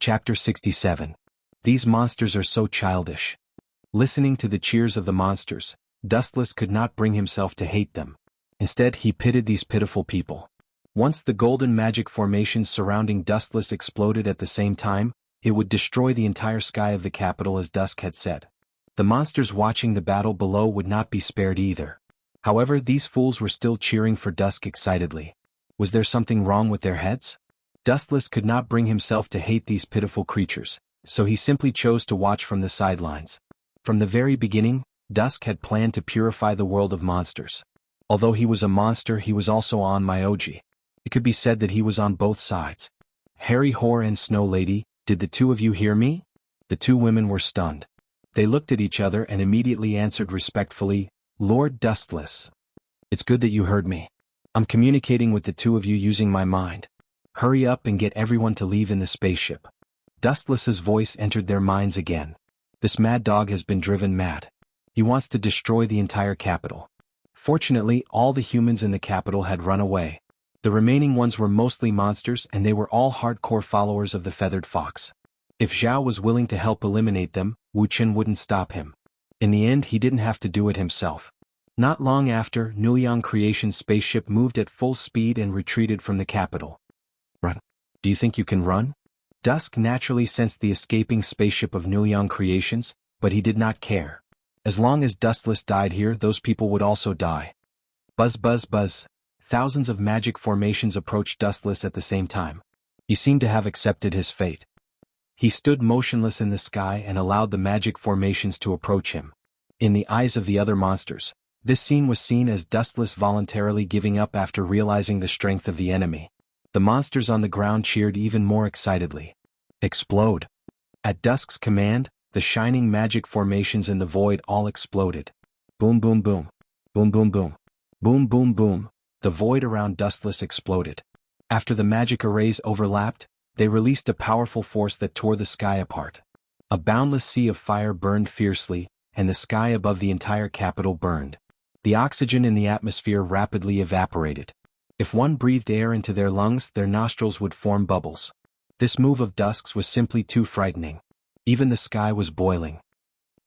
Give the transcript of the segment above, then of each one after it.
Chapter 67. These monsters are so childish. Listening to the cheers of the monsters, Dustless could not bring himself to hate them. Instead, he pitied these pitiful people. Once the golden magic formations surrounding Dustless exploded at the same time, it would destroy the entire sky of the capital, as Dusk had said. The monsters watching the battle below would not be spared either. However, these fools were still cheering for Dusk excitedly. Was there something wrong with their heads? Dustless could not bring himself to hate these pitiful creatures, so he simply chose to watch from the sidelines. From the very beginning, Dusk had planned to purify the world of monsters. Although he was a monster, he was also on Myoji. It could be said that he was on both sides. Harry Whore and Snow Lady, did the two of you hear me? The two women were stunned. They looked at each other and immediately answered respectfully, Lord Dustless. It's good that you heard me. I'm communicating with the two of you using my mind. Hurry up and get everyone to leave in the spaceship. Dustless's voice entered their minds again. This mad dog has been driven mad. He wants to destroy the entire capital. Fortunately, all the humans in the capital had run away. The remaining ones were mostly monsters, and they were all hardcore followers of the Feathered Fox. If Zhao was willing to help eliminate them, Wuchen wouldn't stop him. In the end, he didn't have to do it himself. Not long after, Nuliang Creation's spaceship moved at full speed and retreated from the capital. Run. Do you think you can run? Dusk naturally sensed the escaping spaceship of Nuliang Creations, but he did not care. As long as Dustless died here, those people would also die. Buzz buzz buzz. Thousands of magic formations approached Dustless at the same time. He seemed to have accepted his fate. He stood motionless in the sky and allowed the magic formations to approach him. In the eyes of the other monsters, this scene was seen as Dustless voluntarily giving up after realizing the strength of the enemy. The monsters on the ground cheered even more excitedly. Explode. At Dusk's command, the shining magic formations in the void all exploded. Boom boom boom. Boom boom boom. Boom boom boom. The void around Dustless exploded. After the magic arrays overlapped, they released a powerful force that tore the sky apart. A boundless sea of fire burned fiercely, and the sky above the entire capital burned. The oxygen in the atmosphere rapidly evaporated. If one breathed air into their lungs, their nostrils would form bubbles. This move of Dusk's was simply too frightening. Even the sky was boiling.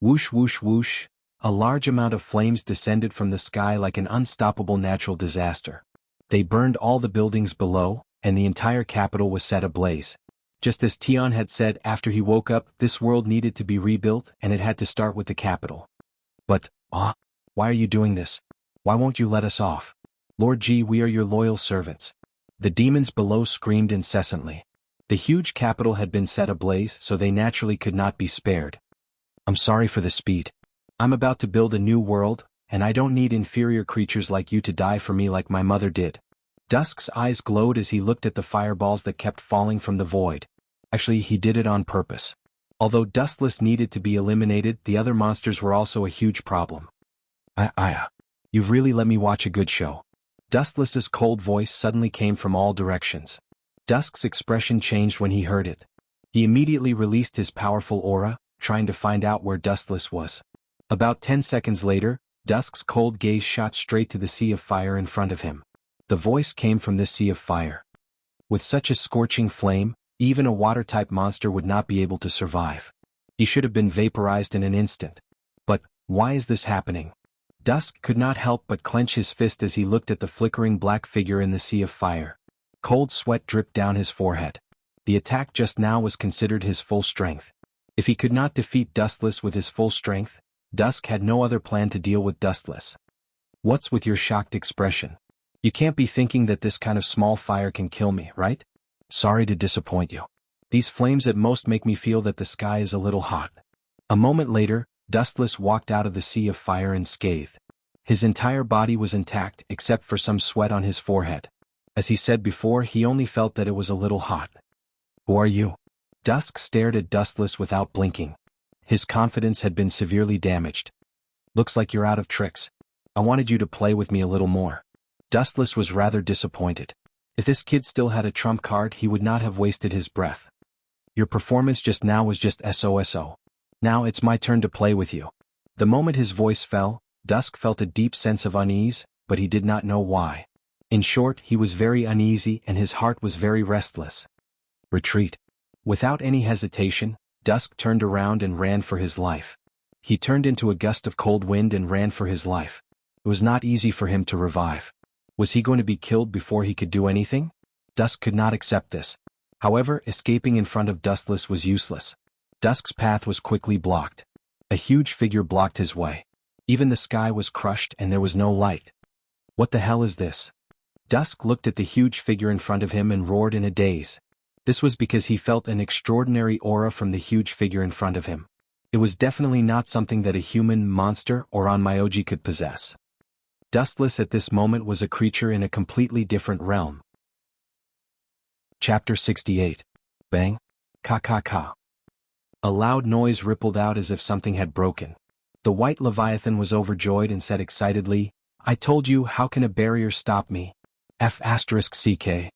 Whoosh whoosh whoosh, a large amount of flames descended from the sky like an unstoppable natural disaster. They burned all the buildings below, and the entire capital was set ablaze. Just as Tion had said after he woke up, this world needed to be rebuilt, and it had to start with the capital. But, why are you doing this? Why won't you let us off? Lord G, we are your loyal servants. The demons below screamed incessantly. The huge capital had been set ablaze, so they naturally could not be spared. I'm sorry for the speed. I'm about to build a new world, and I don't need inferior creatures like you to die for me like my mother did. Dusk's eyes glowed as he looked at the fireballs that kept falling from the void. Actually, he did it on purpose. Although Dustless needed to be eliminated, the other monsters were also a huge problem. You've really let me watch a good show. Dustless's cold voice suddenly came from all directions. Dusk's expression changed when he heard it. He immediately released his powerful aura, trying to find out where Dustless was. About 10 seconds later, Dusk's cold gaze shot straight to the sea of fire in front of him. The voice came from this sea of fire. With such a scorching flame, even a water-type monster would not be able to survive. He should have been vaporized in an instant. But, why is this happening? Dusk could not help but clench his fist as he looked at the flickering black figure in the sea of fire. Cold sweat dripped down his forehead. The attack just now was considered his full strength. If he could not defeat Dustless with his full strength, Dusk had no other plan to deal with Dustless. What's with your shocked expression? You can't be thinking that this kind of small fire can kill me, right? Sorry to disappoint you. These flames at most make me feel that the sky is a little hot. A moment later, Dustless walked out of the sea of fire unscathed. His entire body was intact except for some sweat on his forehead. As he said before, he only felt that it was a little hot. Who are you? Dusk stared at Dustless without blinking. His confidence had been severely damaged. Looks like you're out of tricks. I wanted you to play with me a little more. Dustless was rather disappointed. If this kid still had a trump card, he would not have wasted his breath. Your performance just now was just SOSO. Now it's my turn to play with you. The moment his voice fell, Dusk felt a deep sense of unease, but he did not know why. In short, he was very uneasy and his heart was very restless. Retreat. Without any hesitation, Dusk turned around and ran for his life. He turned into a gust of cold wind and ran for his life. It was not easy for him to revive. Was he going to be killed before he could do anything? Dusk could not accept this. However, escaping in front of Dustless was useless. Dusk's path was quickly blocked. A huge figure blocked his way. Even the sky was crushed and there was no light. What the hell is this? Dusk looked at the huge figure in front of him and roared in a daze. This was because he felt an extraordinary aura from the huge figure in front of him. It was definitely not something that a human, monster, or onmyoji could possess. Dustless at this moment was a creature in a completely different realm. Chapter 68. Bang. Ka ka ka. A loud noise rippled out as if something had broken. The white Leviathan was overjoyed and said excitedly, "I told you, how can a barrier stop me? F***ck.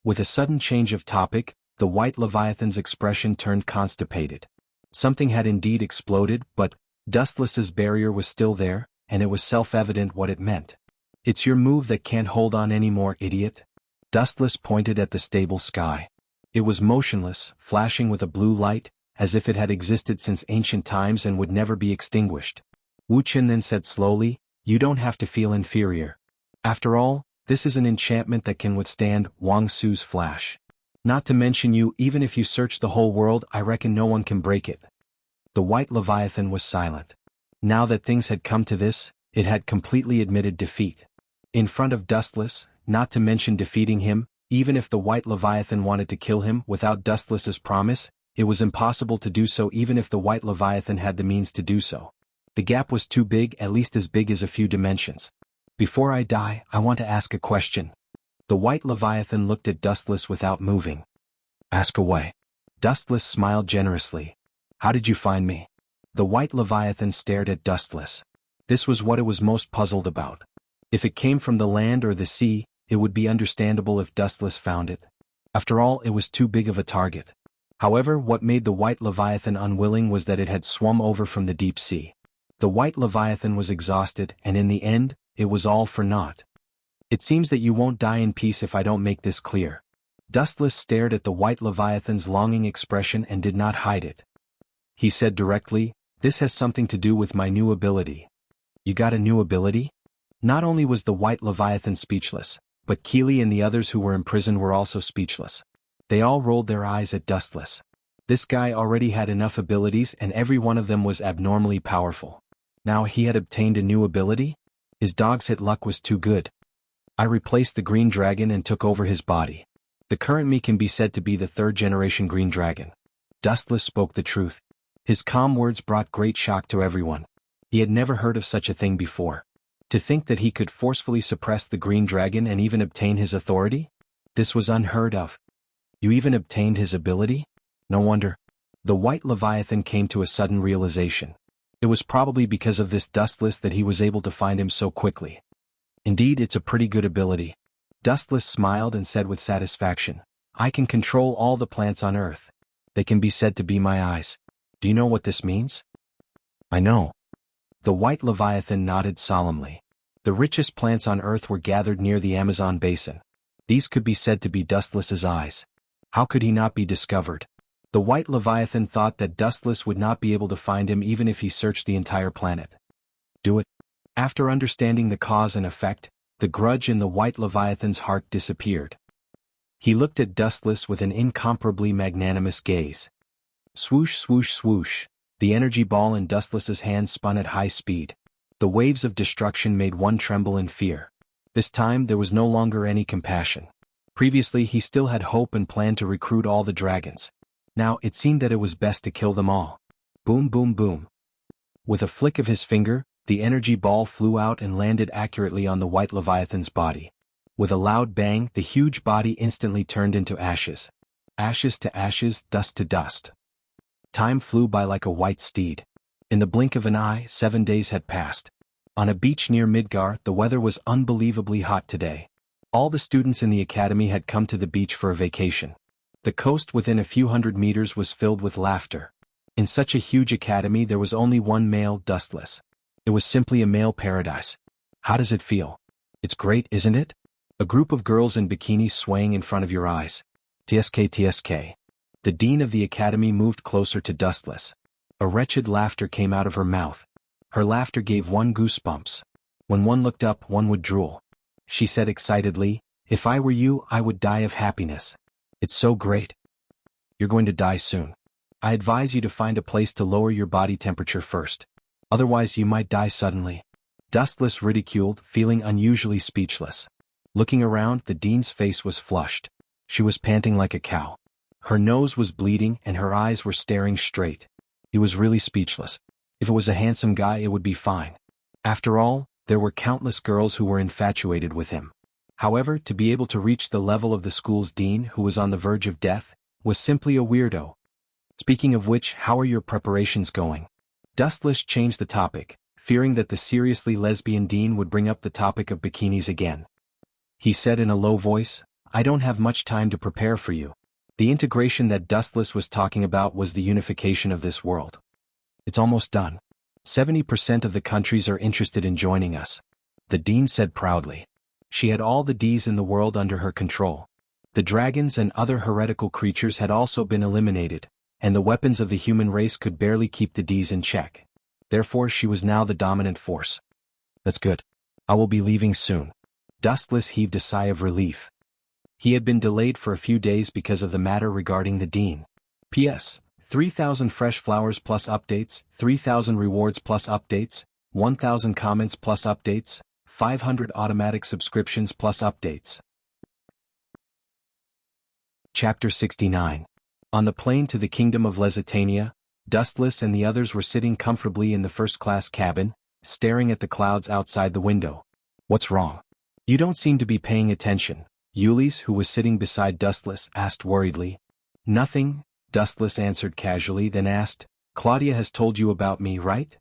With a sudden change of topic, the white Leviathan's expression turned constipated. Something had indeed exploded, but Dustless's barrier was still there, and it was self-evident what it meant. "It's your move that can't hold on anymore, idiot." Dustless pointed at the stable sky. It was motionless, flashing with a blue light, as if it had existed since ancient times and would never be extinguished. Wuchen then said slowly, "You don't have to feel inferior. After all, this is an enchantment that can withstand Wang Su's flash. Not to mention you, even if you search the whole world, I reckon no one can break it." The white Leviathan was silent. Now that things had come to this, it had completely admitted defeat. In front of Dustless, not to mention defeating him, even if the white Leviathan wanted to kill him without Dustless's promise, it was impossible to do so even if the white Leviathan had the means to do so. The gap was too big, at least as big as a few dimensions. "Before I die, I want to ask a question." The white Leviathan looked at Dustless without moving. "Ask away." Dustless smiled generously. "How did you find me?" The white Leviathan stared at Dustless. This was what it was most puzzled about. If it came from the land or the sea, it would be understandable if Dustless found it. After all, it was too big of a target. However, what made the white Leviathan unwilling was that it had swum over from the deep sea. The white Leviathan was exhausted, and in the end, it was all for naught. "It seems that you won't die in peace if I don't make this clear." Dustless stared at the white Leviathan's longing expression and did not hide it. He said directly, "This has something to do with my new ability." "You got a new ability?" Not only was the white Leviathan speechless, but Keely and the others who were imprisoned were also speechless. They all rolled their eyes at Dustless. This guy already had enough abilities and every one of them was abnormally powerful. Now he had obtained a new ability? His dog's hit luck was too good. "I replaced the green dragon and took over his body. The current me can be said to be the third-generation green dragon." Dustless spoke the truth. His calm words brought great shock to everyone. He had never heard of such a thing before. To think that he could forcefully suppress the green dragon and even obtain his authority? This was unheard of. "You even obtained his ability? No wonder." The white Leviathan came to a sudden realization. It was probably because of this Dustless that he was able to find him so quickly. "Indeed, it's a pretty good ability." Dustless smiled and said with satisfaction, "I can control all the plants on Earth. They can be said to be my eyes. Do you know what this means?" "I know." The white Leviathan nodded solemnly. The richest plants on Earth were gathered near the Amazon basin. These could be said to be Dustless's eyes. How could he not be discovered? The white Leviathan thought that Dustless would not be able to find him even if he searched the entire planet. Do it. After understanding the cause and effect, the grudge in the white Leviathan's heart disappeared. He looked at Dustless with an incomparably magnanimous gaze. Swoosh swoosh swoosh, the energy ball in Dustless's hand spun at high speed. The waves of destruction made one tremble in fear. This time there was no longer any compassion. Previously he still had hope and planned to recruit all the dragons. Now it seemed that it was best to kill them all. Boom boom boom. With a flick of his finger, the energy ball flew out and landed accurately on the white Leviathan's body. With a loud bang, the huge body instantly turned into ashes. Ashes to ashes, dust to dust. Time flew by like a white steed. In the blink of an eye, 7 days had passed. On a beach near Midgar, the weather was unbelievably hot today. All the students in the academy had come to the beach for a vacation. The coast within a few hundred meters was filled with laughter. In such a huge academy there was only one male, Dustless. It was simply a male paradise. How does it feel? It's great, isn't it? A group of girls in bikinis swaying in front of your eyes. TSK TSK. The dean of the academy moved closer to Dustless. A wretched laughter came out of her mouth. Her laughter gave one goosebumps. When one looked up, one would drool. She said excitedly, "If I were you, I would die of happiness. It's so great. You're going to die soon. I advise you to find a place to lower your body temperature first. Otherwise you might die suddenly." Dustless ridiculed, feeling unusually speechless. Looking around, the dean's face was flushed. She was panting like a cow. Her nose was bleeding and her eyes were staring straight. He was really speechless. If it was a handsome guy, it would be fine. After all, there were countless girls who were infatuated with him. However, to be able to reach the level of the school's dean, who was on the verge of death, was simply a weirdo. Speaking of which, how are your preparations going? Dustless changed the topic, fearing that the seriously lesbian dean would bring up the topic of bikinis again. He said in a low voice, "I don't have much time to prepare for you." The integration that Dustless was talking about was the unification of this world. It's almost done. 70% of the countries are interested in joining us, the dean said proudly. She had all the Ds in the world under her control. The dragons and other heretical creatures had also been eliminated, and the weapons of the human race could barely keep the Ds in check. Therefore she was now the dominant force. That's good. I will be leaving soon. Dustless heaved a sigh of relief. He had been delayed for a few days because of the matter regarding the dean. P.S. 3,000 fresh flowers plus updates, 3,000 rewards plus updates, 1,000 comments plus updates, 500 automatic subscriptions plus updates. Chapter 69. On the plane to the kingdom of Lusitania, Dustless and the others were sitting comfortably in the first-class cabin, staring at the clouds outside the window. "What's wrong? You don't seem to be paying attention," Ulysse, who was sitting beside Dustless, asked worriedly. "Nothing," Dustless answered casually, then asked, "Claudia has told you about me, right?"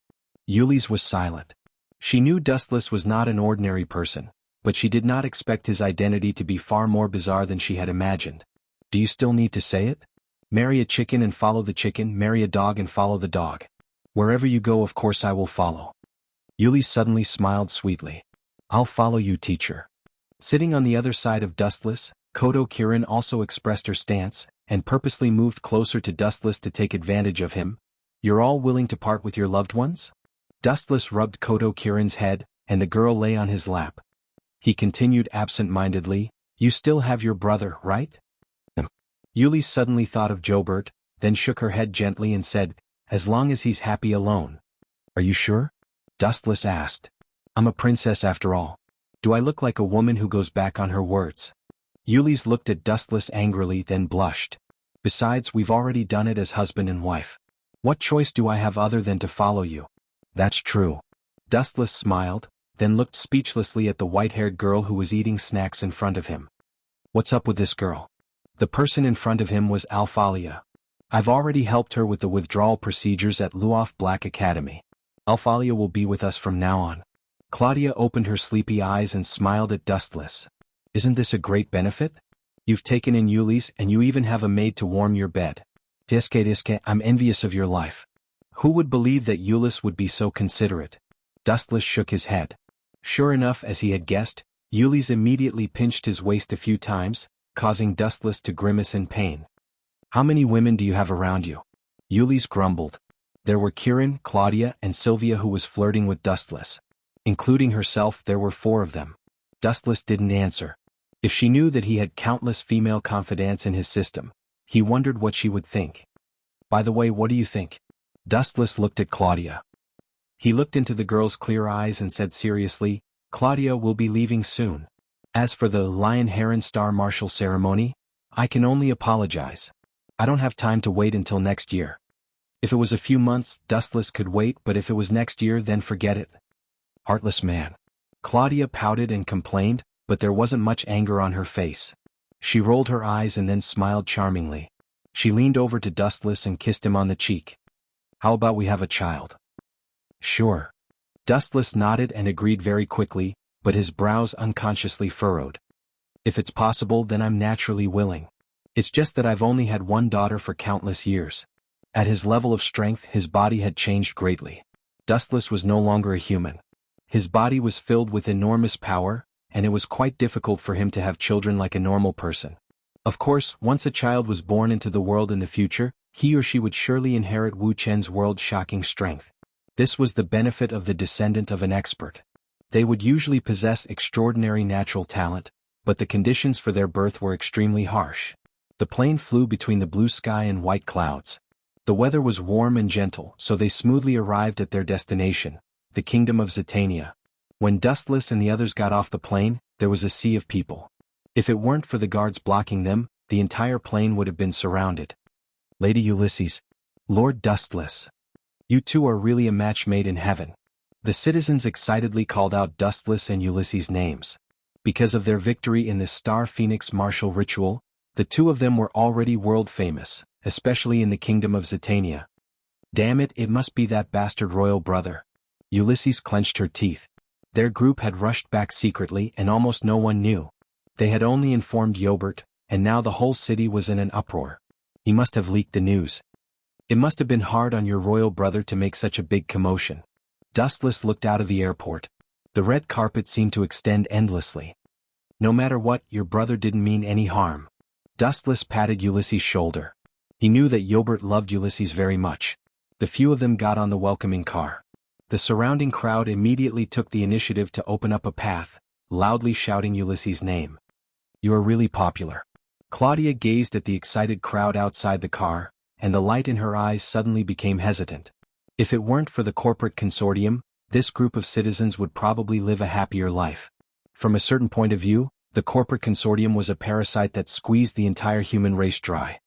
Ulysse was silent. She knew Dustless was not an ordinary person, but she did not expect his identity to be far more bizarre than she had imagined. "Do you still need to say it? Marry a chicken and follow the chicken, marry a dog and follow the dog. Wherever you go, of course I will follow." Ulysse suddenly smiled sweetly. "I'll follow you, teacher." Sitting on the other side of Dustless, Kodo Kirin also expressed her stance, and purposely moved closer to Dustless to take advantage of him. "You're all willing to part with your loved ones?" Dustless rubbed Kodo Kirin's head, and the girl lay on his lap. He continued absent-mindedly, "You still have your brother, right?" Ulysse suddenly thought of Jobert, then shook her head gently and said, "As long as he's happy alone." "Are you sure?" Dustless asked. "I'm a princess after all. Do I look like a woman who goes back on her words?" Ulysse looked at Dustless angrily, then blushed. "Besides, we've already done it as husband and wife. What choice do I have other than to follow you?" "That's true." Dustless smiled, then looked speechlessly at the white-haired girl who was eating snacks in front of him. "What's up with this girl?" The person in front of him was Alphalia. "I've already helped her with the withdrawal procedures at Luof Black Academy. Alphalia will be with us from now on." Claudia opened her sleepy eyes and smiled at Dustless. "Isn't this a great benefit? You've taken in Ulysse and you even have a maid to warm your bed. Diske, I'm envious of your life. Who would believe that Ulysse would be so considerate?" Dustless shook his head. Sure enough, as he had guessed, Ulysse immediately pinched his waist a few times, causing Dustless to grimace in pain. "How many women do you have around you?" Ulysse grumbled. There were Kirin, Claudia, and Sylvia, who was flirting with Dustless. Including herself, there were 4 of them. Dustless didn't answer. If she knew that he had countless female confidants in his system, he wondered what she would think. "By the way, what do you think?" Dustless looked at Claudia. He looked into the girl's clear eyes and said seriously, "Claudia will be leaving soon. As for the Lion Heron Star Martial ceremony, I can only apologize. I don't have time to wait until next year." If it was a few months, Dustless could wait, but if it was next year, then forget it. Heartless man. Claudia pouted and complained, but there wasn't much anger on her face. She rolled her eyes and then smiled charmingly. She leaned over to Dustless and kissed him on the cheek. "How about we have a child?" "Sure." Dustless nodded and agreed very quickly, but his brows unconsciously furrowed. "If it's possible, then I'm naturally willing. It's just that I've only had one daughter for countless years." At his level of strength, his body had changed greatly. Dustless was no longer a human. His body was filled with enormous power, and it was quite difficult for him to have children like a normal person. Of course, once a child was born into the world in the future, he or she would surely inherit Wu Chen's world-shocking strength. This was the benefit of the descendant of an expert. They would usually possess extraordinary natural talent, but the conditions for their birth were extremely harsh. The plane flew between the blue sky and white clouds. The weather was warm and gentle, so they smoothly arrived at their destination, the kingdom of Zatannia. When Dustless and the others got off the plane, there was a sea of people. If it weren't for the guards blocking them, the entire plane would have been surrounded. Lady Ulysses, Lord Dustless. You two are really a match made in heaven. The citizens excitedly called out Dustless and Ulysses' names. Because of their victory in the Star Phoenix martial ritual, the two of them were already world famous, especially in the kingdom of Zatannia. Damn it, it must be that bastard royal brother. Ulysses clenched her teeth. Their group had rushed back secretly and almost no one knew. They had only informed Yobert, and now the whole city was in an uproar. He must have leaked the news. It must have been hard on your royal brother to make such a big commotion. Dustless looked out of the airport. The red carpet seemed to extend endlessly. No matter what, your brother didn't mean any harm. Dustless patted Ulysses' shoulder. He knew that Yobert loved Ulysses very much. The few of them got on the welcoming car. The surrounding crowd immediately took the initiative to open up a path, loudly shouting Ulysses' name. You are really popular. Claudia gazed at the excited crowd outside the car, and the light in her eyes suddenly became hesitant. If it weren't for the corporate consortium, this group of citizens would probably live a happier life. From a certain point of view, the corporate consortium was a parasite that squeezed the entire human race dry.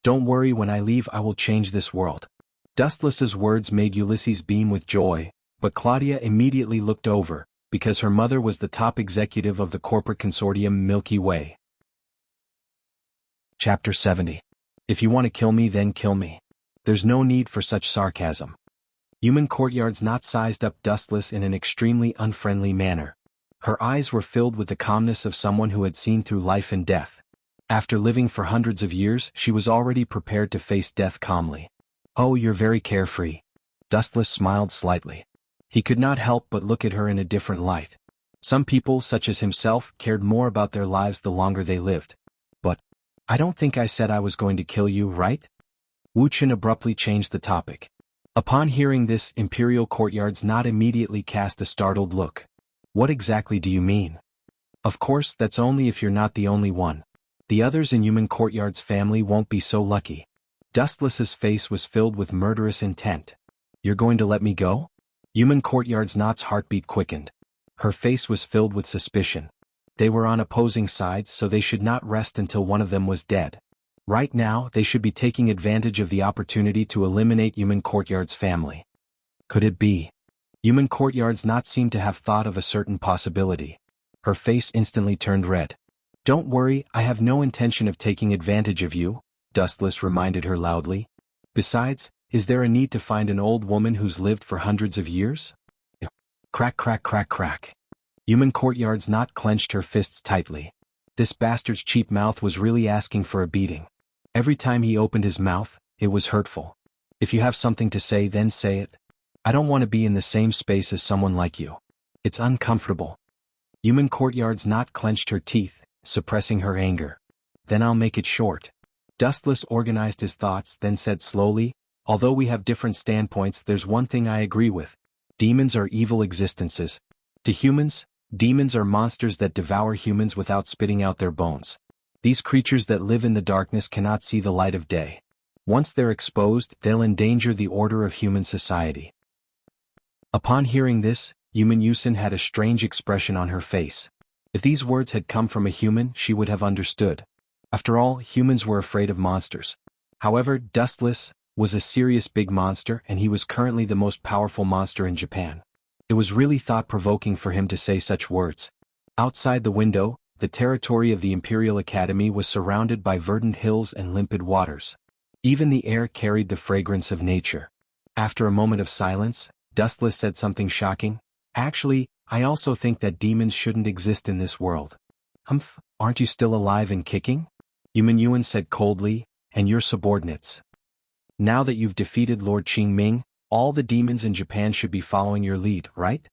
Don't worry, when I leave I will change this world. Dustless's words made Ulysses beam with joy, but Claudia immediately looked over, because her mother was the top executive of the corporate consortium Milky Way. Chapter 70. If you want to kill me, then kill me. There's no need for such sarcasm. Human Courtyard's not sized up Dustless in an extremely unfriendly manner. Her eyes were filled with the calmness of someone who had seen through life and death. After living for hundreds of years, she was already prepared to face death calmly. Oh, you're very carefree. Dustless smiled slightly. He could not help but look at her in a different light. Some people, such as himself, cared more about their lives the longer they lived. But, I don't think I said I was going to kill you, right? Wu Chen abruptly changed the topic. Upon hearing this, Imperial Courtyard's not immediately cast a startled look. What exactly do you mean? Of course, that's only if you're not the only one. The others in Human Courtyard's family won't be so lucky. Dustless's face was filled with murderous intent. You're going to let me go? Human Courtyard's Not's heartbeat quickened. Her face was filled with suspicion. They were on opposing sides, so they should not rest until one of them was dead. Right now, they should be taking advantage of the opportunity to eliminate Human Courtyard's family. Could it be? Human Courtyard's Not seemed to have thought of a certain possibility. Her face instantly turned red. Don't worry, I have no intention of taking advantage of you, Dustless reminded her loudly. Besides, is there a need to find an old woman who's lived for hundreds of years? Crack, crack, crack, crack. Human Courtyard's Not clenched her fists tightly. This bastard's cheap mouth was really asking for a beating. Every time he opened his mouth, it was hurtful. If you have something to say, then say it. I don't want to be in the same space as someone like you. It's uncomfortable. Human Courtyard's Not clenched her teeth, suppressing her anger. Then I'll make it short. Dustless organized his thoughts, then said slowly, although we have different standpoints, there's one thing I agree with. Demons are evil existences. To humans, demons are monsters that devour humans without spitting out their bones. These creatures that live in the darkness cannot see the light of day. Once they're exposed, they'll endanger the order of human society. Upon hearing this, Human Yusin had a strange expression on her face. If these words had come from a human, she would have understood. After all, humans were afraid of monsters. However, Dustless was a serious big monster, and he was currently the most powerful monster in Japan. It was really thought-provoking for him to say such words. Outside the window, the territory of the Imperial Academy was surrounded by verdant hills and limpid waters. Even the air carried the fragrance of nature. After a moment of silence, Dustless said something shocking. Actually, I also think that demons shouldn't exist in this world. Humph, aren't you still alive and kicking? Human Yuan said coldly, and your subordinates. Now that you've defeated Lord Qingming, all the demons in Japan should be following your lead, right?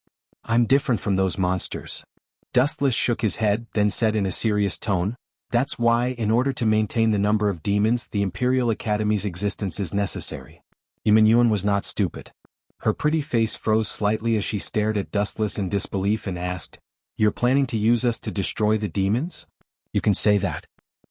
I'm different from those monsters. Dustless shook his head, then said in a serious tone, That's why, in order to maintain the number of demons, the Imperial Academy's existence is necessary. Yuan was not stupid. Her pretty face froze slightly as she stared at Dustless in disbelief and asked, "You're planning to use us to destroy the demons?" "You can say that."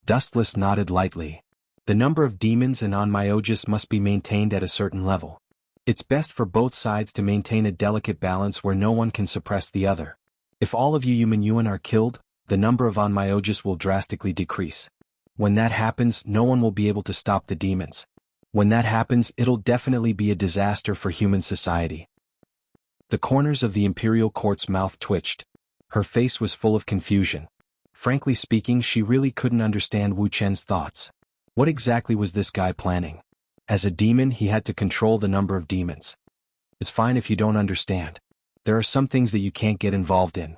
Dustless nodded lightly. "The number of demons and Onmyogus must be maintained at a certain level. It's best for both sides to maintain a delicate balance where no one can suppress the other. If all of you Yuan are killed, the number of Onmyogus will drastically decrease. When that happens, no one will be able to stop the demons. When that happens, it'll definitely be a disaster for human society." The corners of the Imperial Court's mouth twitched. Her face was full of confusion. Frankly speaking, she really couldn't understand Wu Chen's thoughts. What exactly was this guy planning? As a demon, he had to control the number of demons. It's fine if you don't understand. There are some things that you can't get involved in.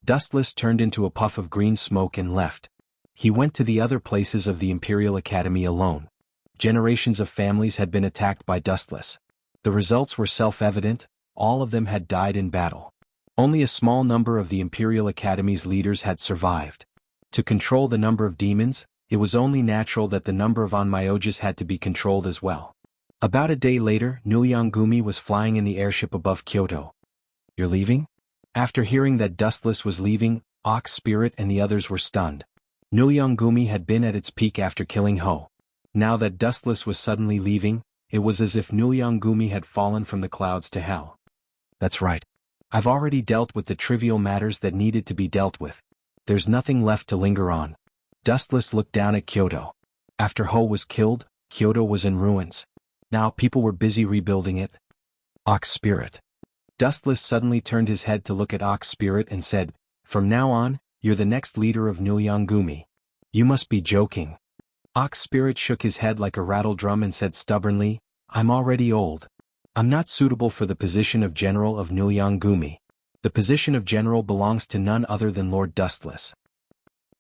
Dustless turned into a puff of green smoke and left. He went to the other places of the Imperial Academy alone. Generations of families had been attacked by Dustless. The results were self-evident, all of them had died in battle. Only a small number of the Imperial Academy's leaders had survived. To control the number of demons, it was only natural that the number of Onmyogus had to be controlled as well. About a day later, Nuliangumi was flying in the airship above Kyoto. "You're leaving?" After hearing that Dustless was leaving, Ox Spirit and the others were stunned. Nuliangumi had been at its peak after killing Ho. Now that Dustless was suddenly leaving, it was as if Nuliangumi had fallen from the clouds to hell. "That's right. I've already dealt with the trivial matters that needed to be dealt with. There's nothing left to linger on." Dustless looked down at Kyoto. After Ho was killed, Kyoto was in ruins. Now people were busy rebuilding it. Ox Spirit. Dustless suddenly turned his head to look at Ox Spirit and said, "From now on, you're the next leader of Nuliangumi. You must be joking." Ox Spirit shook his head like a rattle drum and said stubbornly, "I'm already old. I'm not suitable for the position of General of Nuliangumi. The position of General belongs to none other than Lord Dustless.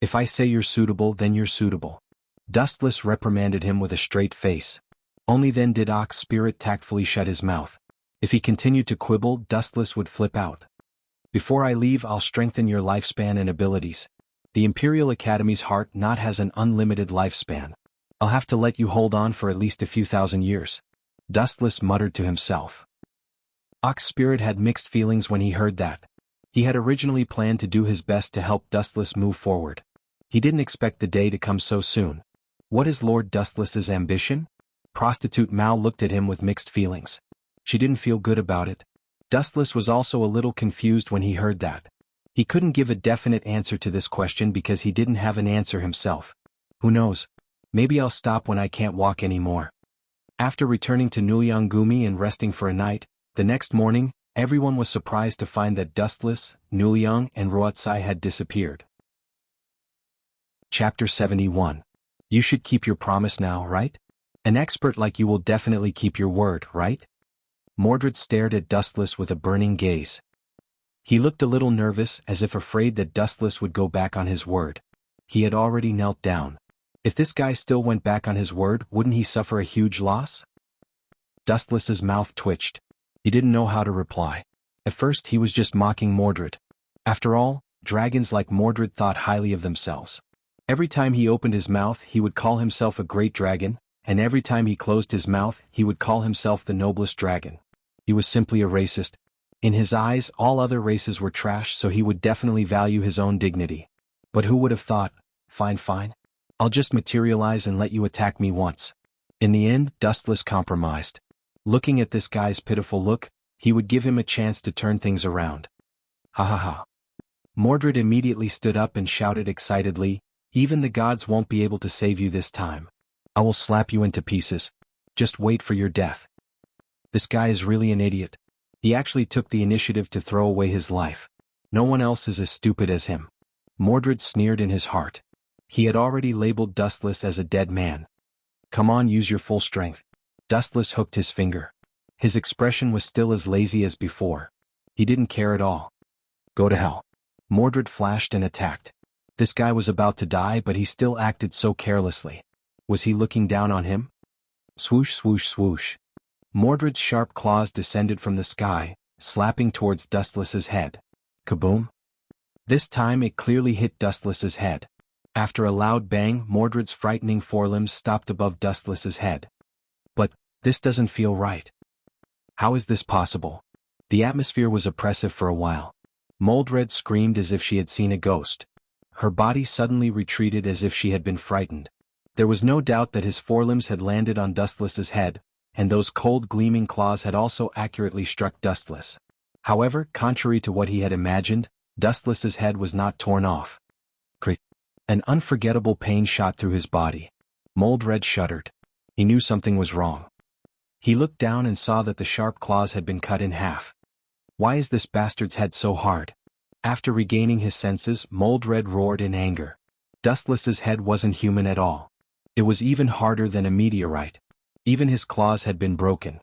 If I say you're suitable, then you're suitable." Dustless reprimanded him with a straight face. Only then did Ox Spirit tactfully shut his mouth. If he continued to quibble, Dustless would flip out. "Before I leave, I'll strengthen your lifespan and abilities. The Imperial Academy's heart not has an unlimited lifespan. I'll have to let you hold on for at least a few thousand years." Dustless muttered to himself. Ox Spirit had mixed feelings when he heard that. He had originally planned to do his best to help Dustless move forward. He didn't expect the day to come so soon. What is Lord Dustless's ambition? Prostitute Mao looked at him with mixed feelings. She didn't feel good about it. Dustless was also a little confused when he heard that. He couldn't give a definite answer to this question because he didn't have an answer himself. Who knows? Maybe I'll stop when I can't walk anymore. After returning to Nuliangumi and resting for a night, the next morning, everyone was surprised to find that Dustless, Nuliang, and Ruotsai had disappeared. Chapter 71. You should keep your promise now, right? An expert like you will definitely keep your word, right? Mordred stared at Dustless with a burning gaze. He looked a little nervous, as if afraid that Dustless would go back on his word. He had already knelt down. If this guy still went back on his word, wouldn't he suffer a huge loss? Dustless's mouth twitched. He didn't know how to reply. At first he was just mocking Mordred. After all, dragons like Mordred thought highly of themselves. Every time he opened his mouth he would call himself a great dragon, and every time he closed his mouth he would call himself the noblest dragon. He was simply a racist. In his eyes, all other races were trash, so he would definitely value his own dignity. But who would have thought, fine. I'll just materialize and let you attack me once. In the end, Dustless compromised. Looking at this guy's pitiful look, he would give him a chance to turn things around. Ha ha ha. Mordred immediately stood up and shouted excitedly, "Even the gods won't be able to save you this time. I will slap you into pieces. Just wait for your death." This guy is really an idiot. He actually took the initiative to throw away his life. No one else is as stupid as him. Mordred sneered in his heart. He had already labeled Dustless as a dead man. "Come on, use your full strength." Dustless hooked his finger. His expression was still as lazy as before. He didn't care at all. "Go to hell." Mordred flashed and attacked. This guy was about to die, but he still acted so carelessly. Was he looking down on him? Swoosh, swoosh, swoosh. Mordred's sharp claws descended from the sky, slapping towards Dustless's head. Kaboom! This time it clearly hit Dustless's head. After a loud bang, Mordred's frightening forelimbs stopped above Dustless's head. But, this doesn't feel right. How is this possible? The atmosphere was oppressive for a while. Mordred screamed as if she had seen a ghost. Her body suddenly retreated as if she had been frightened. There was no doubt that his forelimbs had landed on Dustless's head, and those cold gleaming claws had also accurately struck Dustless. However, contrary to what he had imagined, Dustless's head was not torn off. Creak. An unforgettable pain shot through his body. Mordred shuddered. He knew something was wrong. He looked down and saw that the sharp claws had been cut in half. Why is this bastard's head so hard? After regaining his senses, Mordred roared in anger. Dustless's head wasn't human at all. It was even harder than a meteorite. Even his claws had been broken.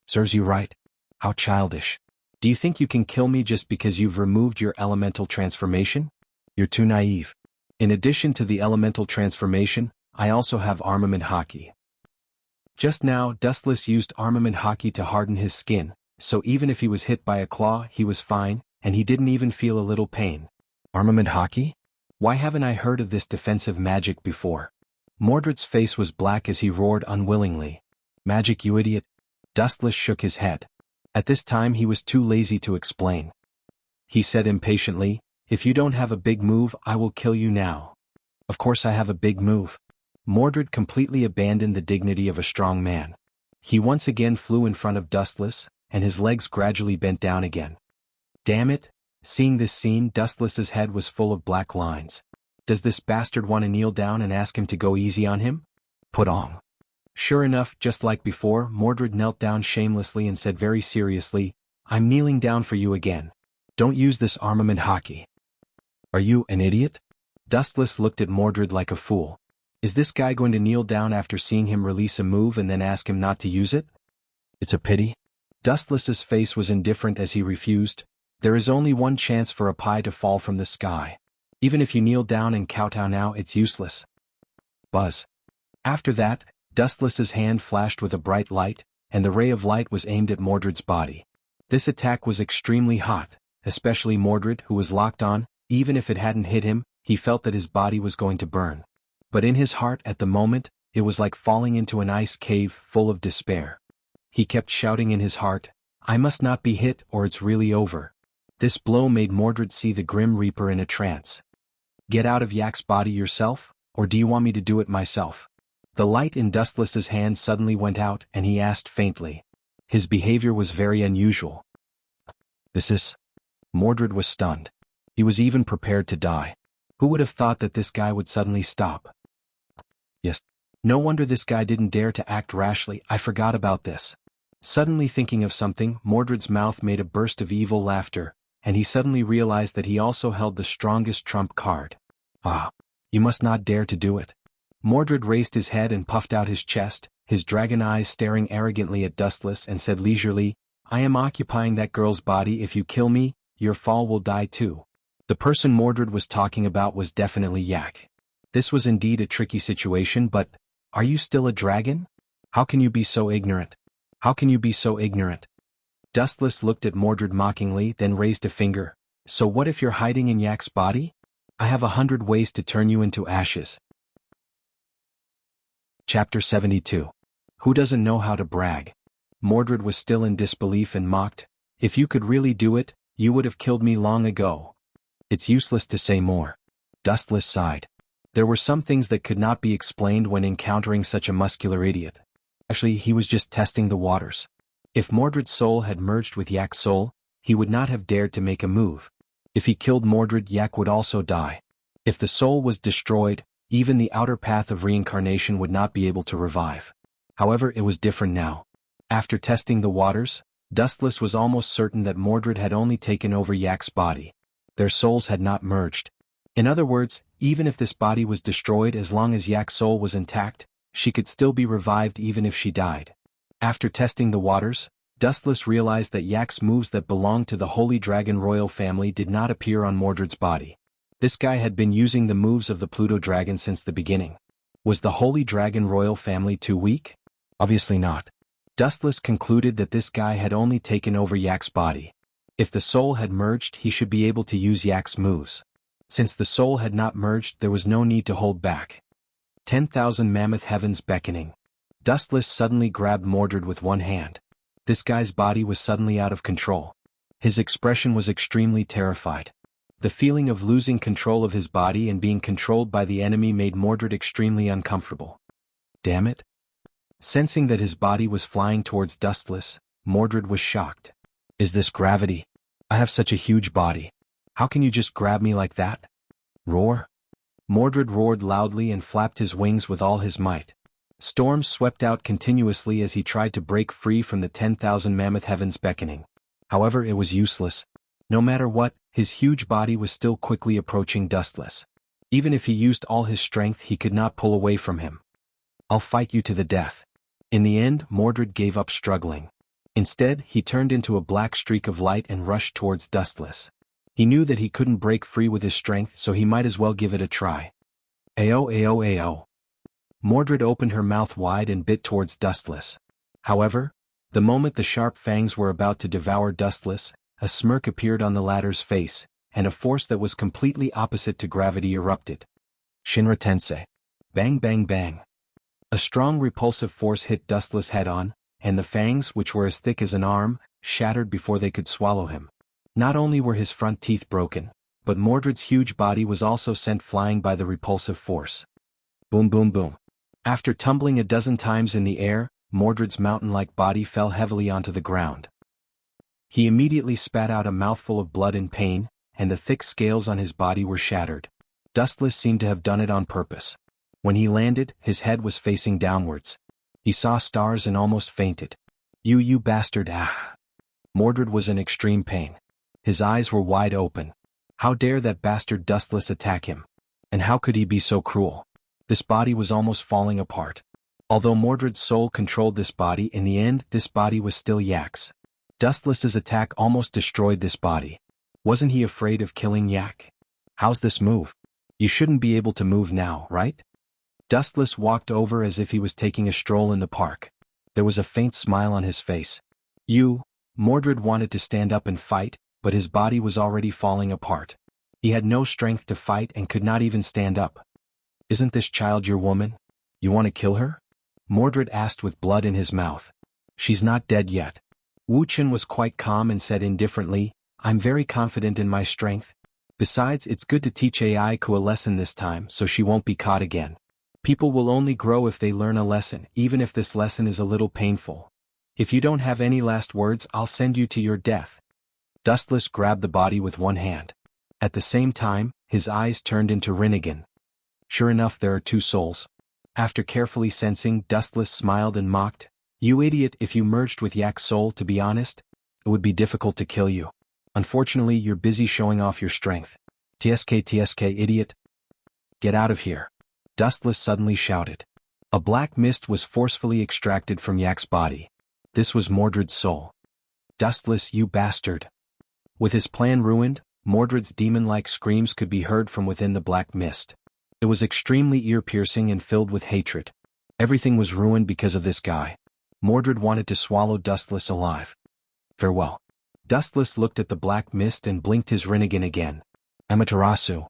Serves you right? How childish. Do you think you can kill me just because you've removed your elemental transformation? You're too naive. In addition to the elemental transformation, I also have armament hockey. Just now, Dustless used armament hockey to harden his skin, so even if he was hit by a claw, he was fine, and he didn't even feel a little pain. Armament hockey? Why haven't I heard of this defensive magic before? Mordred's face was black as he roared unwillingly. Magic, you idiot? Dustless shook his head. At this time he was too lazy to explain. He said impatiently, if you don't have a big move, I will kill you now. Of course I have a big move. Mordred completely abandoned the dignity of a strong man. He once again flew in front of Dustless, and his legs gradually bent down again. Damn it! Seeing this scene, Dustless's head was full of black lines. Does this bastard want to kneel down and ask him to go easy on him? Put on. Sure enough, just like before, Mordred knelt down shamelessly and said very seriously, I'm kneeling down for you again. Don't use this armament hockey. Are you an idiot? Dustless looked at Mordred like a fool. Is this guy going to kneel down after seeing him release a move and then ask him not to use it? It's a pity. Dustless's face was indifferent as he refused. There is only one chance for a pie to fall from the sky. Even if you kneel down and kowtow now, it's useless. Buzz. After that, Dustless's hand flashed with a bright light, and the ray of light was aimed at Mordred's body. This attack was extremely hot, especially Mordred, who was locked on. Even if it hadn't hit him, he felt that his body was going to burn. But in his heart at the moment, it was like falling into an ice cave full of despair. He kept shouting in his heart, I must not be hit or it's really over. This blow made Mordred see the Grim Reaper in a trance. Get out of Yak's body yourself, or do you want me to do it myself? The light in Dustless's hand suddenly went out and he asked faintly. His behavior was very unusual. This is... Mordred was stunned. He was even prepared to die. Who would have thought that this guy would suddenly stop? Yes. No wonder this guy didn't dare to act rashly. I forgot about this. Suddenly thinking of something, Mordred's mouth made a burst of evil laughter, and he suddenly realized that he also held the strongest trump card. Ah, you must not dare to do it. Mordred raised his head and puffed out his chest, his dragon eyes staring arrogantly at Dustless, and said leisurely, I am occupying that girl's body. If you kill me, your fall will die too. The person Mordred was talking about was definitely Yak. This was indeed a tricky situation, but, are you still a dragon? How can you be so ignorant? How can you be so ignorant? Dustless looked at Mordred mockingly, then raised a finger. So what if you're hiding in Yak's body? I have 100 ways to turn you into ashes. Chapter 72. Who doesn't know how to brag? Mordred was still in disbelief and mocked. If you could really do it, you would have killed me long ago. It's useless to say more. Dustless sighed. There were some things that could not be explained when encountering such a muscular idiot. Actually, he was just testing the waters. If Mordred's soul had merged with Yak's soul, he would not have dared to make a move. If he killed Mordred, Yak would also die. If the soul was destroyed, even the outer path of reincarnation would not be able to revive. However, it was different now. After testing the waters, Dustless was almost certain that Mordred had only taken over Yak's body. Their souls had not merged. In other words, even if this body was destroyed, as long as Yak's soul was intact, she could still be revived even if she died. After testing the waters, Dustless realized that Yak's moves that belonged to the Holy Dragon royal family did not appear on Mordred's body. This guy had been using the moves of the Pluto dragon since the beginning. Was the Holy Dragon royal family too weak? Obviously not. Dustless concluded that this guy had only taken over Yak's body. If the soul had merged, he should be able to use Yak's moves. Since the soul had not merged, there was no need to hold back. 10,000 mammoth heavens beckoning. Dustless suddenly grabbed Mordred with one hand. This guy's body was suddenly out of control. His expression was extremely terrified. The feeling of losing control of his body and being controlled by the enemy made Mordred extremely uncomfortable. Damn it. Sensing that his body was flying towards Dustless, Mordred was shocked. Is this gravity? I have such a huge body. How can you just grab me like that? Roar. Mordred roared loudly and flapped his wings with all his might. Storms swept out continuously as he tried to break free from the 10,000 mammoth heavens beckoning. However, it was useless. No matter what, his huge body was still quickly approaching Dustless. Even if he used all his strength, he could not pull away from him. I'll fight you to the death. In the end, Mordred gave up struggling. Instead, he turned into a black streak of light and rushed towards Dustless. He knew that he couldn't break free with his strength, so he might as well give it a try. Ayo ayo ayo. Mordred opened her mouth wide and bit towards Dustless. However, the moment the sharp fangs were about to devour Dustless, a smirk appeared on the latter's face, and a force that was completely opposite to gravity erupted. Shinra Tensei. Bang bang bang. A strong repulsive force hit Dustless head-on, and the fangs, which were as thick as an arm, shattered before they could swallow him. Not only were his front teeth broken, but Mordred's huge body was also sent flying by the repulsive force. Boom boom boom. After tumbling a dozen times in the air, Mordred's mountain-like body fell heavily onto the ground. He immediately spat out a mouthful of blood in pain, and the thick scales on his body were shattered. Dustless seemed to have done it on purpose. When he landed, his head was facing downwards. He saw stars and almost fainted. You bastard, ah! Mordred was in extreme pain. His eyes were wide open. How dare that bastard Dustless attack him? And how could he be so cruel? This body was almost falling apart. Although Mordred's soul controlled this body, in the end, this body was still Yak's. Dustless's attack almost destroyed this body. Wasn't he afraid of killing Yak? How's this move? You shouldn't be able to move now, right? Dustless walked over as if he was taking a stroll in the park. There was a faint smile on his face. Mordred wanted to stand up and fight, but his body was already falling apart. He had no strength to fight and could not even stand up. Isn't this child your woman? You want to kill her? Mordred asked with blood in his mouth. She's not dead yet. Wuxia was quite calm and said indifferently, I'm very confident in my strength. Besides, it's good to teach Aiku a lesson this time so she won't be caught again. People will only grow if they learn a lesson, even if this lesson is a little painful. If you don't have any last words, I'll send you to your death. Dustless grabbed the body with one hand. At the same time, his eyes turned into Rinnegan. Sure enough, there are two souls. After carefully sensing, Dustless smiled and mocked, You idiot, if you merged with Yak's soul, to be honest, it would be difficult to kill you. Unfortunately, you're busy showing off your strength. TSK, idiot. Get out of here. Dustless suddenly shouted. A black mist was forcefully extracted from Yak's body. This was Mordred's soul. Dustless, you bastard. With his plan ruined, Mordred's demon-like screams could be heard from within the black mist. It was extremely ear-piercing and filled with hatred. Everything was ruined because of this guy. Mordred wanted to swallow Dustless alive. Farewell. Dustless looked at the black mist and blinked his Rinnegan again. Amaterasu.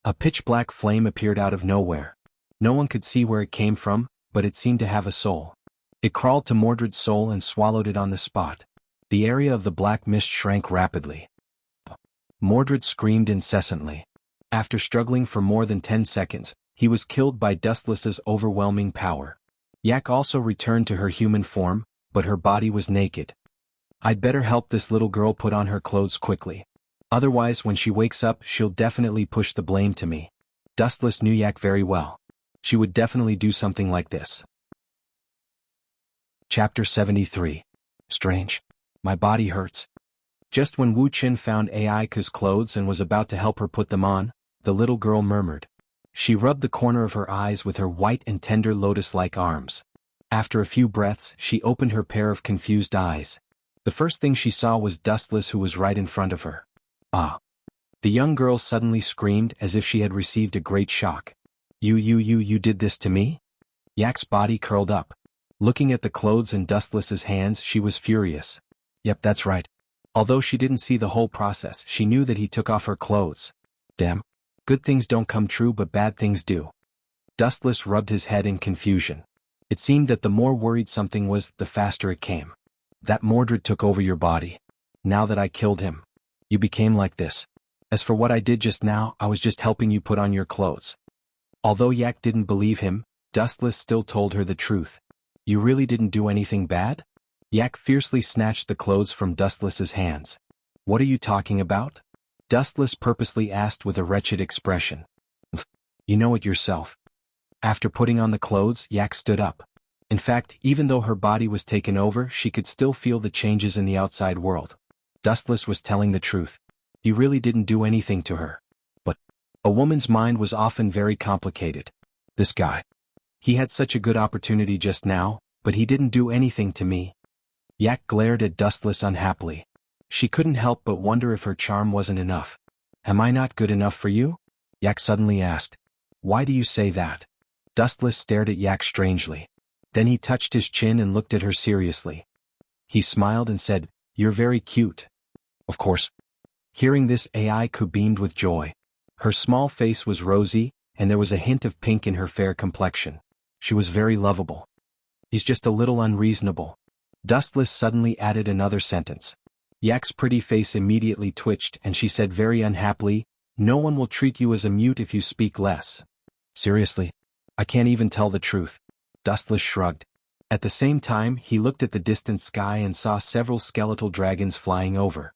A pitch-black flame appeared out of nowhere. No one could see where it came from, but it seemed to have a soul. It crawled to Mordred's soul and swallowed it on the spot. The area of the black mist shrank rapidly. Mordred screamed incessantly. After struggling for more than 10 seconds, he was killed by Dustless's overwhelming power. Yak also returned to her human form, but her body was naked. I'd better help this little girl put on her clothes quickly. Otherwise, when she wakes up, she'll definitely push the blame to me. Dustless knew Yak very well. She would definitely do something like this. Chapter 73. Strange. My body hurts. Just when Wuxia found Aika's clothes and was about to help her put them on, the little girl murmured. She rubbed the corner of her eyes with her white and tender lotus-like arms. After a few breaths, she opened her pair of confused eyes. The first thing she saw was Dustless, who was right in front of her. Ah! The young girl suddenly screamed as if she had received a great shock. You did this to me? Yak's body curled up. Looking at the clothes in Dustless's hands, she was furious. Yep, that's right. Although she didn't see the whole process, she knew that he took off her clothes. Damn. Good things don't come true but bad things do. Dustless rubbed his head in confusion. It seemed that the more worried something was, the faster it came. That Mordred took over your body. Now that I killed him, you became like this. As for what I did just now, I was just helping you put on your clothes. Although Yak didn't believe him, Dustless still told her the truth. You really didn't do anything bad? Yak fiercely snatched the clothes from Dustless's hands. What are you talking about? Dustless purposely asked with a wretched expression. You know it yourself. After putting on the clothes, Yak stood up. In fact, even though her body was taken over, she could still feel the changes in the outside world. Dustless was telling the truth. He really didn't do anything to her. But a woman's mind was often very complicated. This guy. He had such a good opportunity just now, but he didn't do anything to me. Yak glared at Dustless unhappily. She couldn't help but wonder if her charm wasn't enough. Am I not good enough for you? Yak suddenly asked. Why do you say that? Dustless stared at Yak strangely. Then he touched his chin and looked at her seriously. He smiled and said, You're very cute. Of course. Hearing this, Aiko beamed with joy. Her small face was rosy, and there was a hint of pink in her fair complexion. She was very lovable. He's just a little unreasonable. Dustless suddenly added another sentence. Yak's pretty face immediately twitched and she said very unhappily, No one will treat you as a mute if you speak less. Seriously? I can't even tell the truth. Dustless shrugged. At the same time, he looked at the distant sky and saw several skeletal dragons flying over.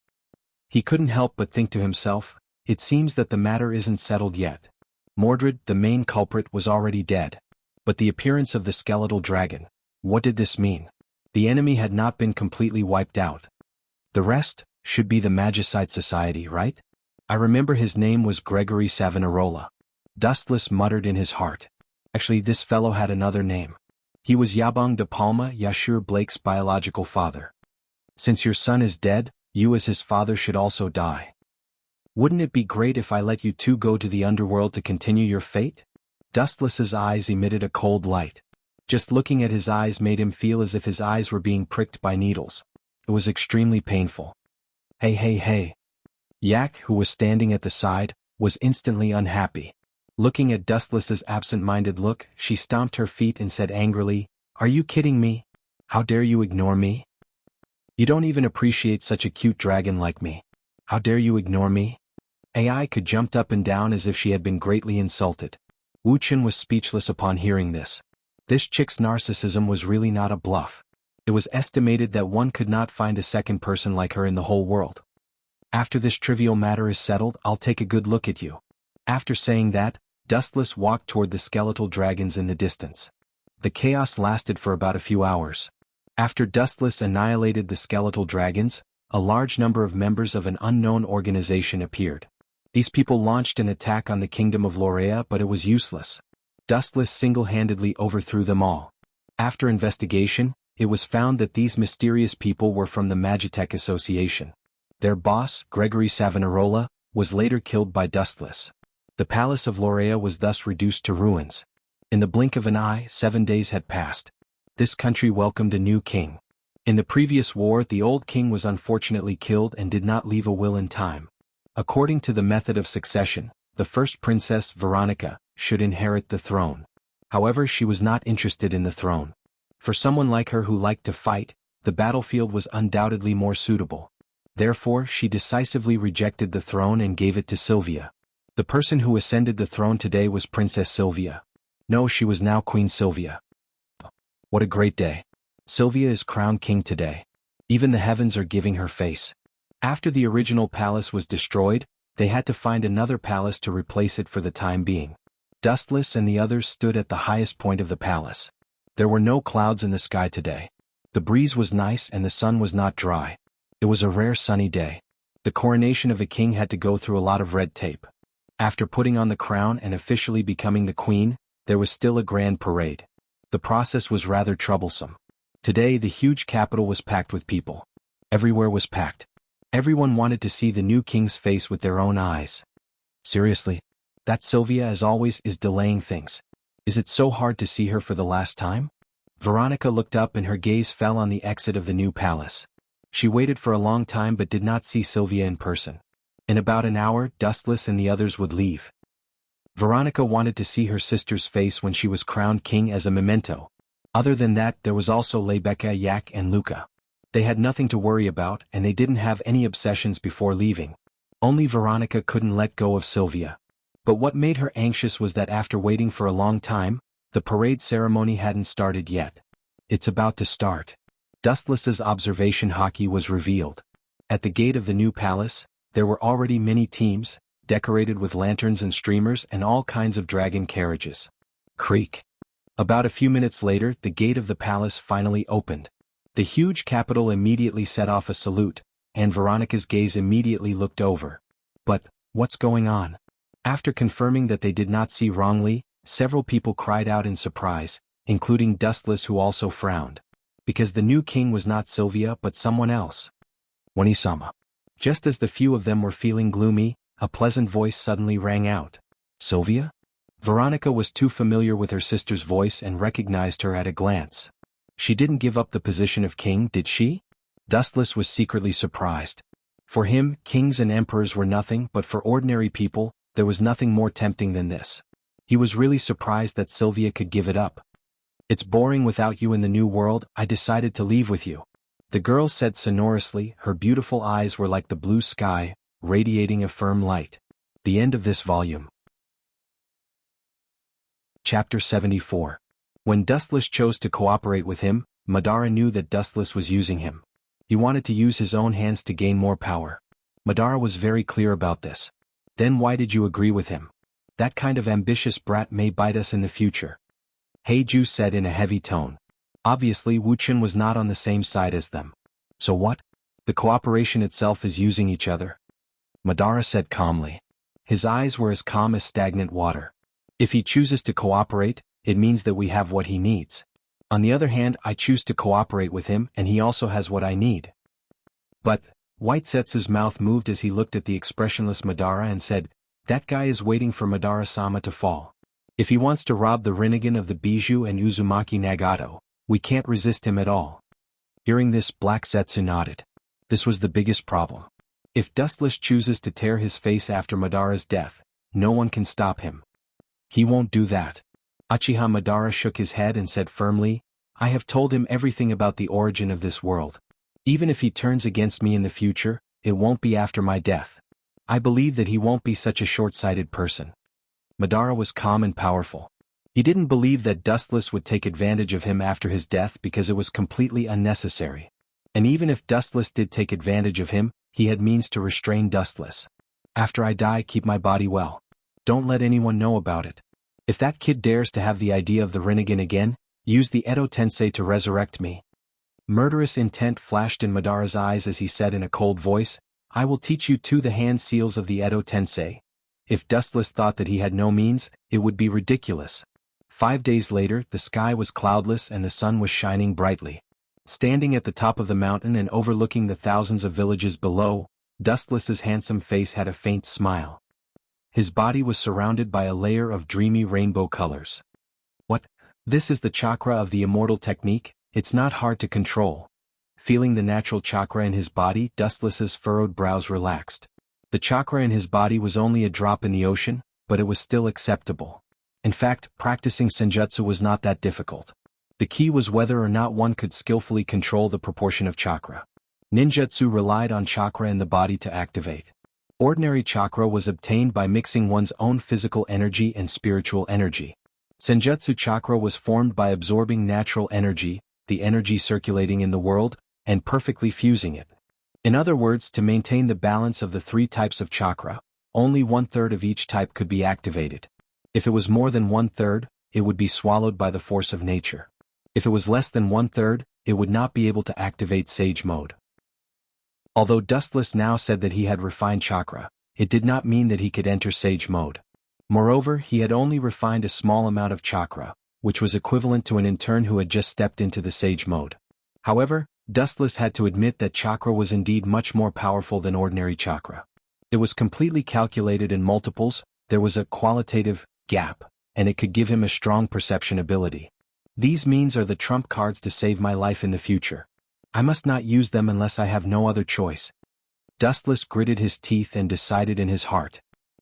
He couldn't help but think to himself, It seems that the matter isn't settled yet. Mordred, the main culprit, was already dead. But the appearance of the skeletal dragon, what did this mean? The enemy had not been completely wiped out. The rest should be the Magicite Society, right? I remember his name was Gregory Savonarola. Dustless muttered in his heart. Actually, this fellow had another name. He was Yabong de Palma, Yashur Blake's biological father. Since your son is dead, you as his father should also die. Wouldn't it be great if I let you two go to the underworld to continue your fate? Dustless's eyes emitted a cold light. Just looking at his eyes made him feel as if his eyes were being pricked by needles. It was extremely painful. Hey. Yak, who was standing at the side, was instantly unhappy. Looking at Dustless's absent-minded look, she stomped her feet and said angrily, Are you kidding me? How dare you ignore me? You don't even appreciate such a cute dragon like me. How dare you ignore me? Aiko jumped up and down as if she had been greatly insulted. Wuchen was speechless upon hearing this. This chick's narcissism was really not a bluff. It was estimated that one could not find a second person like her in the whole world. After this trivial matter is settled, I'll take a good look at you. After saying that, Dustless walked toward the skeletal dragons in the distance. The chaos lasted for about a few hours. After Dustless annihilated the skeletal dragons, a large number of members of an unknown organization appeared. These people launched an attack on the kingdom of Lorea, but it was useless. Dustless single-handedly overthrew them all. After investigation, it was found that these mysterious people were from the Magitech Association. Their boss, Gregory Savonarola, was later killed by Dustless. The palace of Lorea was thus reduced to ruins. In the blink of an eye, 7 days had passed. This country welcomed a new king. In the previous war, the old king was unfortunately killed and did not leave a will in time. According to the method of succession, the first princess, Veronica, should inherit the throne. However, she was not interested in the throne. For someone like her who liked to fight, the battlefield was undoubtedly more suitable. Therefore, she decisively rejected the throne and gave it to Sylvia. The person who ascended the throne today was Princess Sylvia. No, she was now Queen Sylvia. What a great day. Sylvia is crowned king today. Even the heavens are giving her face. After the original palace was destroyed, they had to find another palace to replace it for the time being. Dustless and the others stood at the highest point of the palace. There were no clouds in the sky today. The breeze was nice and the sun was not dry. It was a rare sunny day. The coronation of a king had to go through a lot of red tape. After putting on the crown and officially becoming the queen, there was still a grand parade. The process was rather troublesome. Today the huge capital was packed with people. Everywhere was packed. Everyone wanted to see the new king's face with their own eyes. Seriously? That Sylvia, as always, is delaying things. Is it so hard to see her for the last time? Veronica looked up and her gaze fell on the exit of the new palace. She waited for a long time but did not see Sylvia in person. In about an hour, Dustless and the others would leave. Veronica wanted to see her sister's face when she was crowned king as a memento. Other than that, there was also Rebecca, Yak, and Luca. They had nothing to worry about, and they didn't have any obsessions before leaving. Only Veronica couldn't let go of Sylvia. But what made her anxious was that after waiting for a long time, the parade ceremony hadn't started yet. It's about to start. Dustless's observation hockey was revealed. At the gate of the new palace, there were already many teams, decorated with lanterns and streamers and all kinds of dragon carriages. Creak. About a few minutes later, the gate of the palace finally opened. The huge capital immediately set off a salute, and Veronica's gaze immediately looked over. But, what's going on? After confirming that they did not see wrongly, several people cried out in surprise, including Dustless, who also frowned. Because the new king was not Sylvia but someone else. Wanisama. Just as the few of them were feeling gloomy, a pleasant voice suddenly rang out. Sylvia? Veronica was too familiar with her sister's voice and recognized her at a glance. She didn't give up the position of king, did she? Dustless was secretly surprised. For him, kings and emperors were nothing, but for ordinary people, there was nothing more tempting than this. He was really surprised that Sylvia could give it up. It's boring without you in the new world. I decided to leave with you. The girl said sonorously. Her beautiful eyes were like the blue sky, radiating a firm light. The end of this volume. Chapter 74. When Dustless chose to cooperate with him, Madara knew that Dustless was using him. He wanted to use his own hands to gain more power. Madara was very clear about this. Then why did you agree with him? That kind of ambitious brat may bite us in the future. Heiju said in a heavy tone. Obviously Wuchen was not on the same side as them. So what? The cooperation itself is using each other? Madara said calmly. His eyes were as calm as stagnant water. If he chooses to cooperate, it means that we have what he needs. On the other hand, I choose to cooperate with him and he also has what I need. But, Whitesetsu's mouth moved as he looked at the expressionless Madara and said, that guy is waiting for Madara-sama to fall. If he wants to rob the Rinnegan of the Bijou and Uzumaki Nagato, we can't resist him at all. Hearing this, Black Zetsu nodded. This was the biggest problem. If Dustless chooses to tear his face after Madara's death, no one can stop him. He won't do that. Uchiha Madara shook his head and said firmly, I have told him everything about the origin of this world. Even if he turns against me in the future, it won't be after my death. I believe that he won't be such a short-sighted person. Madara was calm and powerful. He didn't believe that Dustless would take advantage of him after his death because it was completely unnecessary. And even if Dustless did take advantage of him, he had means to restrain Dustless. After I die, keep my body well. Don't let anyone know about it. If that kid dares to have the idea of the Rinnegan again, use the Edo Tensei to resurrect me. Murderous intent flashed in Madara's eyes as he said in a cold voice, I will teach you too the hand seals of the Edo Tensei. If Dustless thought that he had no means, it would be ridiculous. 5 days later, the sky was cloudless and the sun was shining brightly. Standing at the top of the mountain and overlooking the thousands of villages below, Dustless's handsome face had a faint smile. His body was surrounded by a layer of dreamy rainbow colors. What? This is the chakra of the immortal technique, it's not hard to control. Feeling the natural chakra in his body, Dustless's furrowed brows relaxed. The chakra in his body was only a drop in the ocean, but it was still acceptable. In fact, practicing senjutsu was not that difficult. The key was whether or not one could skillfully control the proportion of chakra. Ninjutsu relied on chakra in the body to activate. Ordinary chakra was obtained by mixing one's own physical energy and spiritual energy. Senjutsu chakra was formed by absorbing natural energy, the energy circulating in the world, and perfectly fusing it. In other words, to maintain the balance of the 3 types of chakra, only 1/3 of each type could be activated. If it was more than 1/3, it would be swallowed by the force of nature. If it was less than 1/3, it would not be able to activate Sage Mode. Although Dustless now said that he had refined chakra, it did not mean that he could enter Sage Mode. Moreover, he had only refined a small amount of chakra, which was equivalent to an intern who had just stepped into the Sage Mode. However, Dustless had to admit that chakra was indeed much more powerful than ordinary chakra. It was completely calculated in multiples, there was a qualitative gap, and it could give him a strong perception ability. These means are the trump cards to save my life in the future. I must not use them unless I have no other choice. Dustless gritted his teeth and decided in his heart.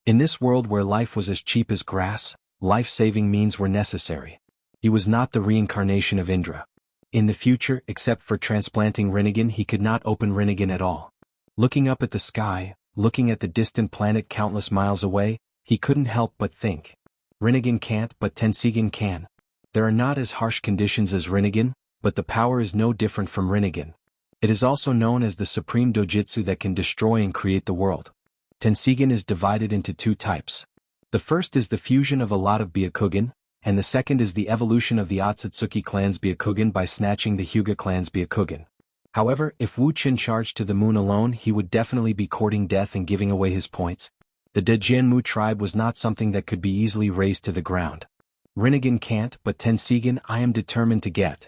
In this world where life was as cheap as grass, life-saving means were necessary. He was not the reincarnation of Indra. In the future, except for transplanting Rinnegan, he could not open Rinnegan at all. Looking up at the sky, looking at the distant planet countless miles away, he couldn't help but think. Rinnegan can't, but Tensigan can. There are not as harsh conditions as Rinnegan, but the power is no different from Rinnegan. It is also known as the supreme dojutsu that can destroy and create the world. Tensigan is divided into two types. The first is the fusion of a lot of Byakugan, and the second is the evolution of the Otsutsuki clan's Byakugan by snatching the Hyuga clan's Byakugan. However, if Wu Qin charged to the moon alone, he would definitely be courting death and giving away his points. The Dejianmu tribe was not something that could be easily razed to the ground. Rinnegan can't, but Tensigan I am determined to get.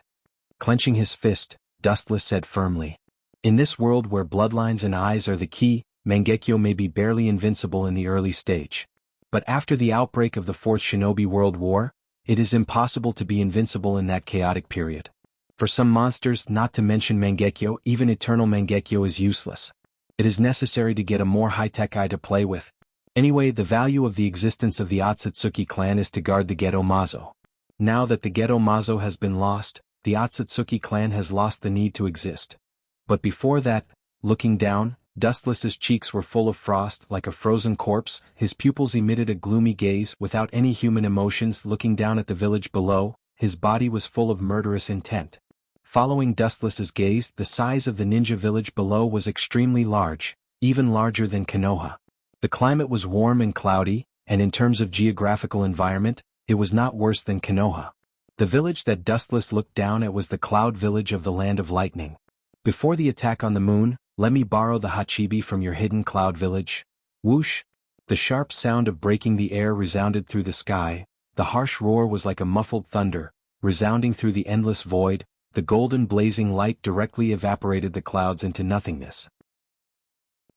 Clenching his fist, Dustless said firmly. In this world where bloodlines and eyes are the key, Mangekyo may be barely invincible in the early stage. But after the outbreak of the Fourth Shinobi World War, it is impossible to be invincible in that chaotic period. For some monsters, not to mention Mangekyo, even Eternal Mangekyo is useless. It is necessary to get a more high-tech eye to play with. Anyway, the value of the existence of the Otsutsuki clan is to guard the Geto Mazo. Now that the Geto Mazo has been lost, the Otsutsuki clan has lost the need to exist. But before that, looking down, Dustless's cheeks were full of frost like a frozen corpse, his pupils emitted a gloomy gaze without any human emotions. Looking down at the village below, his body was full of murderous intent. Following Dustless's gaze, the size of the ninja village below was extremely large, even larger than Konoha. The climate was warm and cloudy, and in terms of geographical environment, it was not worse than Konoha. The village that Dustless looked down at was the cloud village of the Land of Lightning. Before the attack on the moon, let me borrow the Hachibi from your hidden cloud village. Whoosh! The sharp sound of breaking the air resounded through the sky, the harsh roar was like a muffled thunder, resounding through the endless void. The golden blazing light directly evaporated the clouds into nothingness.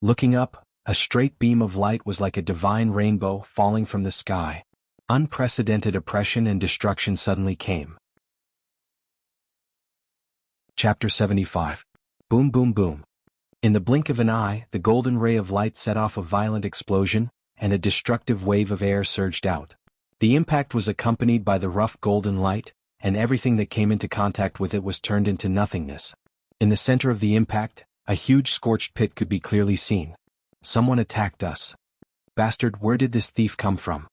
Looking up, a straight beam of light was like a divine rainbow falling from the sky. Unprecedented oppression and destruction suddenly came. Chapter 75. Boom boom boom. In the blink of an eye, the golden ray of light set off a violent explosion, and a destructive wave of air surged out. The impact was accompanied by the rough golden light, and everything that came into contact with it was turned into nothingness. In the center of the impact, a huge scorched pit could be clearly seen. Someone attacked us. Bastard, where did this thief come from?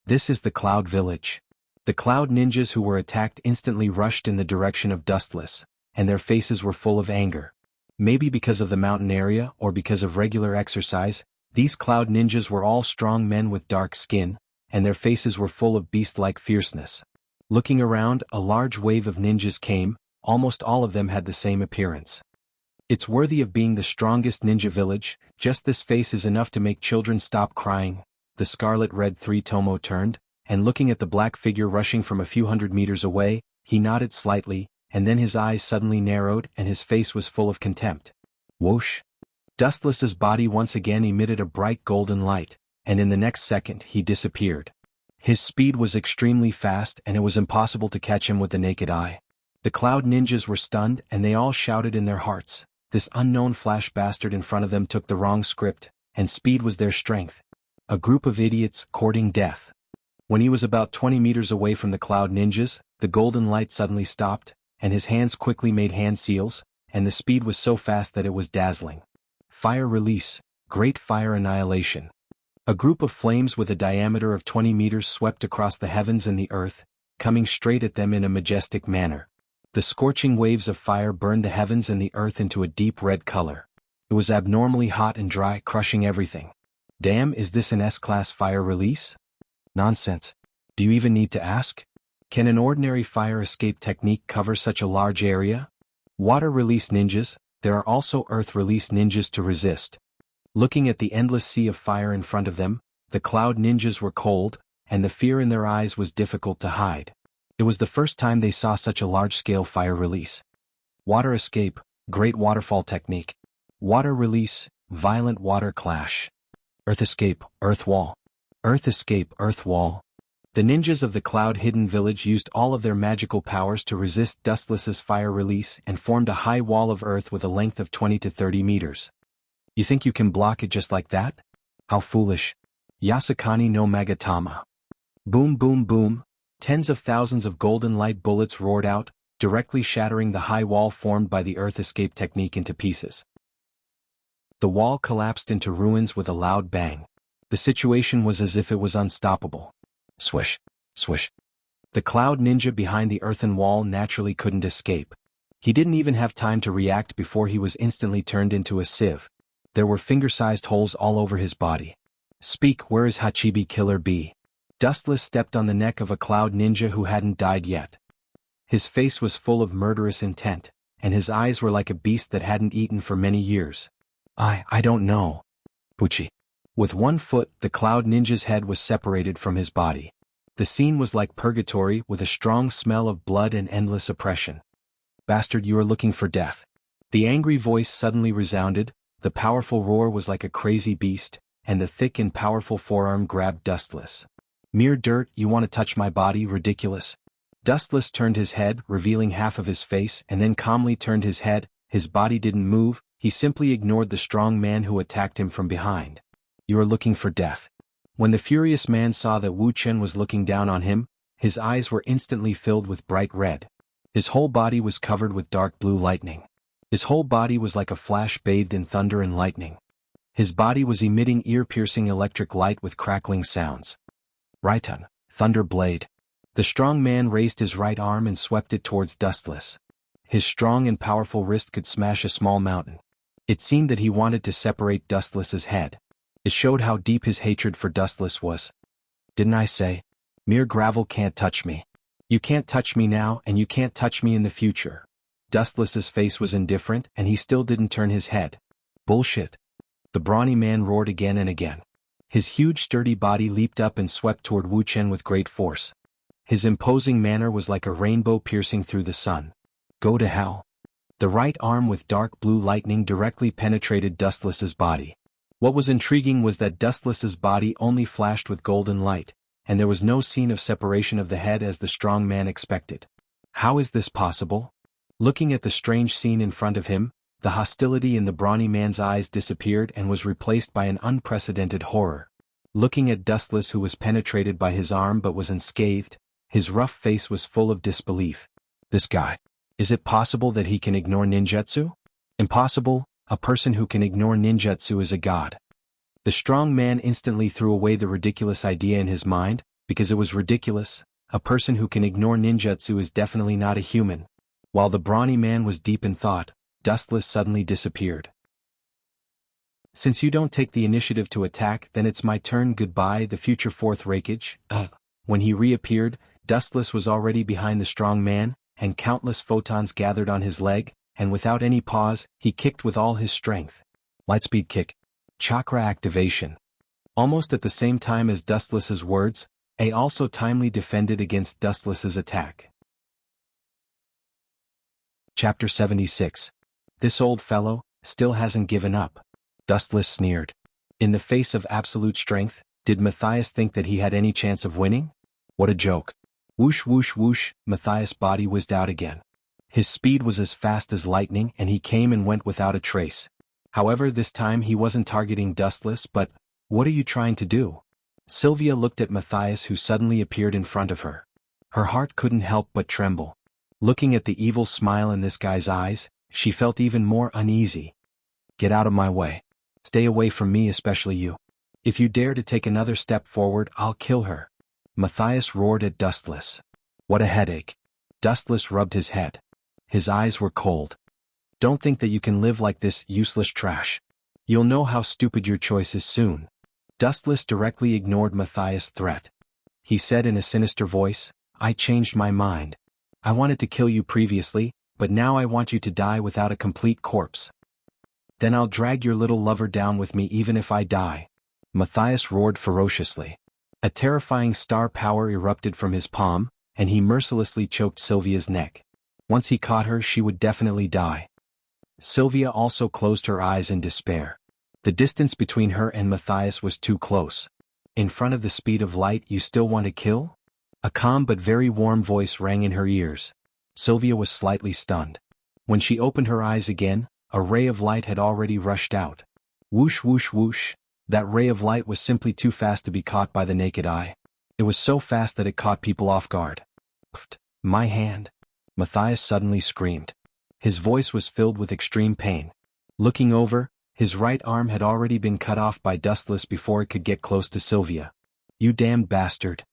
This is the Cloud Village. The Cloud Ninjas who were attacked instantly rushed in the direction of Dustless, and their faces were full of anger. Maybe because of the mountain area or because of regular exercise, these Cloud Ninjas were all strong men with dark skin, and their faces were full of beast-like fierceness. Looking around, a large wave of ninjas came, almost all of them had the same appearance. It's worthy of being the strongest ninja village, just this face is enough to make children stop crying. The scarlet-red three-tomo turned, and looking at the black figure rushing from a few hundred meters away, he nodded slightly, and then his eyes suddenly narrowed and his face was full of contempt. Whoosh! Dustless's body once again emitted a bright golden light, and in the next second he disappeared. His speed was extremely fast and it was impossible to catch him with the naked eye. The Cloud Ninjas were stunned and they all shouted in their hearts. This unknown flash bastard in front of them took the wrong script, and speed was their strength. A group of idiots courting death. When he was about 20 meters away from the Cloud Ninjas, the golden light suddenly stopped, and his hands quickly made hand seals, and the speed was so fast that it was dazzling. Fire release, great fire annihilation. A group of flames with a diameter of 20 meters swept across the heavens and the earth, coming straight at them in a majestic manner. The scorching waves of fire burned the heavens and the earth into a deep red color. It was abnormally hot and dry, crushing everything. Damn, is this an S-class fire release? Nonsense. Do you even need to ask? Can an ordinary fire escape technique cover such a large area? Water release ninjas, there are also earth release ninjas to resist. Looking at the endless sea of fire in front of them, the Cloud Ninjas were cold, and the fear in their eyes was difficult to hide. It was the first time they saw such a large-scale fire release. Water escape, great waterfall technique. Water release, violent water clash. Earth escape, earth wall. Earth escape, earth wall. The ninjas of the Cloud Hidden Village used all of their magical powers to resist Dustless's fire release and formed a high wall of earth with a length of 20 to 30 meters. You think you can block it just like that? How foolish. Yasukani no Magatama. Boom boom boom, tens of thousands of golden light bullets roared out, directly shattering the high wall formed by the earth escape technique into pieces. The wall collapsed into ruins with a loud bang. The situation was as if it was unstoppable. Swish, swish. The cloud ninja behind the earthen wall naturally couldn't escape. He didn't even have time to react before he was instantly turned into a sieve. There were finger-sized holes all over his body. Speak, where is Hachibi Killer B? Dustless stepped on the neck of a cloud ninja who hadn't died yet. His face was full of murderous intent, and his eyes were like a beast that hadn't eaten for many years. I don't know. Pucci. With one foot, the cloud ninja's head was separated from his body. The scene was like purgatory with a strong smell of blood and endless oppression. Bastard, you are looking for death. The angry voice suddenly resounded, the powerful roar was like a crazy beast, and the thick and powerful forearm grabbed Dustless. Mere dirt, you want to touch my body, ridiculous? Dustless turned his head, revealing half of his face, and then calmly turned his head. His body didn't move, he simply ignored the strong man who attacked him from behind. You are looking for death. When the furious man saw that Wu Chen was looking down on him, his eyes were instantly filled with bright red. His whole body was covered with dark blue lightning. His whole body was like a flash bathed in thunder and lightning. His body was emitting ear-piercing electric light with crackling sounds. Raiton, Thunder Blade. The strong man raised his right arm and swept it towards Dustless. His strong and powerful wrist could smash a small mountain. It seemed that he wanted to separate Dustless's head. It showed how deep his hatred for Dustless was. Didn't I say? Mere gravel can't touch me. You can't touch me now and you can't touch me in the future. Dustless's face was indifferent and he still didn't turn his head. Bullshit. The brawny man roared again and again. His huge sturdy body leaped up and swept toward Wu Chen with great force. His imposing manner was like a rainbow piercing through the sun. Go to hell. The right arm with dark blue lightning directly penetrated Dustless's body. What was intriguing was that Dustless's body only flashed with golden light, and there was no scene of separation of the head as the strong man expected. How is this possible? Looking at the strange scene in front of him, the hostility in the brawny man's eyes disappeared and was replaced by an unprecedented horror. Looking at Dustless, who was penetrated by his arm but was unscathed, his rough face was full of disbelief. This guy. Is it possible that he can ignore ninjutsu? Impossible, a person who can ignore ninjutsu is a god. The strong man instantly threw away the ridiculous idea in his mind, because it was ridiculous. A person who can ignore ninjutsu is definitely not a human. While the brawny man was deep in thought, Dustless suddenly disappeared. Since you don't take the initiative to attack, then it's my turn. Goodbye, the future fourth Raikage. When he reappeared, Dustless was already behind the strong man, and countless photons gathered on his leg, and without any pause, he kicked with all his strength. Lightspeed kick. Chakra activation. Almost at the same time as Dustless's words, A also timely defended against Dustless's attack. Chapter 76. This old fellow still hasn't given up. Dustless sneered. In the face of absolute strength, did Matthias think that he had any chance of winning? What a joke. Whoosh whoosh whoosh, Matthias' body whizzed out again. His speed was as fast as lightning and he came and went without a trace. However, this time he wasn't targeting Dustless but, what are you trying to do? Sylvia looked at Matthias, who suddenly appeared in front of her. Her heart couldn't help but tremble. Looking at the evil smile in this guy's eyes, she felt even more uneasy. Get out of my way. Stay away from me, especially you. If you dare to take another step forward, I'll kill her. Matthias roared at Dustless. What a headache. Dustless rubbed his head. His eyes were cold. Don't think that you can live like this, useless trash. You'll know how stupid your choice is soon. Dustless directly ignored Matthias' threat. He said in a sinister voice, I changed my mind. I wanted to kill you previously, but now I want you to die without a complete corpse. Then I'll drag your little lover down with me even if I die. Matthias roared ferociously. A terrifying star power erupted from his palm, and he mercilessly choked Sylvia's neck. Once he caught her, she would definitely die. Sylvia also closed her eyes in despair. The distance between her and Matthias was too close. In front of the speed of light, you still want to kill? A calm but very warm voice rang in her ears. Sylvia was slightly stunned. When she opened her eyes again, a ray of light had already rushed out. Whoosh whoosh whoosh, That ray of light was simply too fast to be caught by the naked eye. It was so fast that it caught people off guard. "Pfft, my hand!" Matthias suddenly screamed. His voice was filled with extreme pain. Looking over, his right arm had already been cut off by Dustless before it could get close to Sylvia. "You damned bastard!"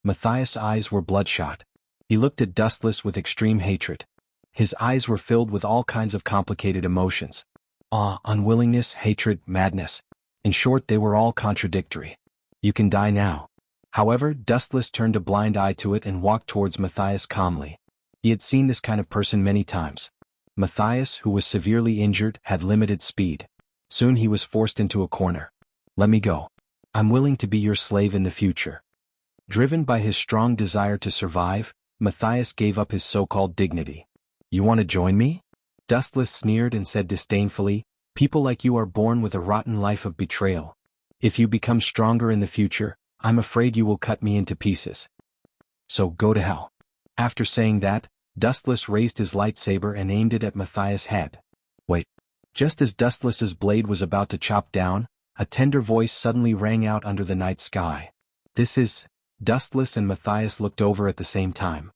Matthias' eyes were bloodshot. He looked at Dustless with extreme hatred. His eyes were filled with all kinds of complicated emotions. Awe, unwillingness, hatred, madness. In short, they were all contradictory. "You can die now." However, Dustless turned a blind eye to it and walked towards Matthias calmly. He had seen this kind of person many times. Matthias, who was severely injured, had limited speed. Soon he was forced into a corner. "Let me go. I'm willing to be your slave in the future." Driven by his strong desire to survive, Matthias gave up his so-called dignity. "You want to join me?" Dustless sneered and said disdainfully, "People like you are born with a rotten life of betrayal. If you become stronger in the future, I'm afraid you will cut me into pieces. So go to hell." After saying that, Dustless raised his lightsaber and aimed it at Matthias' head. Wait. Just as Dustless's blade was about to chop down, a tender voice suddenly rang out under the night sky. "This is..." Dustless and Matthias looked over at the same time.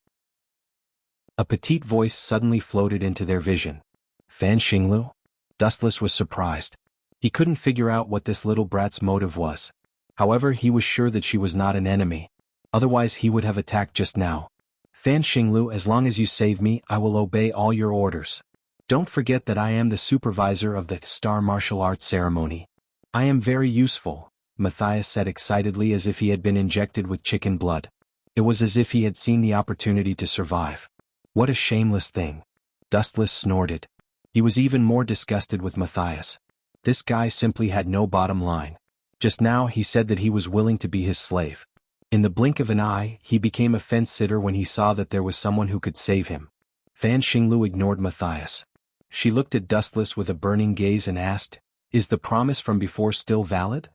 A petite voice suddenly floated into their vision. "Fan Xinglu?" Dustless was surprised. He couldn't figure out what this little brat's motive was. However, he was sure that she was not an enemy. Otherwise he would have attacked just now. "Fan Xinglu, as long as you save me, I will obey all your orders. Don't forget that I am the supervisor of the Star Martial Arts ceremony. I am very useful," Matthias said excitedly as if he had been injected with chicken blood. It was as if he had seen the opportunity to survive. "What a shameless thing." Dustless snorted. He was even more disgusted with Matthias. This guy simply had no bottom line. Just now he said that he was willing to be his slave. In the blink of an eye, he became a fence-sitter when he saw that there was someone who could save him. Fan Xinglu ignored Matthias. She looked at Dustless with a burning gaze and asked, "Is the promise from before still valid?"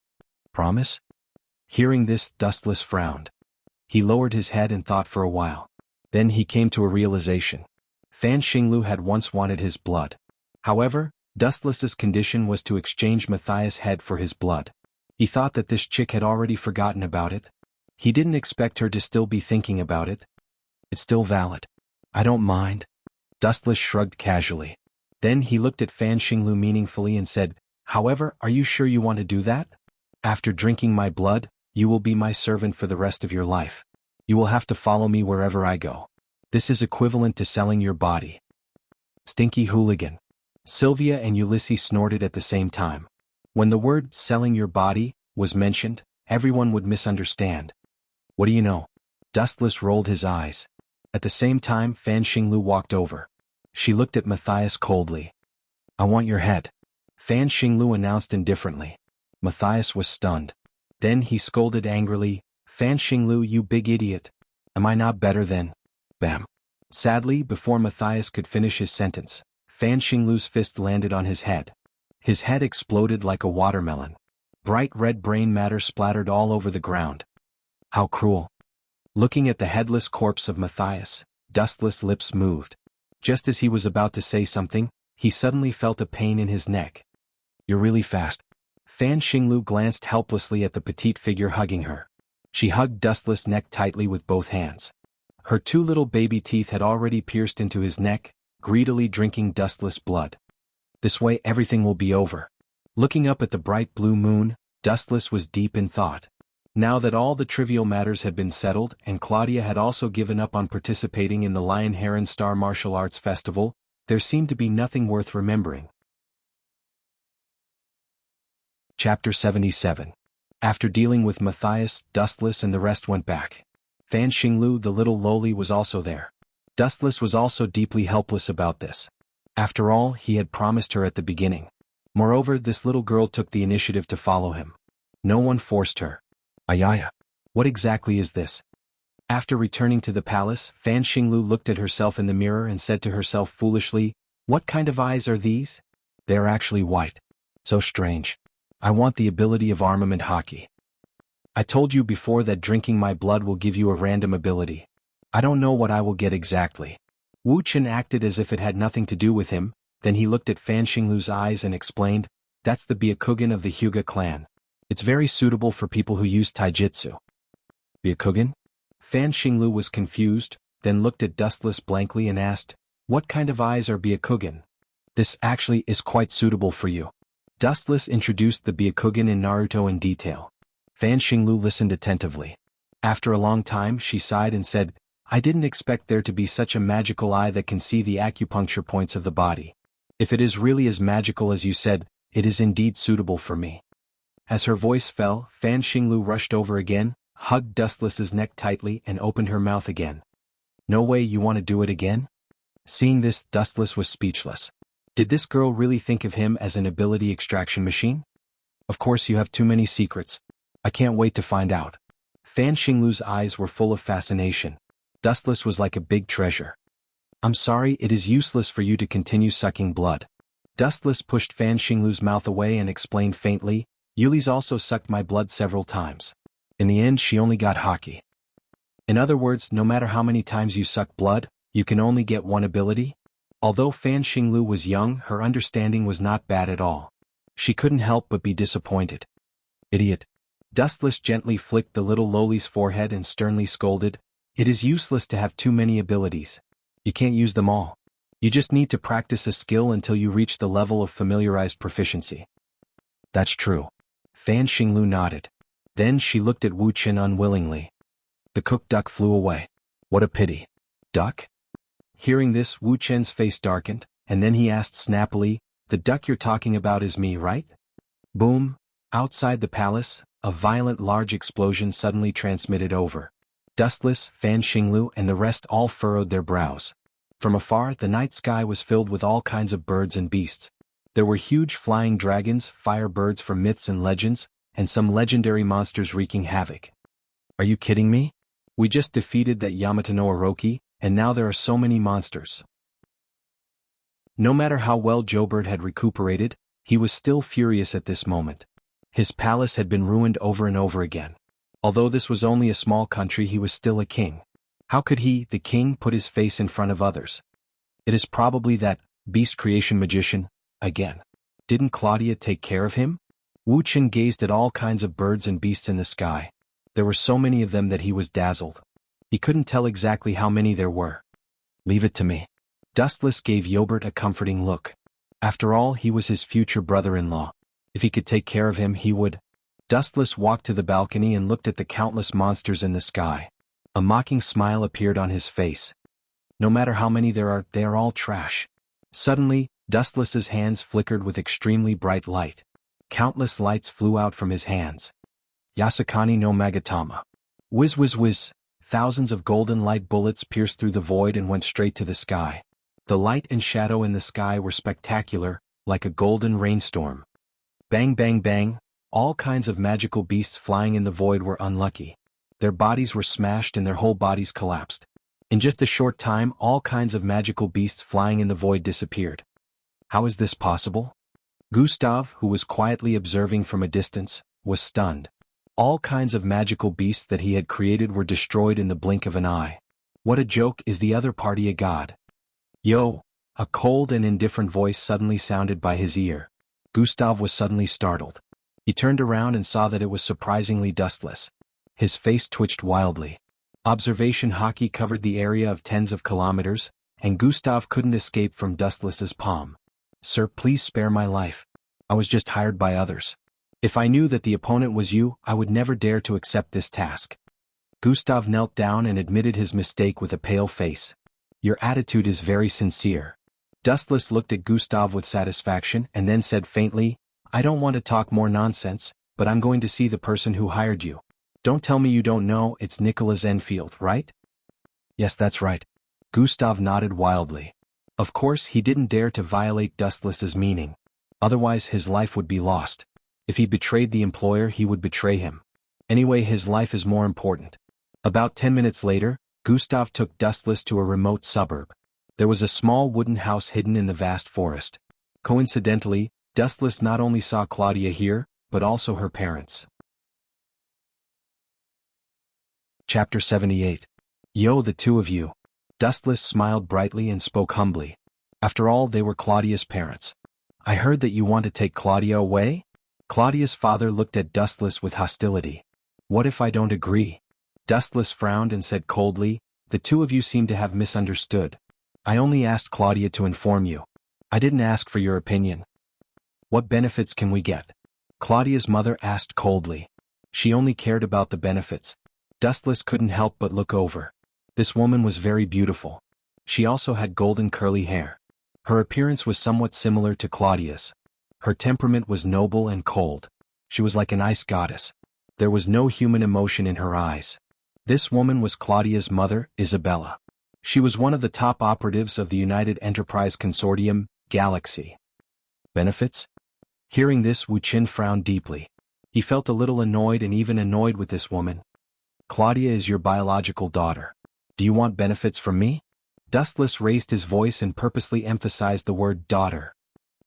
"Promise?" Hearing this, Dustless frowned. He lowered his head and thought for a while. Then he came to a realization. Fan Xinglu had once wanted his blood. However, Dustless's condition was to exchange Matthias' head for his blood. He thought that this chick had already forgotten about it. He didn't expect her to still be thinking about it. "It's still valid. I don't mind." Dustless shrugged casually. Then he looked at Fan Xinglu meaningfully and said, "However, are you sure you want to do that? After drinking my blood, you will be my servant for the rest of your life. You will have to follow me wherever I go. This is equivalent to selling your body." "Stinky hooligan." Sylvia and Ulysses snorted at the same time. When the word "selling your body" was mentioned, everyone would misunderstand. "What do you know?" Dustless rolled his eyes. At the same time, Fan Xinglu walked over. She looked at Matthias coldly. "I want your head," Fan Xinglu announced indifferently. Matthias was stunned. Then he scolded angrily, "Fan Xinglu, you big idiot. Am I not better than..." Bam. Sadly, before Matthias could finish his sentence, Fan Xinglu's fist landed on his head. His head exploded like a watermelon. Bright red brain matter splattered all over the ground. How cruel. Looking at the headless corpse of Matthias, Dustless' lips moved. Just as he was about to say something, he suddenly felt a pain in his neck. "You're really fast." Fan Xinglu glanced helplessly at the petite figure hugging her. She hugged Dustless' neck tightly with both hands. Her two little baby teeth had already pierced into his neck, greedily drinking Dustless' blood. "This way everything will be over." Looking up at the bright blue moon, Dustless was deep in thought. Now that all the trivial matters had been settled and Claudia had also given up on participating in the Lion Heron Star Martial Arts Festival, there seemed to be nothing worth remembering. Chapter 77. After dealing with Matthias, Dustless and the rest went back. Fan Xinglu, the little loli, was also there. Dustless was also deeply helpless about this. After all, he had promised her at the beginning. Moreover, this little girl took the initiative to follow him. No one forced her. Ayaya. What exactly is this? After returning to the palace, Fan Xinglu looked at herself in the mirror and said to herself foolishly, "What kind of eyes are these? They are actually white. So strange. I want the ability of armament hockey. I told you before that drinking my blood will give you a random ability. I don't know what I will get exactly." Wu Chen acted as if it had nothing to do with him, then he looked at Fan Xinglu's eyes and explained, "That's the Byakugan of the Hyuga clan. It's very suitable for people who use taijutsu. Byakugan? Fan Xinglu was confused, then looked at Dustless blankly and asked, "What kind of eyes are Byakugan?" "This actually is quite suitable for you." Dustless introduced the Byakugan in Naruto in detail. Fan Xinglu listened attentively. After a long time she sighed and said, "I didn't expect there to be such a magical eye that can see the acupuncture points of the body. If it is really as magical as you said, it is indeed suitable for me." As her voice fell, Fan Xinglu rushed over again, hugged Dustless's neck tightly and opened her mouth again. "No way you want to do it again?" Seeing this, Dustless was speechless. Did this girl really think of him as an ability extraction machine? "Of course you have too many secrets. I can't wait to find out." Fan Xinglu's eyes were full of fascination. Dustless was like a big treasure. "I'm sorry, it is useless for you to continue sucking blood." Dustless pushed Fan Xinglu's mouth away and explained faintly, "Yuli's also sucked my blood several times. In the end she only got hockey." In other words, no matter how many times you suck blood, you can only get one ability? Although Fan Xinglu was young, her understanding was not bad at all. She couldn't help but be disappointed. "Idiot." Dustless gently flicked the little lowly's forehead and sternly scolded, "It is useless to have too many abilities. You can't use them all. You just need to practice a skill until you reach the level of familiarized proficiency." "That's true." Fan Xinglu nodded. Then she looked at Wu Chen unwillingly. The cooked duck flew away. "What a pity." "Duck?" Hearing this, Wu Chen's face darkened, and then he asked snappily, "The duck you're talking about is me, right?" Boom! Outside the palace, a violent large explosion suddenly transmitted over. Dustless, Fan Xinglu and the rest all furrowed their brows. From afar, the night sky was filled with all kinds of birds and beasts. There were huge flying dragons, fire birds from myths and legends, and some legendary monsters wreaking havoc. "Are you kidding me? We just defeated that Yamato no Orochi, and now there are so many monsters." No matter how well Joubert had recuperated, he was still furious at this moment. His palace had been ruined over and over again. Although this was only a small country, he was still a king. How could he, the king, put his face in front of others? It is probably that beast creation magician, again. Didn't Claudia take care of him? Wu Chen gazed at all kinds of birds and beasts in the sky. There were so many of them that he was dazzled. He couldn't tell exactly how many there were. "Leave it to me." Dustless gave Joubert a comforting look. After all, he was his future brother-in-law. If he could take care of him, he would. Dustless walked to the balcony and looked at the countless monsters in the sky. A mocking smile appeared on his face. "No matter how many there are, they are all trash." Suddenly, Dustless's hands flickered with extremely bright light. Countless lights flew out from his hands. Yasukani no Magatama. Whiz whiz whiz. Thousands of golden light bullets pierced through the void and went straight to the sky. The light and shadow in the sky were spectacular, like a golden rainstorm. Bang bang bang, all kinds of magical beasts flying in the void were unlucky. Their bodies were smashed and their whole bodies collapsed. In just a short time, all kinds of magical beasts flying in the void disappeared. How is this possible? Gustav, who was quietly observing from a distance, was stunned. All kinds of magical beasts that he had created were destroyed in the blink of an eye. What a joke, is the other party a god? "Yo!" A cold and indifferent voice suddenly sounded by his ear. Gustav was suddenly startled. He turned around and saw that it was surprisingly Dustless. His face twitched wildly. Observation hockey covered the area of tens of kilometers, and Gustav couldn't escape from Dustless's palm. "Sir, please spare my life. I was just hired by others. If I knew that the opponent was you, I would never dare to accept this task." Gustav knelt down and admitted his mistake with a pale face. "Your attitude is very sincere." Dustless looked at Gustav with satisfaction and then said faintly, "I don't want to talk more nonsense, but I'm going to see the person who hired you. Don't tell me you don't know, it's Nicholas Enfield, right?" "Yes, that's right." Gustav nodded wildly. Of course, he didn't dare to violate Dustless's meaning. Otherwise his life would be lost. If he betrayed the employer, he would betray him. Anyway, his life is more important. About 10 minutes later, Gustav took Dustless to a remote suburb. There was a small wooden house hidden in the vast forest. Coincidentally, Dustless not only saw Claudia here, but also her parents. Chapter 78. "Yo, the two of you." Dustless smiled brightly and spoke humbly. After all, they were Claudia's parents. "I heard that you want to take Claudia away?" Claudia's father looked at Dustless with hostility. What if I don't agree? Dustless frowned and said coldly, the two of you seem to have misunderstood. I only asked Claudia to inform you. I didn't ask for your opinion. What benefits can we get? Claudia's mother asked coldly. She only cared about the benefits. Dustless couldn't help but look over. This woman was very beautiful. She also had golden curly hair. Her appearance was somewhat similar to Claudia's. Her temperament was noble and cold. She was like an ice goddess. There was no human emotion in her eyes. This woman was Claudia's mother, Isabella. She was one of the top operatives of the United Enterprise Consortium, Galaxy. Benefits? Hearing this, Wuxia frowned deeply. He felt a little annoyed and even annoyed with this woman. Claudia is your biological daughter. Do you want benefits from me? Dustless raised his voice and purposely emphasized the word daughter.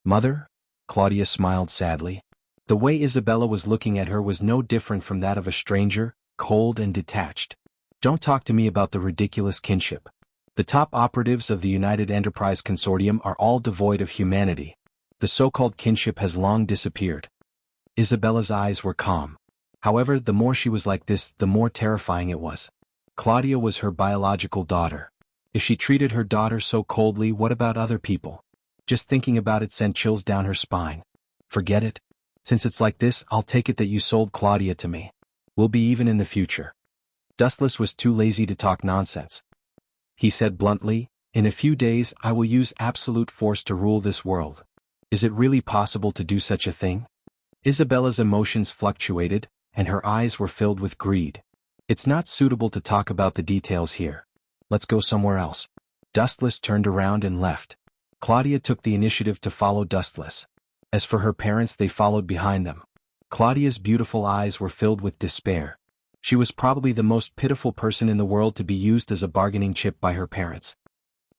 Mother? Claudia smiled sadly. The way Isabella was looking at her was no different from that of a stranger, cold and detached. Don't talk to me about the ridiculous kinship. The top operatives of the United Enterprise Consortium are all devoid of humanity. The so-called kinship has long disappeared. Isabella's eyes were calm. However, the more she was like this, the more terrifying it was. Claudia was her biological daughter. If she treated her daughter so coldly, what about other people? Just thinking about it sent chills down her spine. Forget it. Since it's like this, I'll take it that you sold Claudia to me. We'll be even in the future. Dustless was too lazy to talk nonsense. He said bluntly, in a few days I will use absolute force to rule this world. Is it really possible to do such a thing? Isabella's emotions fluctuated, and her eyes were filled with greed. It's not suitable to talk about the details here. Let's go somewhere else. Dustless turned around and left. Claudia took the initiative to follow Dustless. As for her parents, they followed behind them. Claudia's beautiful eyes were filled with despair. She was probably the most pitiful person in the world to be used as a bargaining chip by her parents.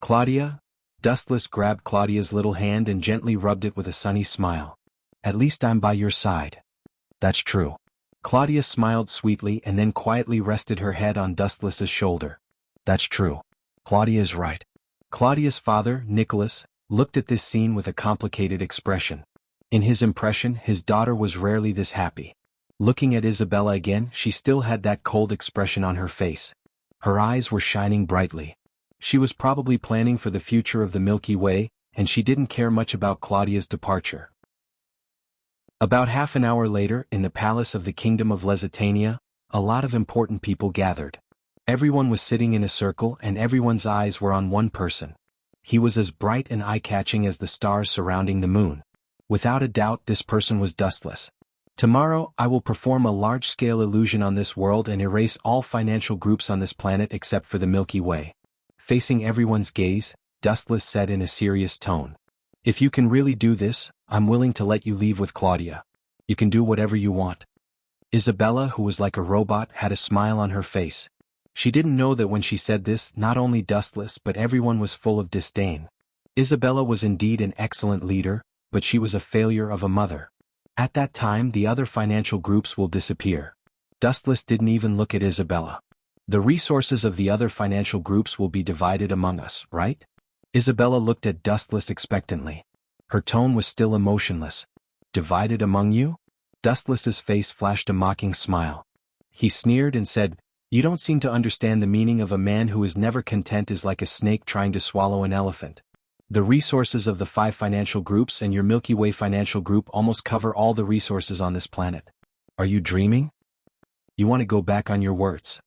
Claudia? Dustless grabbed Claudia's little hand and gently rubbed it with a sunny smile. At least I'm by your side. That's true. Claudia smiled sweetly and then quietly rested her head on Dustless's shoulder. That's true. Claudia is right. Claudia's father, Nicholas, looked at this scene with a complicated expression. In his impression, his daughter was rarely this happy. Looking at Isabella again, she still had that cold expression on her face. Her eyes were shining brightly. She was probably planning for the future of the Milky Way, and she didn't care much about Claudia's departure. About half an hour later, in the palace of the Kingdom of Lusitania, a lot of important people gathered. Everyone was sitting in a circle and everyone's eyes were on one person. He was as bright and eye-catching as the stars surrounding the moon. Without a doubt, this person was Dustless. Tomorrow, I will perform a large-scale illusion on this world and erase all financial groups on this planet except for the Milky Way. Facing everyone's gaze, Dustless said in a serious tone. If you can really do this, I'm willing to let you leave with Claudia. You can do whatever you want. Isabella, who was like a robot, had a smile on her face. She didn't know that when she said this, not only Dustless but everyone was full of disdain. Isabella was indeed an excellent leader, but she was a failure of a mother. At that time, the other financial groups will disappear. Dustless didn't even look at Isabella. The resources of the other financial groups will be divided among us, right? Isabella looked at Dustless expectantly. Her tone was still emotionless. Divided among you? Dustless's face flashed a mocking smile. He sneered and said, You don't seem to understand the meaning of a man who is never content is like a snake trying to swallow an elephant. The resources of the 5 financial groups and your Milky Way financial group almost cover all the resources on this planet. Are you dreaming? You want to go back on your words?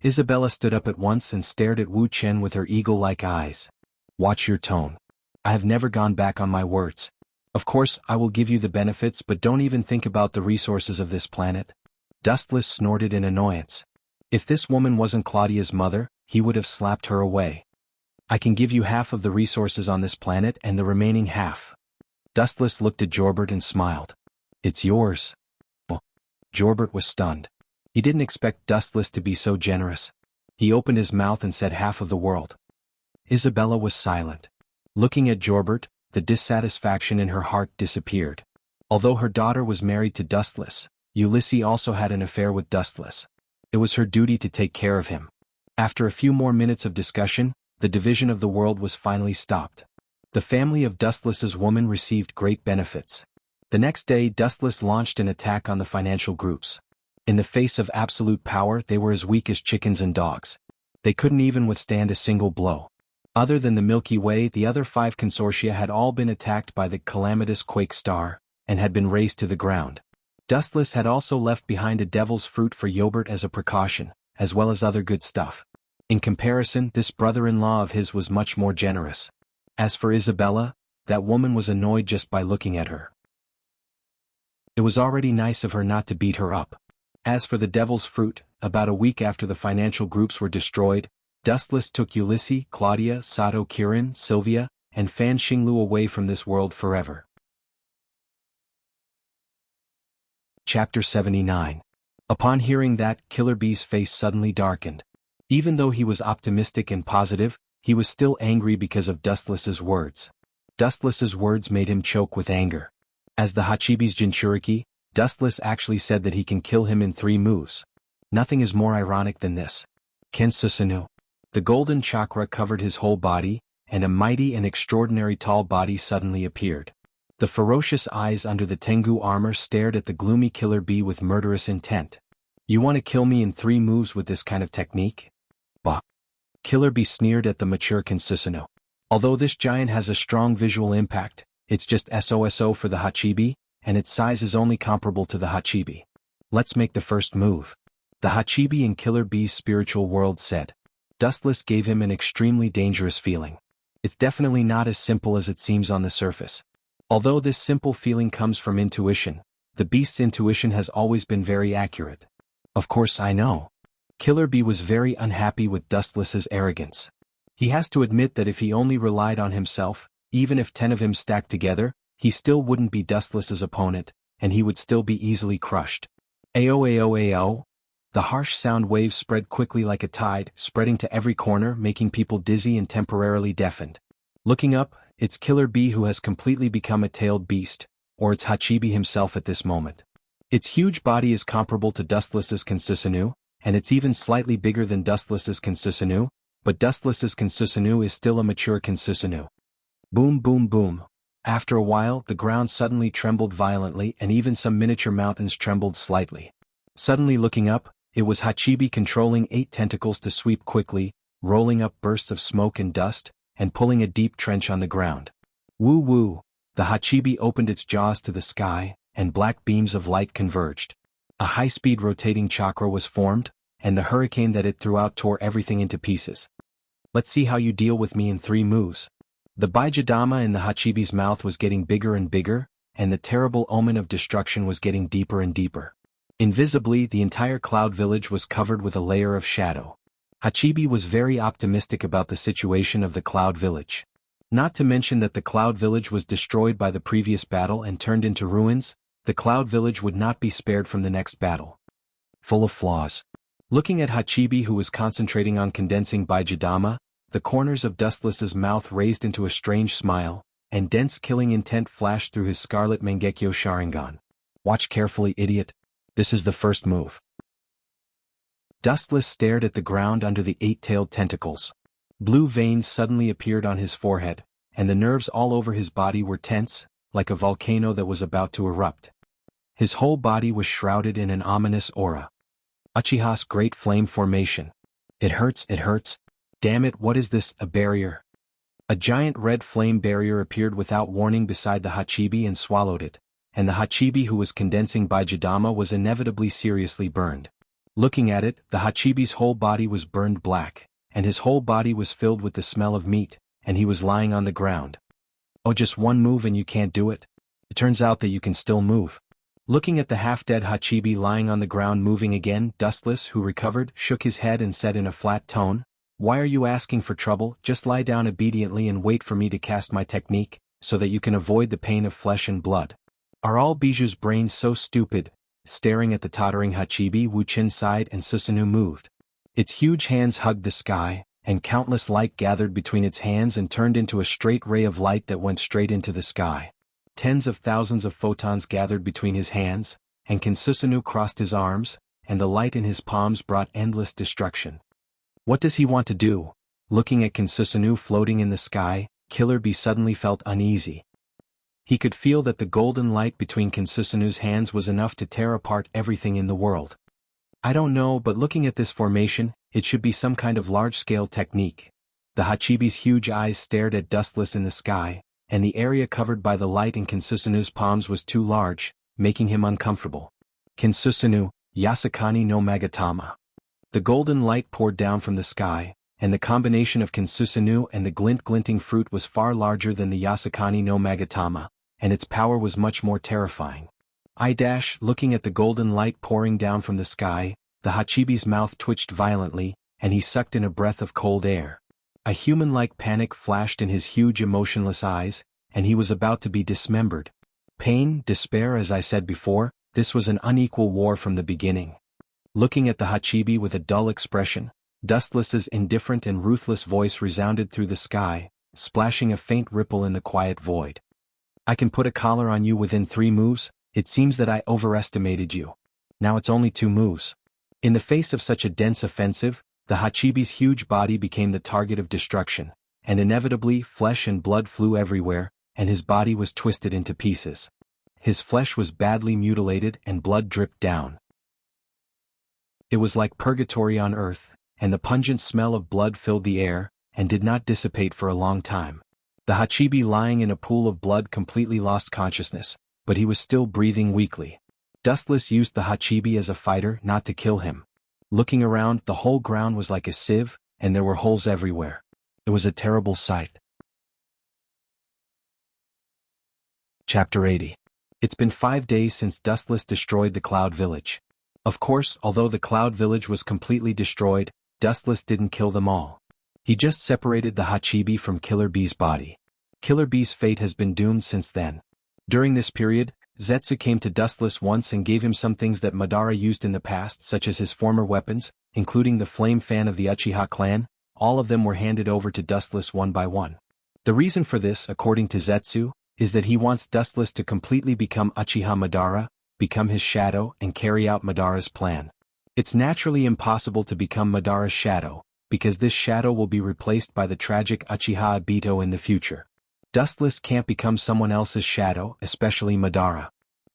Isabella stood up at once and stared at Wu Chen with her eagle-like eyes. Watch your tone. I have never gone back on my words. Of course, I will give you the benefits, but don't even think about the resources of this planet. Dustless snorted in annoyance. If this woman wasn't Claudia's mother, he would have slapped her away. I can give you half of the resources on this planet and the remaining half. Dustless looked at Jorbert and smiled. It's yours. Well, Jorbert was stunned. He didn't expect Dustless to be so generous. He opened his mouth and said half of the world. Isabella was silent. Looking at Jorbert, the dissatisfaction in her heart disappeared. Although her daughter was married to Dustless, Ulysses also had an affair with Dustless. It was her duty to take care of him. After a few more minutes of discussion, the division of the world was finally stopped. The family of Dustless's woman received great benefits. The next day Dustless launched an attack on the financial groups. In the face of absolute power they were as weak as chickens and dogs. They couldn't even withstand a single blow. Other than the Milky Way, the other 5 consortia had all been attacked by the calamitous Quake Star, and had been razed to the ground. Dustless had also left behind a devil's fruit for Yobert as a precaution, as well as other good stuff. In comparison, this brother-in-law of his was much more generous. As for Isabella, that woman was annoyed just by looking at her. It was already nice of her not to beat her up. As for the devil's fruit, about a week after the financial groups were destroyed, Dustless took Ulysses, Claudia, Sato Kirin, Sylvia, and Fan Xinglu away from this world forever. Chapter 79. Upon hearing that, Killer Bee's face suddenly darkened. Even though he was optimistic and positive, he was still angry because of Dustless's words. Dustless's words made him choke with anger. As the Hachibi's Jinchuriki, Dustless actually said that he can kill him in 3 moves. Nothing is more ironic than this. Ken Susanoo. The golden chakra covered his whole body, and a mighty and extraordinary tall body suddenly appeared. The ferocious eyes under the Tengu armor stared at the gloomy Killer Bee with murderous intent. You want to kill me in 3 moves with this kind of technique? Bah. Killer Bee sneered at the mature Ken Susanoo. Although this giant has a strong visual impact, it's just SOSO for the Hachibi, and its size is only comparable to the Hachibi. Let's make the first move. The Hachibi in Killer Bee's spiritual world said. Dustless gave him an extremely dangerous feeling. It's definitely not as simple as it seems on the surface. Although this simple feeling comes from intuition, the beast's intuition has always been very accurate. Of course I know. Killer Bee was very unhappy with Dustless's arrogance. He has to admit that if he only relied on himself, even if 10 of him stacked together, he still wouldn't be Dustless's opponent, and he would still be easily crushed. Ao ao ao. The harsh sound waves spread quickly like a tide, spreading to every corner, making people dizzy and temporarily deafened. Looking up, it's Killer Bee who has completely become a tailed beast, or it's Hachibi himself at this moment. Its huge body is comparable to Dustless's Ken Susanoo, and it's even slightly bigger than Dustless's Ken Susanoo, but Dustless's Ken Susanoo is still a mature Ken Susanoo. Boom boom boom. After a while, the ground suddenly trembled violently and even some miniature mountains trembled slightly. Suddenly looking up, it was Hachibi controlling 8 tentacles to sweep quickly, rolling up bursts of smoke and dust, and pulling a deep trench on the ground. Woo woo! The Hachibi opened its jaws to the sky, and black beams of light converged. A high-speed rotating chakra was formed, and the hurricane that it threw out tore everything into pieces. Let's see how you deal with me in 3 moves. The Baijidama in the Hachibi's mouth was getting bigger and bigger, and the terrible omen of destruction was getting deeper and deeper. Invisibly, the entire cloud village was covered with a layer of shadow. Hachibi was very optimistic about the situation of the cloud village. Not to mention that the cloud village was destroyed by the previous battle and turned into ruins, the cloud village would not be spared from the next battle. Full of flaws. Looking at Hachibi, who was concentrating on condensing Baijidama, the corners of Dustless's mouth raised into a strange smile, and dense killing intent flashed through his scarlet Mangekyo Sharingan. Watch carefully, idiot. This is the first move. Dustless stared at the ground under the 8-tailed tentacles. Blue veins suddenly appeared on his forehead, and the nerves all over his body were tense, like a volcano that was about to erupt. His whole body was shrouded in an ominous aura. Uchiha's Great Flame Formation. It hurts, it hurts. Damn it, what is this, a barrier? A giant red flame barrier appeared without warning beside the Hachibi and swallowed it, and the Hachibi who was condensing Baijidama was inevitably seriously burned. Looking at it, the Hachibi's whole body was burned black, and his whole body was filled with the smell of meat, and he was lying on the ground. Oh, just 1 move and you can't do it? It turns out that you can still move. Looking at the half-dead Hachibi lying on the ground moving again, Dustless, who recovered, shook his head and said in a flat tone, "Why are you asking for trouble? Just lie down obediently and wait for me to cast my technique, so that you can avoid the pain of flesh and blood." Are all Biju's brains so stupid? Staring at the tottering Hachibi, Wu Qin sighed and Susanoo moved. Its huge hands hugged the sky, and countless light gathered between its hands and turned into a straight ray of light that went straight into the sky. Tens of thousands of photons gathered between his hands, and Ken Susanoo crossed his arms, and the light in his palms brought endless destruction. What does he want to do? Looking at Ken Susanoo floating in the sky, Killer Bee suddenly felt uneasy. He could feel that the golden light between Kinsusanu's hands was enough to tear apart everything in the world. I don't know, but looking at this formation, it should be some kind of large-scale technique. The Hachibi's huge eyes stared at Dustless in the sky, and the area covered by the light in Kinsusanu's palms was too large, making him uncomfortable. Kinsusanu, Yasakani no Magatama. The golden light poured down from the sky, and the combination of Kinsusanu and the glinting fruit was far larger than the Yasakani no Magatama, and its power was much more terrifying. Looking at the golden light pouring down from the sky, the Hachibi's mouth twitched violently, and he sucked in a breath of cold air. A human-like panic flashed in his huge emotionless eyes, and he was about to be dismembered. Pain, despair, as I said before, this was an unequal war from the beginning. Looking at the Hachibi with a dull expression, Dustless's indifferent and ruthless voice resounded through the sky, splashing a faint ripple in the quiet void. I can put a collar on you within 3 moves. It seems that I overestimated you. Now it's only 2 moves. In the face of such a dense offensive, the Hachibi's huge body became the target of destruction, and inevitably flesh and blood flew everywhere, and his body was twisted into pieces. His flesh was badly mutilated and blood dripped down. It was like purgatory on earth, and the pungent smell of blood filled the air, and did not dissipate for a long time. The Hachibi lying in a pool of blood completely lost consciousness, but he was still breathing weakly. Dustless used the Hachibi as a fighter, not to kill him. Looking around, the whole ground was like a sieve, and there were holes everywhere. It was a terrible sight. Chapter 80. It's been 5 days since Dustless destroyed the Cloud Village. Of course, although the Cloud Village was completely destroyed, Dustless didn't kill them all. He just separated the Hachibi from Killer Bee's body. Killer Bee's fate has been doomed since then. During this period, Zetsu came to Dustless once and gave him some things that Madara used in the past, such as his former weapons, including the flame fan of the Uchiha clan. All of them were handed over to Dustless one by one. The reason for this, according to Zetsu, is that he wants Dustless to completely become Uchiha Madara, become his shadow, and carry out Madara's plan. It's naturally impossible to become Madara's shadow, because this shadow will be replaced by the tragic Uchiha Obito in the future. Dustless can't become someone else's shadow, especially Madara.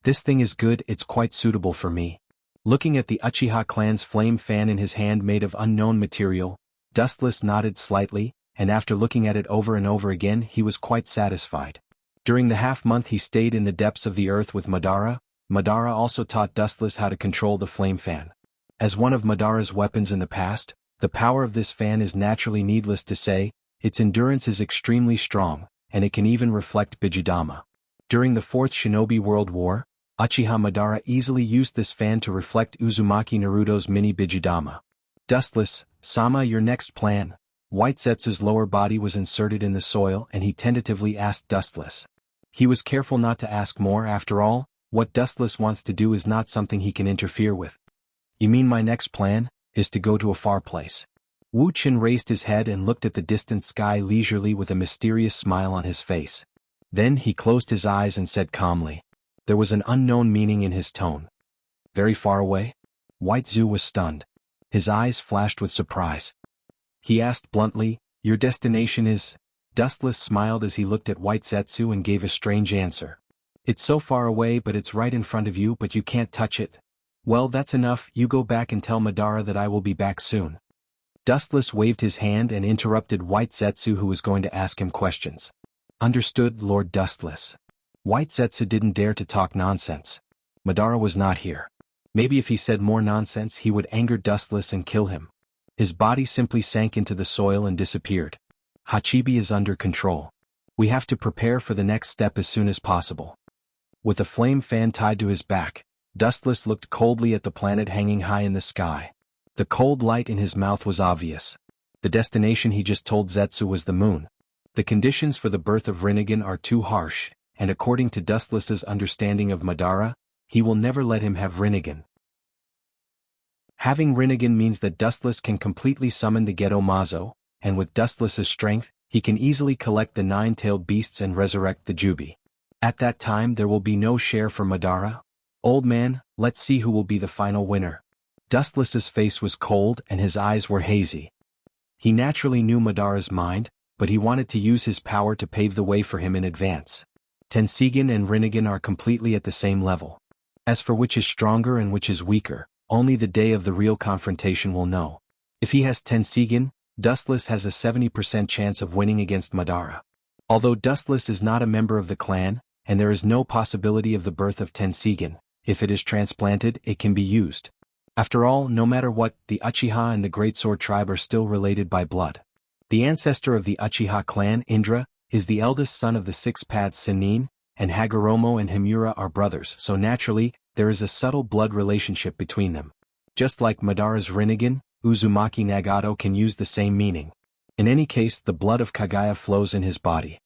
This thing is good, it's quite suitable for me. Looking at the Uchiha clan's flame fan in his hand made of unknown material, Dustless nodded slightly, and after looking at it over and over again he was quite satisfied. During the half-month he stayed in the depths of the earth with Madara. Madara also taught Dustless how to control the flame fan. As one of Madara's weapons in the past, the power of this fan is naturally needless to say, its endurance is extremely strong, and it can even reflect Bijudama. During the 4th Shinobi World War, Uchiha Madara easily used this fan to reflect Uzumaki Naruto's mini Bijudama. Dustless, Sama, your next plan. White Zetsu's lower body was inserted in the soil and he tentatively asked Dustless. He was careful not to ask more. After all, what Dustless wants to do is not something he can interfere with. You mean my next plan is to go to a far place? Wu Qin raised his head and looked at the distant sky leisurely with a mysterious smile on his face. Then he closed his eyes and said calmly. There was an unknown meaning in his tone. Very far away? White Zu was stunned. His eyes flashed with surprise. He asked bluntly, your destination is? Dustless smiled as he looked at White Zetsu and gave a strange answer. It's so far away, but it's right in front of you, but you can't touch it. Well, that's enough, you go back and tell Madara that I will be back soon. Dustless waved his hand and interrupted White Zetsu, who was going to ask him questions. Understood, Lord Dustless. White Zetsu didn't dare to talk nonsense. Madara was not here. Maybe if he said more nonsense he would anger Dustless and kill him. His body simply sank into the soil and disappeared. Hachibi is under control. We have to prepare for the next step as soon as possible. With a flame fan tied to his back, Dustless looked coldly at the planet hanging high in the sky. The cold light in his mouth was obvious. The destination he just told Zetsu was the moon. The conditions for the birth of Rinnegan are too harsh, and according to Dustless's understanding of Madara, he will never let him have Rinnegan. Having Rinnegan means that Dustless can completely summon the Geto Mazo, and with Dustless's strength, he can easily collect the 9-tailed beasts and resurrect the Jubi. At that time there will be no share for Madara. Old man, let's see who will be the final winner. Dustless's face was cold and his eyes were hazy. He naturally knew Madara's mind, but he wanted to use his power to pave the way for him in advance. Tensigan and Rinnegan are completely at the same level. As for which is stronger and which is weaker, only the day of the real confrontation will know. If he has Tensigan, Dustless has a 70% chance of winning against Madara. Although Dustless is not a member of the clan, and there is no possibility of the birth of Tensigan, if it is transplanted, it can be used. After all, no matter what, the Uchiha and the Greatsword tribe are still related by blood. The ancestor of the Uchiha clan, Indra, is the eldest son of the six paths Sannin, and Hagoromo and Himura are brothers, so naturally, there is a subtle blood relationship between them. Just like Madara's Rinnegan, Uzumaki Nagato can use the same meaning. In any case, the blood of Kagaya flows in his body.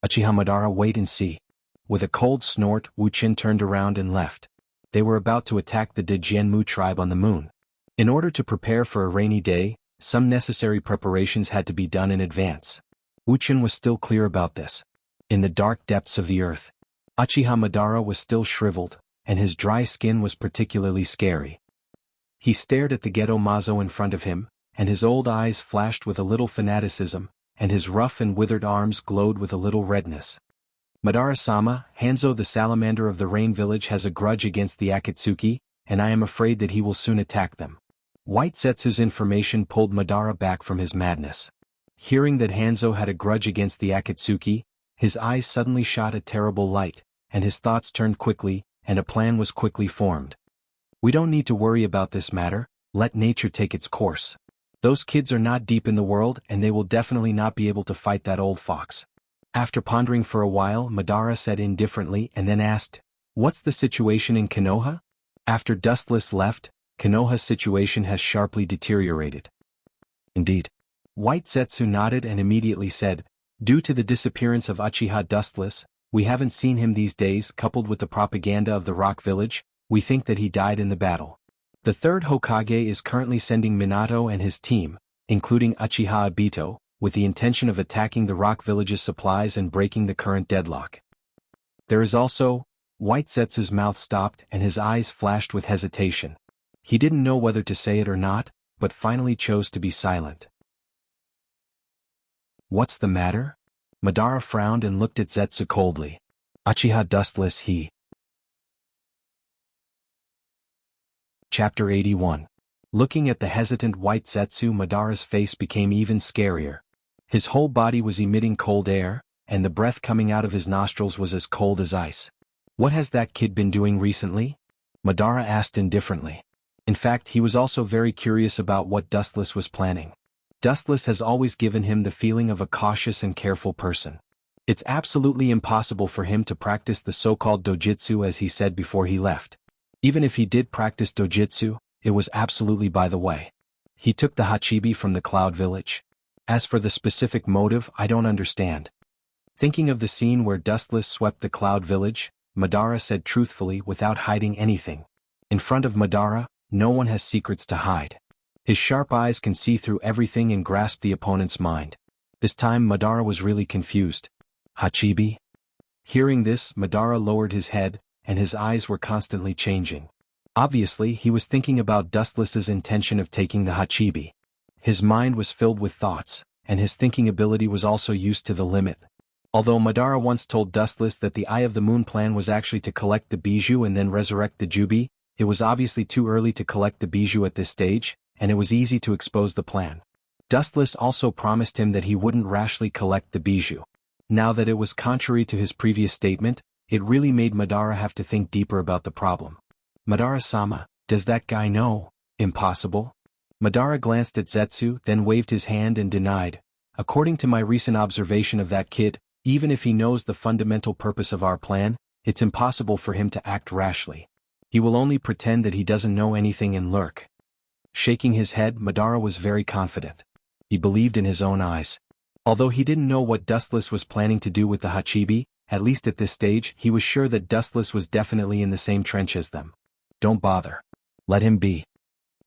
Uchiha Madara, wait and see. With a cold snort, Wu Qin turned around and left. They were about to attack the Dejianmu tribe on the moon. In order to prepare for a rainy day, some necessary preparations had to be done in advance. Wu Qin was still clear about this. In the dark depths of the earth, Uchiha Madara was still shriveled, and his dry skin was particularly scary. He stared at the Geto Mazo in front of him, and his old eyes flashed with a little fanaticism, and his rough and withered arms glowed with a little redness. Madara-sama, Hanzo the salamander of the Rain Village has a grudge against the Akatsuki, and I am afraid that he will soon attack them. White Setsu's information pulled Madara back from his madness. Hearing that Hanzo had a grudge against the Akatsuki, his eyes suddenly shot a terrible light, and his thoughts turned quickly, and a plan was quickly formed. We don't need to worry about this matter, let nature take its course. Those kids are not deep in the world and they will definitely not be able to fight that old fox. After pondering for a while, Madara said indifferently and then asked, "What's the situation in Konoha?" After Dustless left, Konoha's situation has sharply deteriorated. Indeed. White Setsu nodded and immediately said, "Due to the disappearance of Uchiha Dustless, we haven't seen him these days, coupled with the propaganda of the Rock Village, we think that he died in the battle. The third Hokage is currently sending Minato and his team, including Uchiha Obito, with the intention of attacking the Rock Village's supplies and breaking the current deadlock. There is also—" White Setsu's mouth stopped and his eyes flashed with hesitation. He didn't know whether to say it or not, but finally chose to be silent. "What's the matter?" Madara frowned and looked at Zetsu coldly. "Uchiha Dustless, he..." Chapter 81. Looking at the hesitant White Zetsu, Madara's face became even scarier. His whole body was emitting cold air, and the breath coming out of his nostrils was as cold as ice. "What has that kid been doing recently?" Madara asked indifferently. In fact, he was also very curious about what Dustless was planning. Dustless has always given him the feeling of a cautious and careful person. It's absolutely impossible for him to practice the so-called dojutsu as he said before he left. Even if he did practice dojutsu, it was absolutely by the way. He took the Hachibi from the Cloud Village. As for the specific motive, I don't understand. Thinking of the scene where Dustless swept the Cloud Village, Madara said truthfully without hiding anything. In front of Madara, no one has secrets to hide. His sharp eyes can see through everything and grasp the opponent's mind. This time Madara was really confused. Hachibi? Hearing this, Madara lowered his head, and his eyes were constantly changing. Obviously, he was thinking about Dustless's intention of taking the Hachibi. His mind was filled with thoughts, and his thinking ability was also used to the limit. Although Madara once told Dustless that the Eye of the Moon plan was actually to collect the bijou and then resurrect the Jubi, it was obviously too early to collect the bijou at this stage, and it was easy to expose the plan. Dustless also promised him that he wouldn't rashly collect the bijou. Now that it was contrary to his previous statement, it really made Madara have to think deeper about the problem. "Madara-sama, does that guy know?" "Impossible." Madara glanced at Zetsu, then waved his hand and denied. "According to my recent observation of that kid, even if he knows the fundamental purpose of our plan, it's impossible for him to act rashly. He will only pretend that he doesn't know anything and lurk." Shaking his head, Madara was very confident. He believed in his own eyes. Although he didn't know what Dustless was planning to do with the Hachibi, at least at this stage, he was sure that Dustless was definitely in the same trench as them. "Don't bother. Let him be."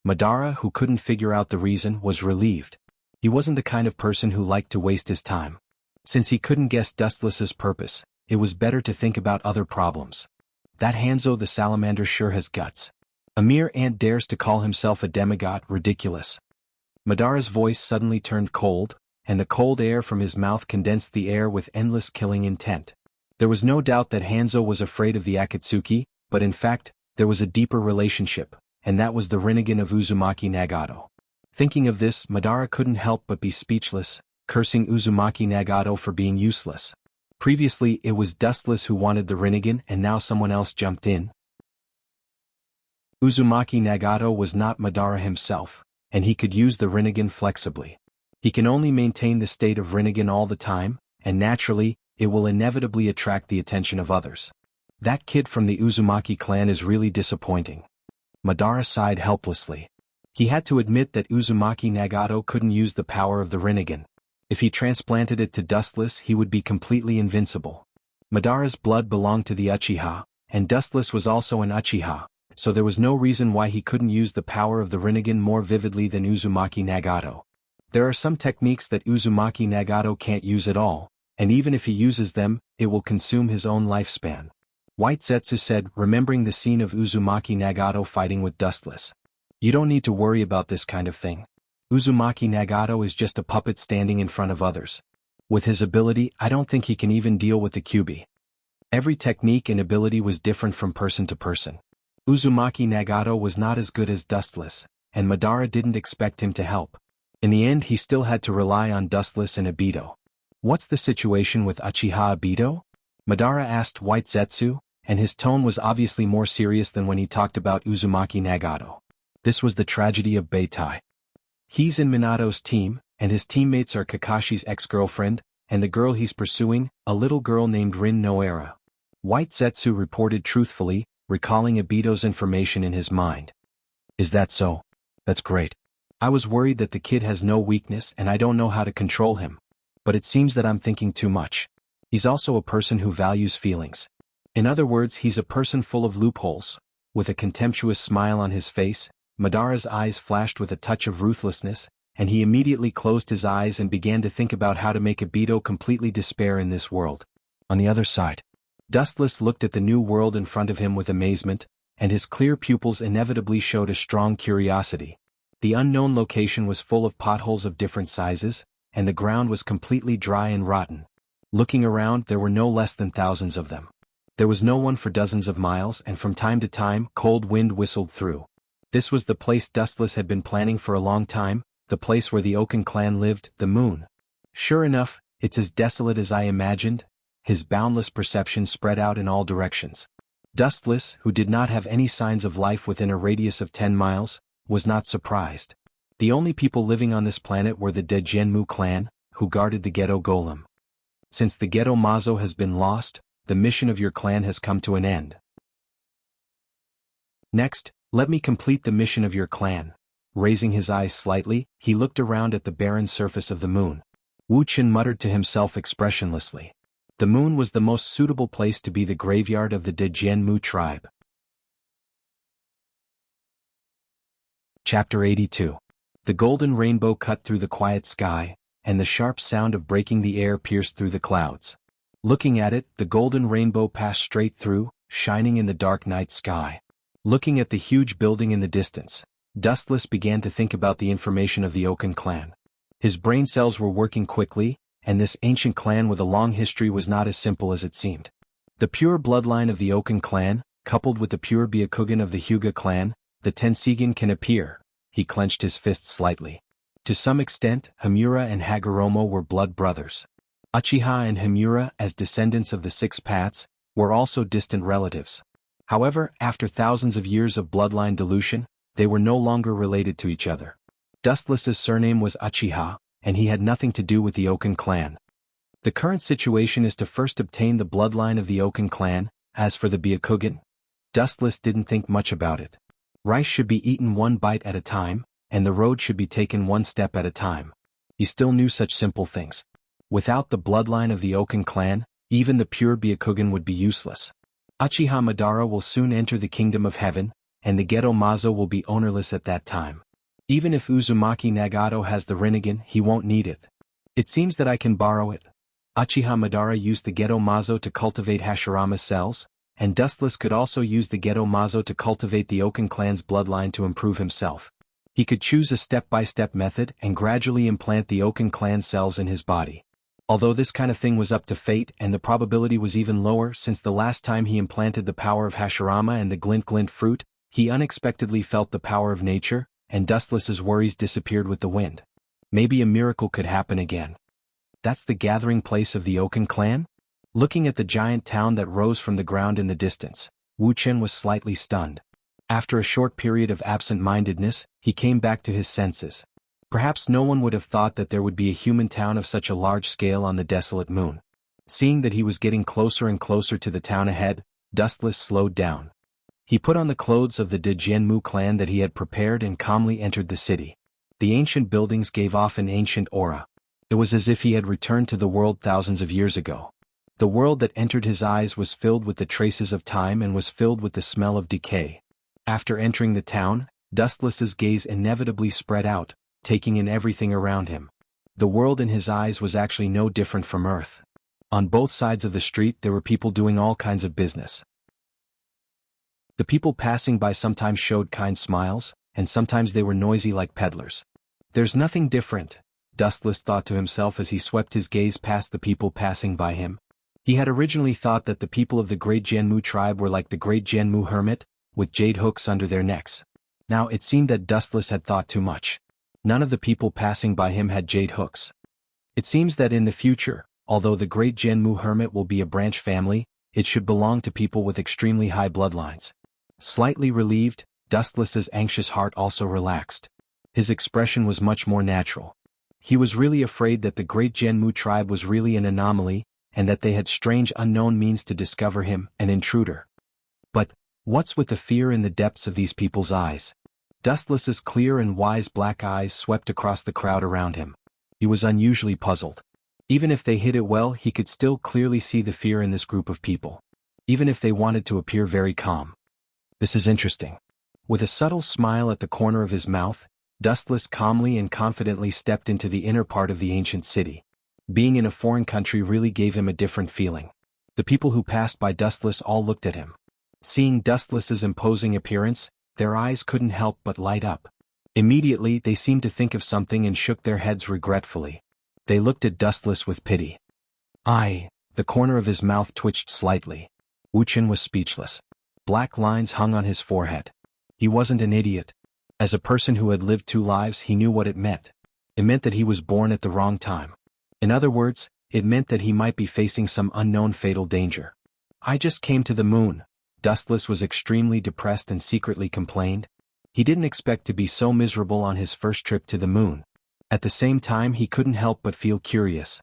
Madara, who couldn't figure out the reason, was relieved. He wasn't the kind of person who liked to waste his time. Since he couldn't guess Dustless's purpose, it was better to think about other problems. That Hanzo the salamander sure has guts. A mere ant dares to call himself a demigod, ridiculous. Madara's voice suddenly turned cold, and the cold air from his mouth condensed the air with endless killing intent. There was no doubt that Hanzo was afraid of the Akatsuki, but in fact, there was a deeper relationship, and that was the Rinnegan of Uzumaki Nagato. Thinking of this, Madara couldn't help but be speechless, cursing Uzumaki Nagato for being useless. Previously it was Dustless who wanted the Rinnegan and now someone else jumped in. Uzumaki Nagato was not Madara himself, and he could use the Rinnegan flexibly. He can only maintain the state of Rinnegan all the time, and naturally, it will inevitably attract the attention of others. That kid from the Uzumaki clan is really disappointing. Madara sighed helplessly. He had to admit that Uzumaki Nagato couldn't use the power of the Rinnegan. If he transplanted it to Dustless he would be completely invincible. Madara's blood belonged to the Uchiha, and Dustless was also an Uchiha, so there was no reason why he couldn't use the power of the Rinnegan more vividly than Uzumaki Nagato. There are some techniques that Uzumaki Nagato can't use at all, and even if he uses them, it will consume his own lifespan. White Zetsu said, remembering the scene of Uzumaki Nagato fighting with Dustless. You don't need to worry about this kind of thing. Uzumaki Nagato is just a puppet standing in front of others. With his ability, I don't think he can even deal with the Kyuubi. Every technique and ability was different from person to person. Uzumaki Nagato was not as good as Dustless, and Madara didn't expect him to help. In the end he still had to rely on Dustless and Obito. What's the situation with Uchiha Obito? Madara asked White Zetsu, and his tone was obviously more serious than when he talked about Uzumaki Nagato. This was the tragedy of Beitai. He's in Minato's team, and his teammates are Kakashi's ex-girlfriend, and the girl he's pursuing, a little girl named Rin Noera. White Zetsu reported truthfully, recalling Obito's information in his mind. Is that so? That's great. I was worried that the kid has no weakness and I don't know how to control him. But it seems that I'm thinking too much. He's also a person who values feelings. In other words, he's a person full of loopholes. With a contemptuous smile on his face, Madara's eyes flashed with a touch of ruthlessness, and he immediately closed his eyes and began to think about how to make Obito completely despair in this world. On the other side, Dustless looked at the new world in front of him with amazement, and his clear pupils inevitably showed a strong curiosity. The unknown location was full of potholes of different sizes, and the ground was completely dry and rotten. Looking around, there were no less than thousands of them. There was no one for dozens of miles, and from time to time, cold wind whistled through. This was the place Dustless had been planning for a long time, the place where the Oken clan lived, the moon. Sure enough, it's as desolate as I imagined. His boundless perception spread out in all directions. Dustless, who did not have any signs of life within a radius of 10 miles, was not surprised. The only people living on this planet were the Degenmu clan, who guarded the Ghetto Golem. Since the Ghetto Mazo has been lost, the mission of your clan has come to an end. Next, let me complete the mission of your clan. Raising his eyes slightly, he looked around at the barren surface of the moon. Wu Chen muttered to himself expressionlessly. The moon was the most suitable place to be the graveyard of the Degenmu tribe. Chapter 82. The golden rainbow cut through the quiet sky, and the sharp sound of breaking the air pierced through the clouds. Looking at it, the golden rainbow passed straight through, shining in the dark night sky. Looking at the huge building in the distance, Dustless began to think about the information of the Oken clan. His brain cells were working quickly, and this ancient clan with a long history was not as simple as it seemed. The pure bloodline of the Oken clan, coupled with the pure Byakugan of the Hyuga clan, the Tensigen can appear. He clenched his fists slightly. To some extent, Himura and Hagoromo were blood brothers. Uchiha and Himura, as descendants of the Six Paths, were also distant relatives. However, after thousands of years of bloodline dilution, they were no longer related to each other. Dustless's surname was Uchiha, and he had nothing to do with the Oken clan. The current situation is to first obtain the bloodline of the Oken clan. As for the Byakugan, Dustless didn't think much about it. Rice should be eaten one bite at a time, and the road should be taken one step at a time. He still knew such simple things. Without the bloodline of the Oken clan, even the pure Byakugan would be useless. Uchiha Madara will soon enter the kingdom of heaven, and the Ghetto Mazo will be ownerless at that time. Even if Uzumaki Nagato has the Rinnegan, he won't need it. It seems that I can borrow it. Uchiha Madara used the Ghetto Mazo to cultivate Hashirama cells, and Dustless could also use the Ghetto Mazo to cultivate the Oken clan's bloodline to improve himself. He could choose a step-by-step method and gradually implant the Oken clan cells in his body. Although this kind of thing was up to fate and the probability was even lower since the last time he implanted the power of Hashirama and the glint fruit, he unexpectedly felt the power of nature, and Dustless's worries disappeared with the wind. Maybe a miracle could happen again. That's the gathering place of the Okan clan? Looking at the giant town that rose from the ground in the distance, Wu Chen was slightly stunned. After a short period of absent-mindedness, he came back to his senses. Perhaps no one would have thought that there would be a human town of such a large scale on the desolate moon. Seeing that he was getting closer and closer to the town ahead, Dustless slowed down. He put on the clothes of the De Jianmu clan that he had prepared and calmly entered the city. The ancient buildings gave off an ancient aura. It was as if he had returned to the world thousands of years ago. The world that entered his eyes was filled with the traces of time and was filled with the smell of decay. After entering the town, Dustless's gaze inevitably spread out, taking in everything around him. The world in his eyes was actually no different from Earth. On both sides of the street there were people doing all kinds of business. The people passing by sometimes showed kind smiles, and sometimes they were noisy like peddlers. There's nothing different, Dustless thought to himself as he swept his gaze past the people passing by him. He had originally thought that the people of the Great Jianmu tribe were like the Great Jianmu hermit, with jade hooks under their necks. Now it seemed that Dustless had thought too much. None of the people passing by him had jade hooks. It seems that in the future, although the Great Jianmu hermit will be a branch family, it should belong to people with extremely high bloodlines. Slightly relieved, Dustless's anxious heart also relaxed. His expression was much more natural. He was really afraid that the Great Jianmu tribe was really an anomaly, and that they had strange unknown means to discover him, an intruder. But what's with the fear in the depths of these people's eyes? Dustless's clear and wise black eyes swept across the crowd around him. He was unusually puzzled. Even if they hid it well, he could still clearly see the fear in this group of people. Even if they wanted to appear very calm. This is interesting. With a subtle smile at the corner of his mouth, Dustless calmly and confidently stepped into the inner part of the ancient city. Being in a foreign country really gave him a different feeling. The people who passed by Dustless all looked at him. Seeing Dustless's imposing appearance, their eyes couldn't help but light up. Immediately they seemed to think of something and shook their heads regretfully. They looked at Dustless with pity. The corner of his mouth twitched slightly. Wu Chen was speechless. Black lines hung on his forehead. He wasn't an idiot. As a person who had lived 2 lives, he knew what it meant. It meant that he was born at the wrong time. In other words, it meant that he might be facing some unknown fatal danger. I just came to the moon. Dustless was extremely depressed and secretly complained. He didn't expect to be so miserable on his first trip to the moon. At the same time he couldn't help but feel curious.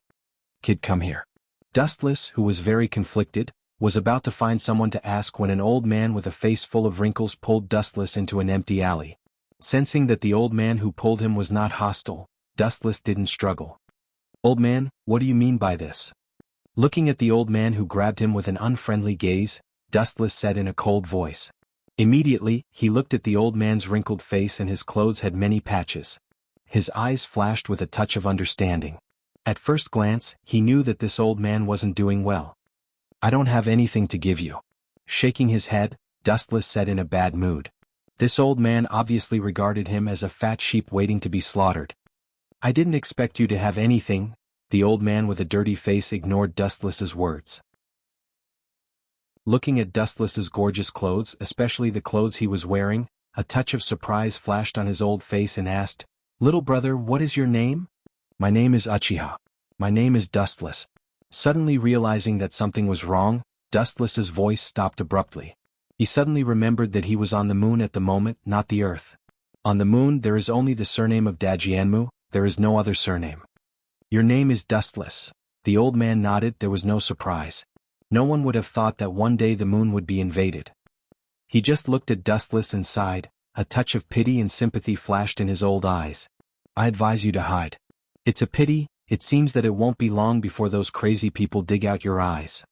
Kid, come here. Dustless, who was very conflicted, was about to find someone to ask when an old man with a face full of wrinkles pulled Dustless into an empty alley. Sensing that the old man who pulled him was not hostile, Dustless didn't struggle. Old man, what do you mean by this? Looking at the old man who grabbed him with an unfriendly gaze, Dustless said in a cold voice. Immediately, he looked at the old man's wrinkled face and his clothes had many patches. His eyes flashed with a touch of understanding. At first glance, he knew that this old man wasn't doing well. I don't have anything to give you. Shaking his head, Dustless said in a bad mood. This old man obviously regarded him as a fat sheep waiting to be slaughtered. I didn't expect you to have anything. The old man with a dirty face ignored Dustless's words. Looking at Dustless's gorgeous clothes, especially the clothes he was wearing, a touch of surprise flashed on his old face and asked, Little brother, what is your name? My name is Uchiha. My name is Dustless. Suddenly realizing that something was wrong, Dustless's voice stopped abruptly. He suddenly remembered that he was on the moon at the moment, not the Earth. On the moon there is only the surname of Dajianmu, there is no other surname. Your name is Dustless. The old man nodded. There was no surprise. No one would have thought that one day the moon would be invaded. He just looked at Dustless and sighed. A touch of pity and sympathy flashed in his old eyes. I advise you to hide. It's a pity, it seems that it won't be long before those crazy people dig out your eyes.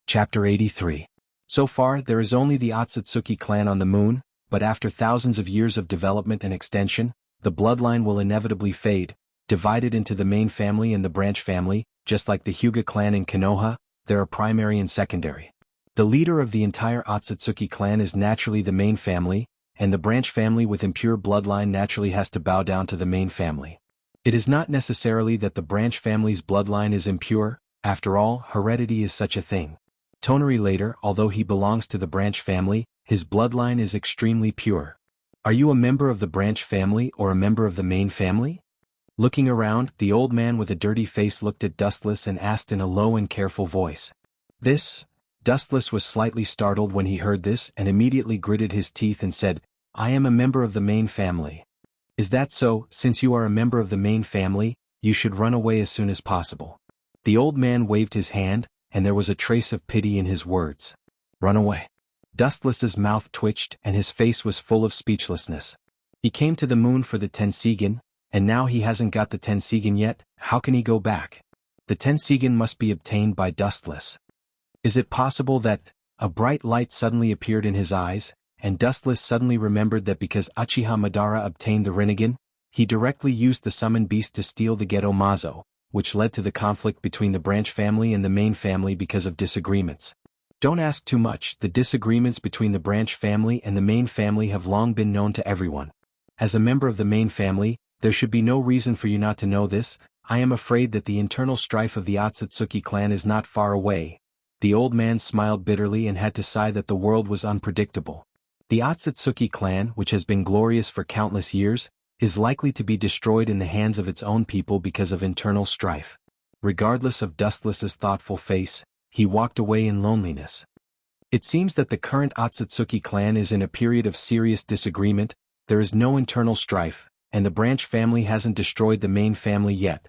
Chapter 83. So far, there is only the Otsutsuki clan on the moon, but after thousands of years of development and extension, the bloodline will inevitably fade, divided into the main family and the branch family. Just like the Hyuga clan in Konoha, there are primary and secondary. The leader of the entire Otsutsuki clan is naturally the main family, and the branch family with impure bloodline naturally has to bow down to the main family. It is not necessarily that the branch family's bloodline is impure, after all, heredity is such a thing. Toneri later, although he belongs to the branch family, his bloodline is extremely pure. Are you a member of the branch family or a member of the main family? Looking around, the old man with a dirty face looked at Dustless and asked in a low and careful voice. This? Dustless was slightly startled when he heard this and immediately gritted his teeth and said, I am a member of the main family. Is that so? Since you are a member of the main family, you should run away as soon as possible. The old man waved his hand, and there was a trace of pity in his words. Run away. Dustless's mouth twitched and his face was full of speechlessness. He came to the moon for the Tensigen, and now he hasn't got the Tensigen yet. How can he go back? The Tensigen must be obtained by Dustless. Is it possible that... A bright light suddenly appeared in his eyes, and Dustless suddenly remembered that because Uchiha Madara obtained the Rinnegan, he directly used the summoned beast to steal the Geto Mazo, which led to the conflict between the branch family and the main family because of disagreements. Don't ask too much. The disagreements between the branch family and the main family have long been known to everyone. As a member of the main family, there should be no reason for you not to know this. I am afraid that the internal strife of the Otsutsuki clan is not far away. The old man smiled bitterly and had to sigh that the world was unpredictable. The Otsutsuki clan, which has been glorious for countless years, is likely to be destroyed in the hands of its own people because of internal strife. Regardless of Dustless's thoughtful face, he walked away in loneliness. It seems that the current Otsutsuki clan is in a period of serious disagreement. There is no internal strife, and the branch family hasn't destroyed the main family yet.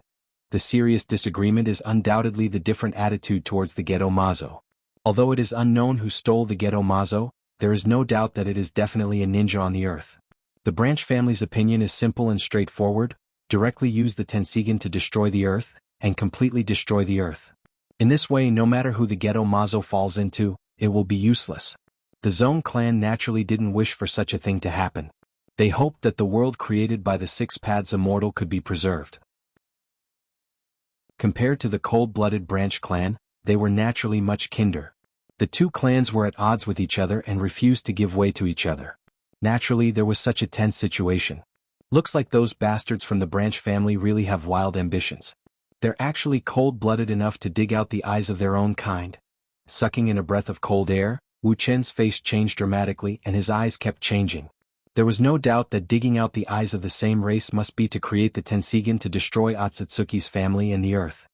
The serious disagreement is undoubtedly the different attitude towards the Geto Mazo. Although it is unknown who stole the Geto Mazo, there is no doubt that it is definitely a ninja on the earth. The branch family's opinion is simple and straightforward: directly use the Tensigen to destroy the earth, and completely destroy the earth. In this way, no matter who the Geto Mazo falls into, it will be useless. The Zone clan naturally didn't wish for such a thing to happen. They hoped that the world created by the Six Paths Immortal could be preserved. Compared to the cold-blooded branch clan, they were naturally much kinder. The two clans were at odds with each other and refused to give way to each other. Naturally, there was such a tense situation. Looks like those bastards from the branch family really have wild ambitions. They're actually cold-blooded enough to dig out the eyes of their own kind. Sucking in a breath of cold air, Wu Chen's face changed dramatically and his eyes kept changing. There was no doubt that digging out the eyes of the same race must be to create the Tensigen to destroy Otsutsuki's family and the earth.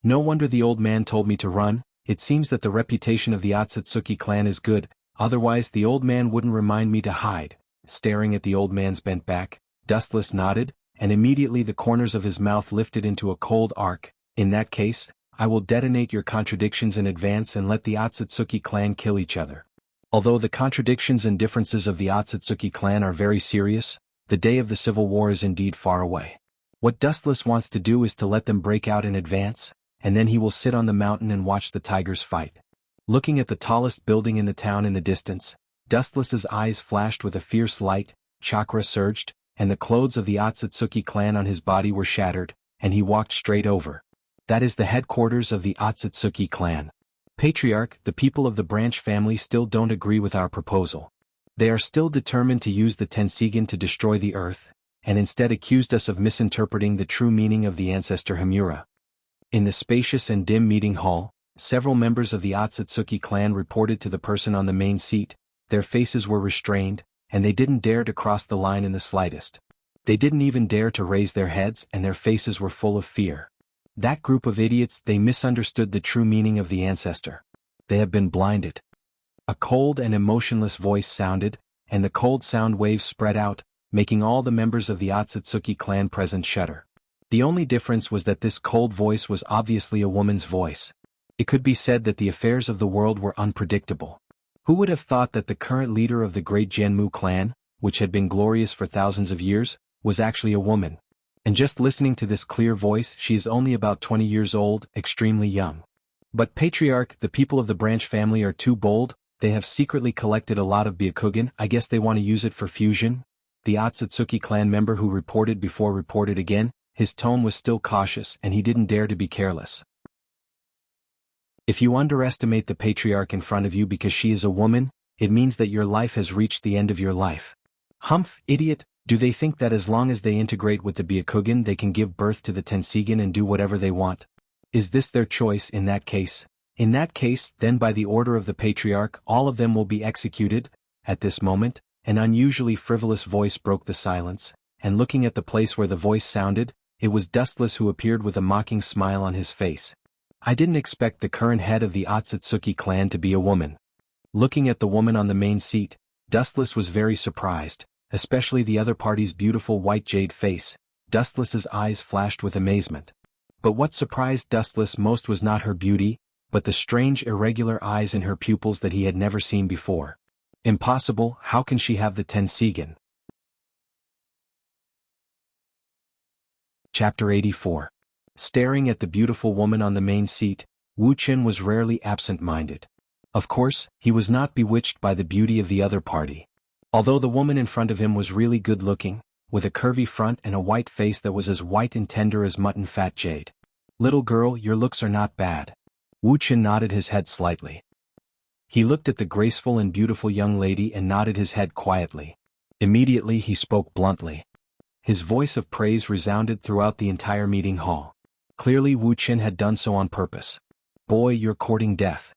No wonder the old man told me to run. It seems that the reputation of the Otsutsuki clan is good, otherwise the old man wouldn't remind me to hide. Staring at the old man's bent back, Dustless nodded, and immediately the corners of his mouth lifted into a cold arc. In that case, I will detonate your contradictions in advance and let the Otsutsuki clan kill each other. Although the contradictions and differences of the Otsutsuki clan are very serious, the day of the civil war is indeed far away. What Dustless wants to do is to let them break out in advance, and then he will sit on the mountain and watch the tigers fight. Looking at the tallest building in the town in the distance, Dustless's eyes flashed with a fierce light, chakra surged, and the clothes of the Otsutsuki clan on his body were shattered, and he walked straight over. That is the headquarters of the Otsutsuki clan. Patriarch, the people of the branch family still don't agree with our proposal. They are still determined to use the Tensigen to destroy the earth, and instead accused us of misinterpreting the true meaning of the ancestor Hamura. In the spacious and dim meeting hall, several members of the Otsutsuki clan reported to the person on the main seat. Their faces were restrained, and they didn't dare to cross the line in the slightest. They didn't even dare to raise their heads, and their faces were full of fear. That group of idiots, they misunderstood the true meaning of the ancestor. They have been blinded. A cold and emotionless voice sounded, and the cold sound waves spread out, making all the members of the Otsutsuki clan present shudder. The only difference was that this cold voice was obviously a woman's voice. It could be said that the affairs of the world were unpredictable. Who would have thought that the current leader of the great Genmu clan, which had been glorious for thousands of years, was actually a woman? And just listening to this clear voice, she is only about 20 years old, extremely young. But Patriarch, the people of the branch family are too bold. They have secretly collected a lot of Byakugan. I guess they want to use it for fusion. The Otsutsuki clan member who reported before reported again. His tone was still cautious and he didn't dare to be careless. If you underestimate the Patriarch in front of you because she is a woman, it means that your life has reached the end of your life. Humph, idiot, Do they think that as long as they integrate with the Byakugan they can give birth to the Tensigan and do whatever they want? Is this their choice in that case? In that case, then by the order of the Patriarch all of them will be executed. At this moment, an unusually frivolous voice broke the silence, and looking at the place where the voice sounded, it was Dustless who appeared with a mocking smile on his face. I didn't expect the current head of the Otsutsuki clan to be a woman. Looking at the woman on the main seat, Dustless was very surprised, especially the other party's beautiful white jade face. Dustless's eyes flashed with amazement. But what surprised Dustless most was not her beauty, but the strange irregular eyes in her pupils that he had never seen before. Impossible, how can she have the Tensigan? Chapter 84. Staring at the beautiful woman on the main seat, Wu Qin was rarely absent-minded. Of course, he was not bewitched by the beauty of the other party. Although the woman in front of him was really good-looking, with a curvy front and a white face that was as white and tender as mutton fat jade. Little girl, your looks are not bad. Wu Qin nodded his head slightly. He looked at the graceful and beautiful young lady and nodded his head quietly. Immediately he spoke bluntly. His voice of praise resounded throughout the entire meeting hall. Clearly Wu Qin had done so on purpose. Boy, you're courting death.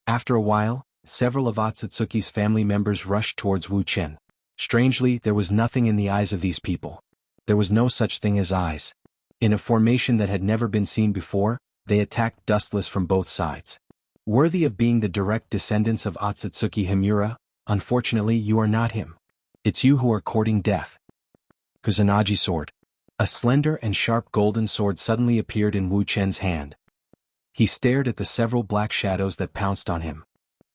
After a while, several of Otsutsuki's family members rushed towards Wu Qin. Strangely, there was nothing in the eyes of these people. There was no such thing as eyes. In a formation that had never been seen before, they attacked Dustless from both sides. Worthy of being the direct descendants of Otsutsuki Himura, unfortunately you are not him. It's you who are courting death. Kusanagi sword. A slender and sharp golden sword suddenly appeared in Wu Qin's hand. He stared at the several black shadows that pounced on him.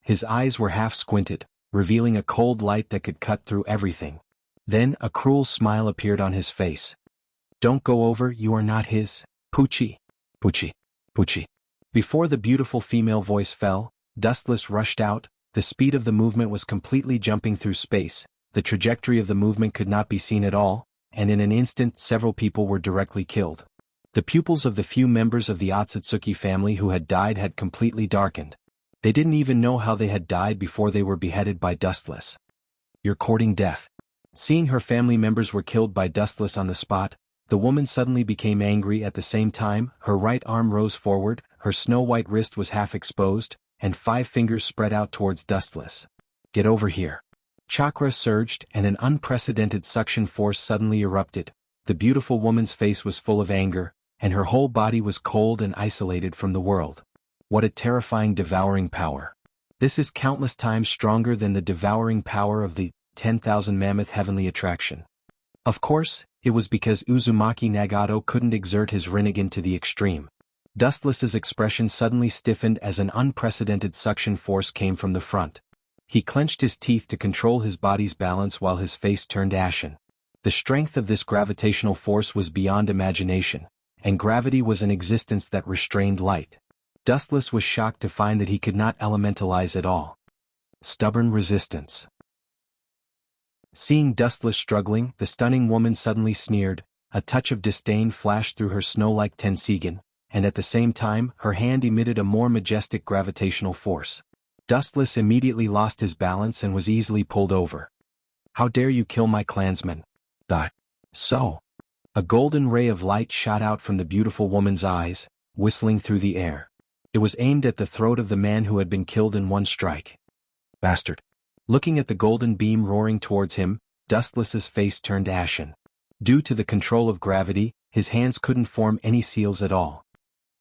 His eyes were half squinted, revealing a cold light that could cut through everything. Then a cruel smile appeared on his face. Don't go over, you are not his. Pucci. Pucci. Pucci. Before the beautiful female voice fell, Dustless rushed out. The speed of the movement was completely jumping through space. The trajectory of the movement could not be seen at all, and in an instant several people were directly killed. The pupils of the few members of the Otsutsuki family who had died had completely darkened. They didn't even know how they had died before they were beheaded by Dustless. You're courting death. Seeing her family members were killed by Dustless on the spot, the woman suddenly became angry. At the same time, her right arm rose forward, her snow-white wrist was half exposed, and 5 fingers spread out towards Dustless. Get over here. Chakra surged and an unprecedented suction force suddenly erupted. The beautiful woman's face was full of anger, and her whole body was cold and isolated from the world. What a terrifying devouring power. This is countless times stronger than the devouring power of the 10,000 mammoth heavenly attraction. Of course, it was because Uzumaki Nagato couldn't exert his Rinnegan to the extreme. Dustless's expression suddenly stiffened as an unprecedented suction force came from the front. He clenched his teeth to control his body's balance while his face turned ashen. The strength of this gravitational force was beyond imagination, and gravity was an existence that restrained light. Dustless was shocked to find that he could not elementalize at all. Stubborn resistance. Seeing Dustless struggling, the stunning woman suddenly sneered. A touch of disdain flashed through her snow-like Tensigan, and at the same time, her hand emitted a more majestic gravitational force. Dustless immediately lost his balance and was easily pulled over. How dare you kill my clansman? So. A golden ray of light shot out from the beautiful woman's eyes, whistling through the air. It was aimed at the throat of the man who had been killed in one strike. Bastard. Looking at the golden beam roaring towards him, Dustless's face turned ashen. Due to the control of gravity, his hands couldn't form any seals at all.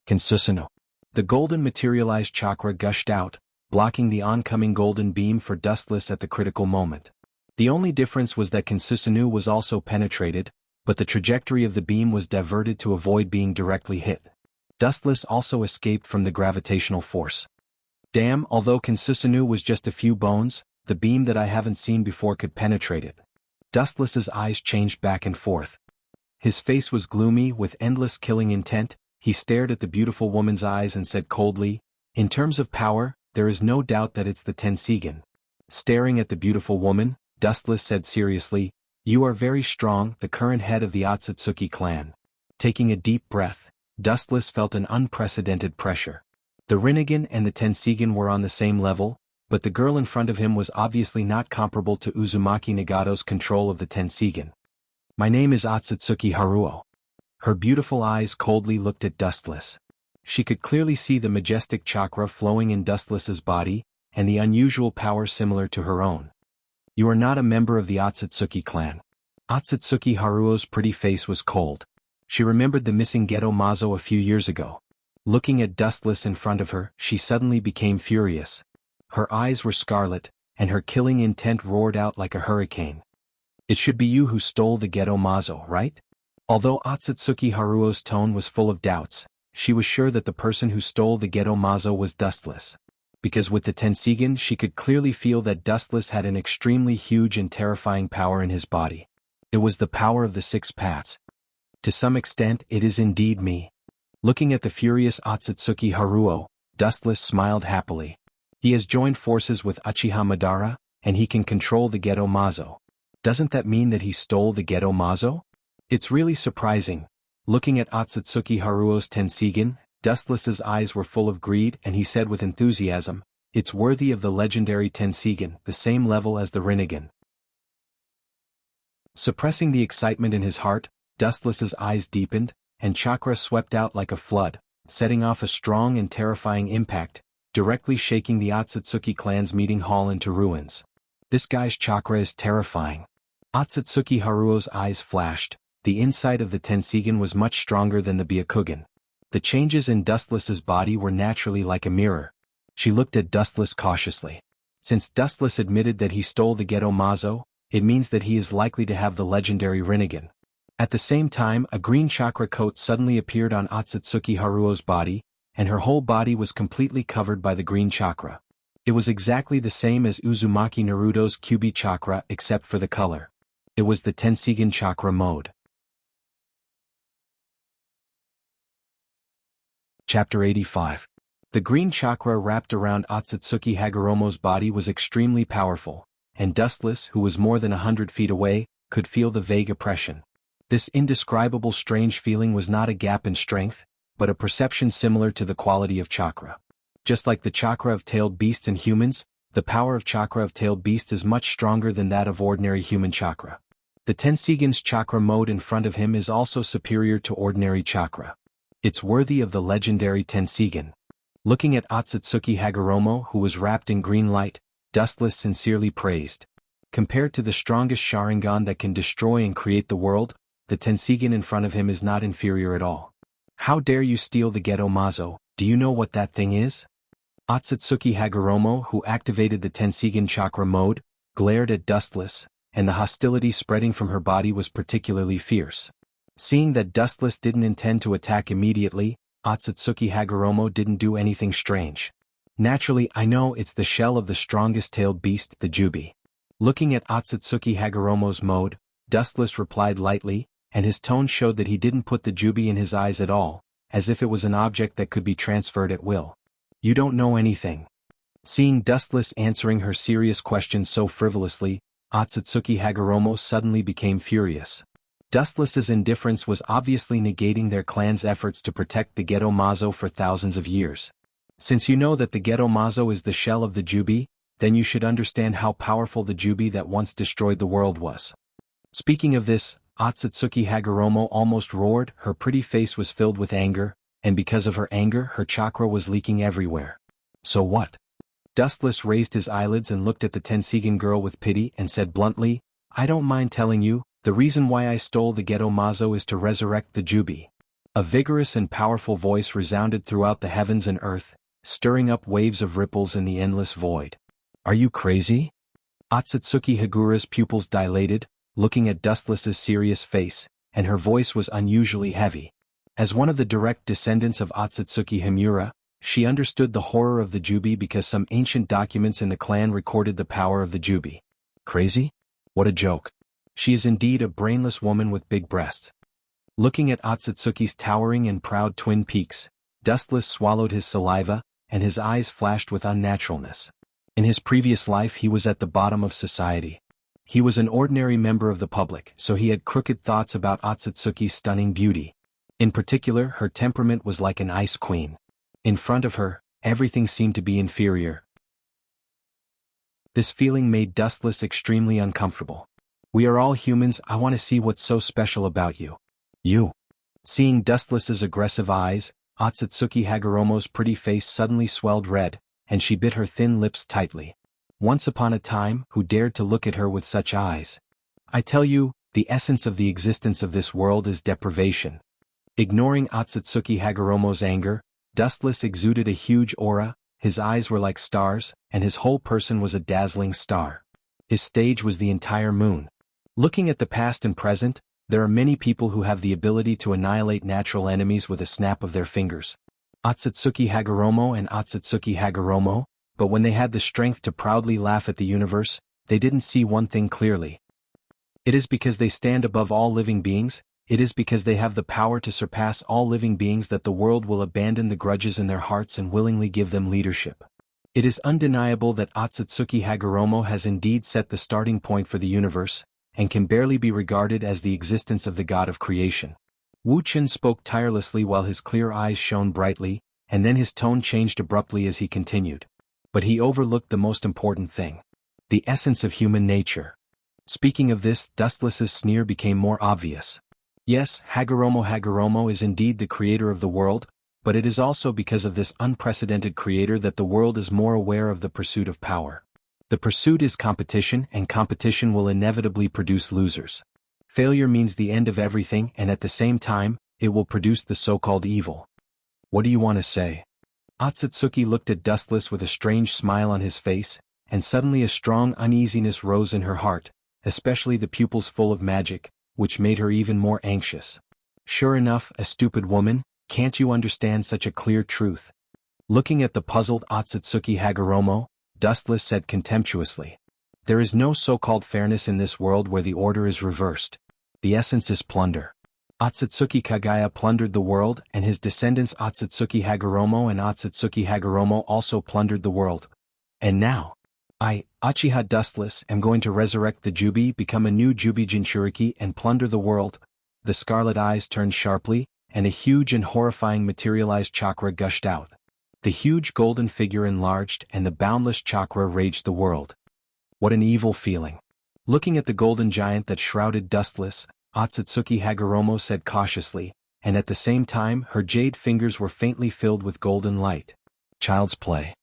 Kensusuno. The golden materialized chakra gushed out, blocking the oncoming golden beam for Dustless at the critical moment. The only difference was that Kensusuno was also penetrated, but the trajectory of the beam was diverted to avoid being directly hit. Dustless also escaped from the gravitational force. Damn, although Kensusuno was just a few bones, the beam that I haven't seen before could penetrate it. Dustless's eyes changed back and forth. His face was gloomy with endless killing intent. He stared at the beautiful woman's eyes and said coldly, in terms of power, there is no doubt that it's the Tensigan. Staring at the beautiful woman, Dustless said seriously, you are very strong, the current head of the Otsutsuki clan. Taking a deep breath, Dustless felt an unprecedented pressure. The Rinnegan and the Tensigan were on the same level, but the girl in front of him was obviously not comparable to Uzumaki Nagato's control of the Tensigan. My name is Otsutsuki Haruo. Her beautiful eyes coldly looked at Dustless. She could clearly see the majestic chakra flowing in Dustless's body, and the unusual power similar to her own. You are not a member of the Otsutsuki clan. Otsutsuki Haruo's pretty face was cold. She remembered the missing Geto Mazo a few years ago. Looking at Dustless in front of her, she suddenly became furious. Her eyes were scarlet, and her killing intent roared out like a hurricane. It should be you who stole the Geto Mazo, right? Although Otsutsuki Haruo's tone was full of doubts, she was sure that the person who stole the Geto Mazo was Dustless. Because with the Tensigen she could clearly feel that Dustless had an extremely huge and terrifying power in his body. It was the power of the 6 paths. To some extent it is indeed me. Looking at the furious Otsutsuki Haruo, Dustless smiled happily. He has joined forces with Uchiha Madara, and he can control the Geto Mazo. Doesn't that mean that he stole the Geto Mazo? It's really surprising. Looking at Otsutsuki Haruo's Tensigen, Dustless's eyes were full of greed and he said with enthusiasm, "It's worthy of the legendary Tensigen, the same level as the Rinnegan." Suppressing the excitement in his heart, Dustless's eyes deepened, and chakra swept out like a flood, setting off a strong and terrifying impact, directly shaking the Otsutsuki clan's meeting hall into ruins. This guy's chakra is terrifying. Otsutsuki Haruo's eyes flashed. The inside of the Tensigen was much stronger than the Byakugan. The changes in Dustless's body were naturally like a mirror. She looked at Dustless cautiously. Since Dustless admitted that he stole the Geto Mazo, it means that he is likely to have the legendary Rinnegan. At the same time, a green chakra coat suddenly appeared on Otsutsuki Haruo's body, and her whole body was completely covered by the green chakra. It was exactly the same as Uzumaki Naruto's Kyuubi chakra except for the color. It was the Tensigen chakra mode. Chapter 85. The green chakra wrapped around Otsutsuki Hagoromo's body was extremely powerful, and Dustless, who was more than 100 feet away, could feel the vague oppression. This indescribable strange feeling was not a gap in strength, but a perception similar to the quality of chakra. Just like the chakra of tailed beasts and humans, the power of chakra of tailed beasts is much stronger than that of ordinary human chakra. The Tensigen's chakra mode in front of him is also superior to ordinary chakra. It's worthy of the legendary Tensigen. Looking at Otsutsuki Hagoromo, who was wrapped in green light, Dustless sincerely praised. Compared to the strongest Sharingan that can destroy and create the world, the Tensigen in front of him is not inferior at all. How dare you steal the Geto Mazo? Do you know what that thing is? Otsutsuki Hagoromo, who activated the Tensigen chakra mode, glared at Dustless, and the hostility spreading from her body was particularly fierce. Seeing that Dustless didn't intend to attack immediately, Otsutsuki Hagoromo didn't do anything strange. Naturally, I know it's the shell of the strongest tailed beast, the Jubi. Looking at Otsutsuki Hagoromo's mode, Dustless replied lightly, and his tone showed that he didn't put the Jubi in his eyes at all, as if it was an object that could be transferred at will. You don't know anything. Seeing Dustless answering her serious questions so frivolously, Otsutsuki Hagoromo suddenly became furious. Dustless's indifference was obviously negating their clan's efforts to protect the Geto Mazo for thousands of years. Since you know that the Geto Mazo is the shell of the Jubi, then you should understand how powerful the Jubi that once destroyed the world was. Speaking of this, Otsutsuki Hagoromo almost roared. Her pretty face was filled with anger, and because of her anger her chakra was leaking everywhere. So what? Dustless raised his eyelids and looked at the Tensigen girl with pity and said bluntly, "I don't mind telling you, the reason why I stole the Geto Mazo is to resurrect the Jubi." A vigorous and powerful voice resounded throughout the heavens and earth, stirring up waves of ripples in the endless void. Are you crazy? Otsutsuki Hagura's pupils dilated, looking at Dustless's serious face, and her voice was unusually heavy. As one of the direct descendants of Otsutsuki Himura, she understood the horror of the Jubi because some ancient documents in the clan recorded the power of the Jubi. Crazy? What a joke. She is indeed a brainless woman with big breasts. Looking at Otsutsuki's towering and proud twin peaks, Dustless swallowed his saliva, and his eyes flashed with unnaturalness. In his previous life he was at the bottom of society. He was an ordinary member of the public, so he had crooked thoughts about Otsutsuki's stunning beauty. In particular, her temperament was like an ice queen. In front of her, everything seemed to be inferior. This feeling made Dustless extremely uncomfortable. We are all humans, I want to see what's so special about you. You. Seeing Dustless's aggressive eyes, Otsutsuki Hagoromo's pretty face suddenly swelled red, and she bit her thin lips tightly. Once upon a time, who dared to look at her with such eyes? I tell you, the essence of the existence of this world is deprivation. Ignoring Otsutsuki Hagoromo's anger, Dustless exuded a huge aura, his eyes were like stars, and his whole person was a dazzling star. His stage was the entire moon. Looking at the past and present, there are many people who have the ability to annihilate natural enemies with a snap of their fingers. Otsutsuki Hagoromo and Otsutsuki Hagoromo, but when they had the strength to proudly laugh at the universe, they didn't see one thing clearly. It is because they stand above all living beings, it is because they have the power to surpass all living beings that the world will abandon the grudges in their hearts and willingly give them leadership. It is undeniable that Otsutsuki Hagoromo has indeed set the starting point for the universe, and can barely be regarded as the existence of the god of creation. Wuchen spoke tirelessly while his clear eyes shone brightly, and then his tone changed abruptly as he continued. But he overlooked the most important thing. The essence of human nature. Speaking of this, Dustless's sneer became more obvious. Yes, Hagoromo is indeed the creator of the world, but it is also because of this unprecedented creator that the world is more aware of the pursuit of power. The pursuit is competition, and competition will inevitably produce losers. Failure means the end of everything, and at the same time, it will produce the so-called evil. What do you want to say? Otsutsuki looked at Dustless with a strange smile on his face, and suddenly a strong uneasiness rose in her heart, especially the pupils full of magic, which made her even more anxious. Sure enough, a stupid woman, can't you understand such a clear truth? Looking at the puzzled Otsutsuki Hagoromo, Dustless said contemptuously. There is no so-called fairness in this world where the order is reversed. The essence is plunder. Otsutsuki Kagaya plundered the world, and his descendants Otsutsuki Hagoromo and Otsutsuki Hagoromo also plundered the world. And now, I, Uchiha Dustless, am going to resurrect the Jubi, become a new Jubi Jinchuriki, and plunder the world. The scarlet eyes turned sharply, and a huge and horrifying materialized chakra gushed out. The huge golden figure enlarged, and the boundless chakra raged the world. What an evil feeling. Looking at the golden giant that shrouded Dustless, Otsutsuki Hagoromo said cautiously, and at the same time her jade fingers were faintly filled with golden light. Child's play.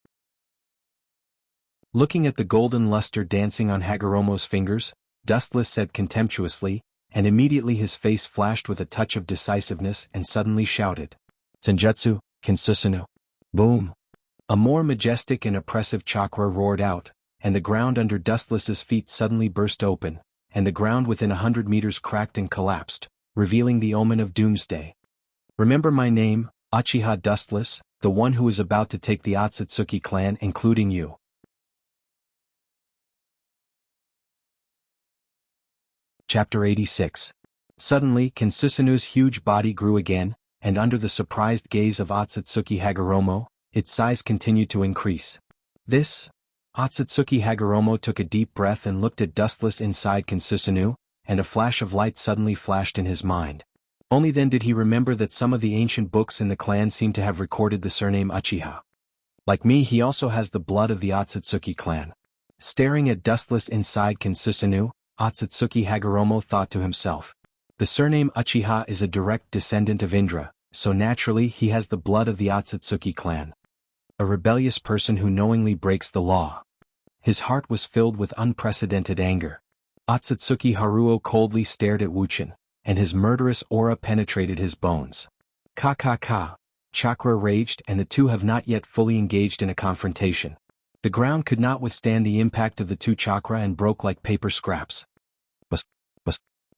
Looking at the golden luster dancing on Hagoromo's fingers, Dustless said contemptuously, and immediately his face flashed with a touch of decisiveness and suddenly shouted. Senjutsu, Kinsusunu. Boom! A more majestic and oppressive chakra roared out, and the ground under Dustless's feet suddenly burst open, and the ground within 100 meters cracked and collapsed, revealing the omen of doomsday. Remember my name, Uchiha Dustless, the one who is about to take the Otsutsuki clan, including you. Chapter 86. Suddenly, Kinsusunu's huge body grew again, and under the surprised gaze of Otsutsuki Hagoromo, its size continued to increase. This? Otsutsuki Hagoromo took a deep breath and looked at Dustless inside Kinsusunu, and a flash of light suddenly flashed in his mind. Only then did he remember that some of the ancient books in the clan seem to have recorded the surname Uchiha. Like me, he also has the blood of the Otsutsuki clan. Staring at Dustless inside Kinsusunu, Otsutsuki Hagoromo thought to himself. The surname Uchiha is a direct descendant of Indra, so naturally he has the blood of the Otsutsuki clan. A rebellious person who knowingly breaks the law. His heart was filled with unprecedented anger. Otsutsuki Haruo coldly stared at Wuchen, and his murderous aura penetrated his bones. Ka. Chakra raged, and the two have not yet fully engaged in a confrontation. The ground could not withstand the impact of the two chakra and broke like paper scraps.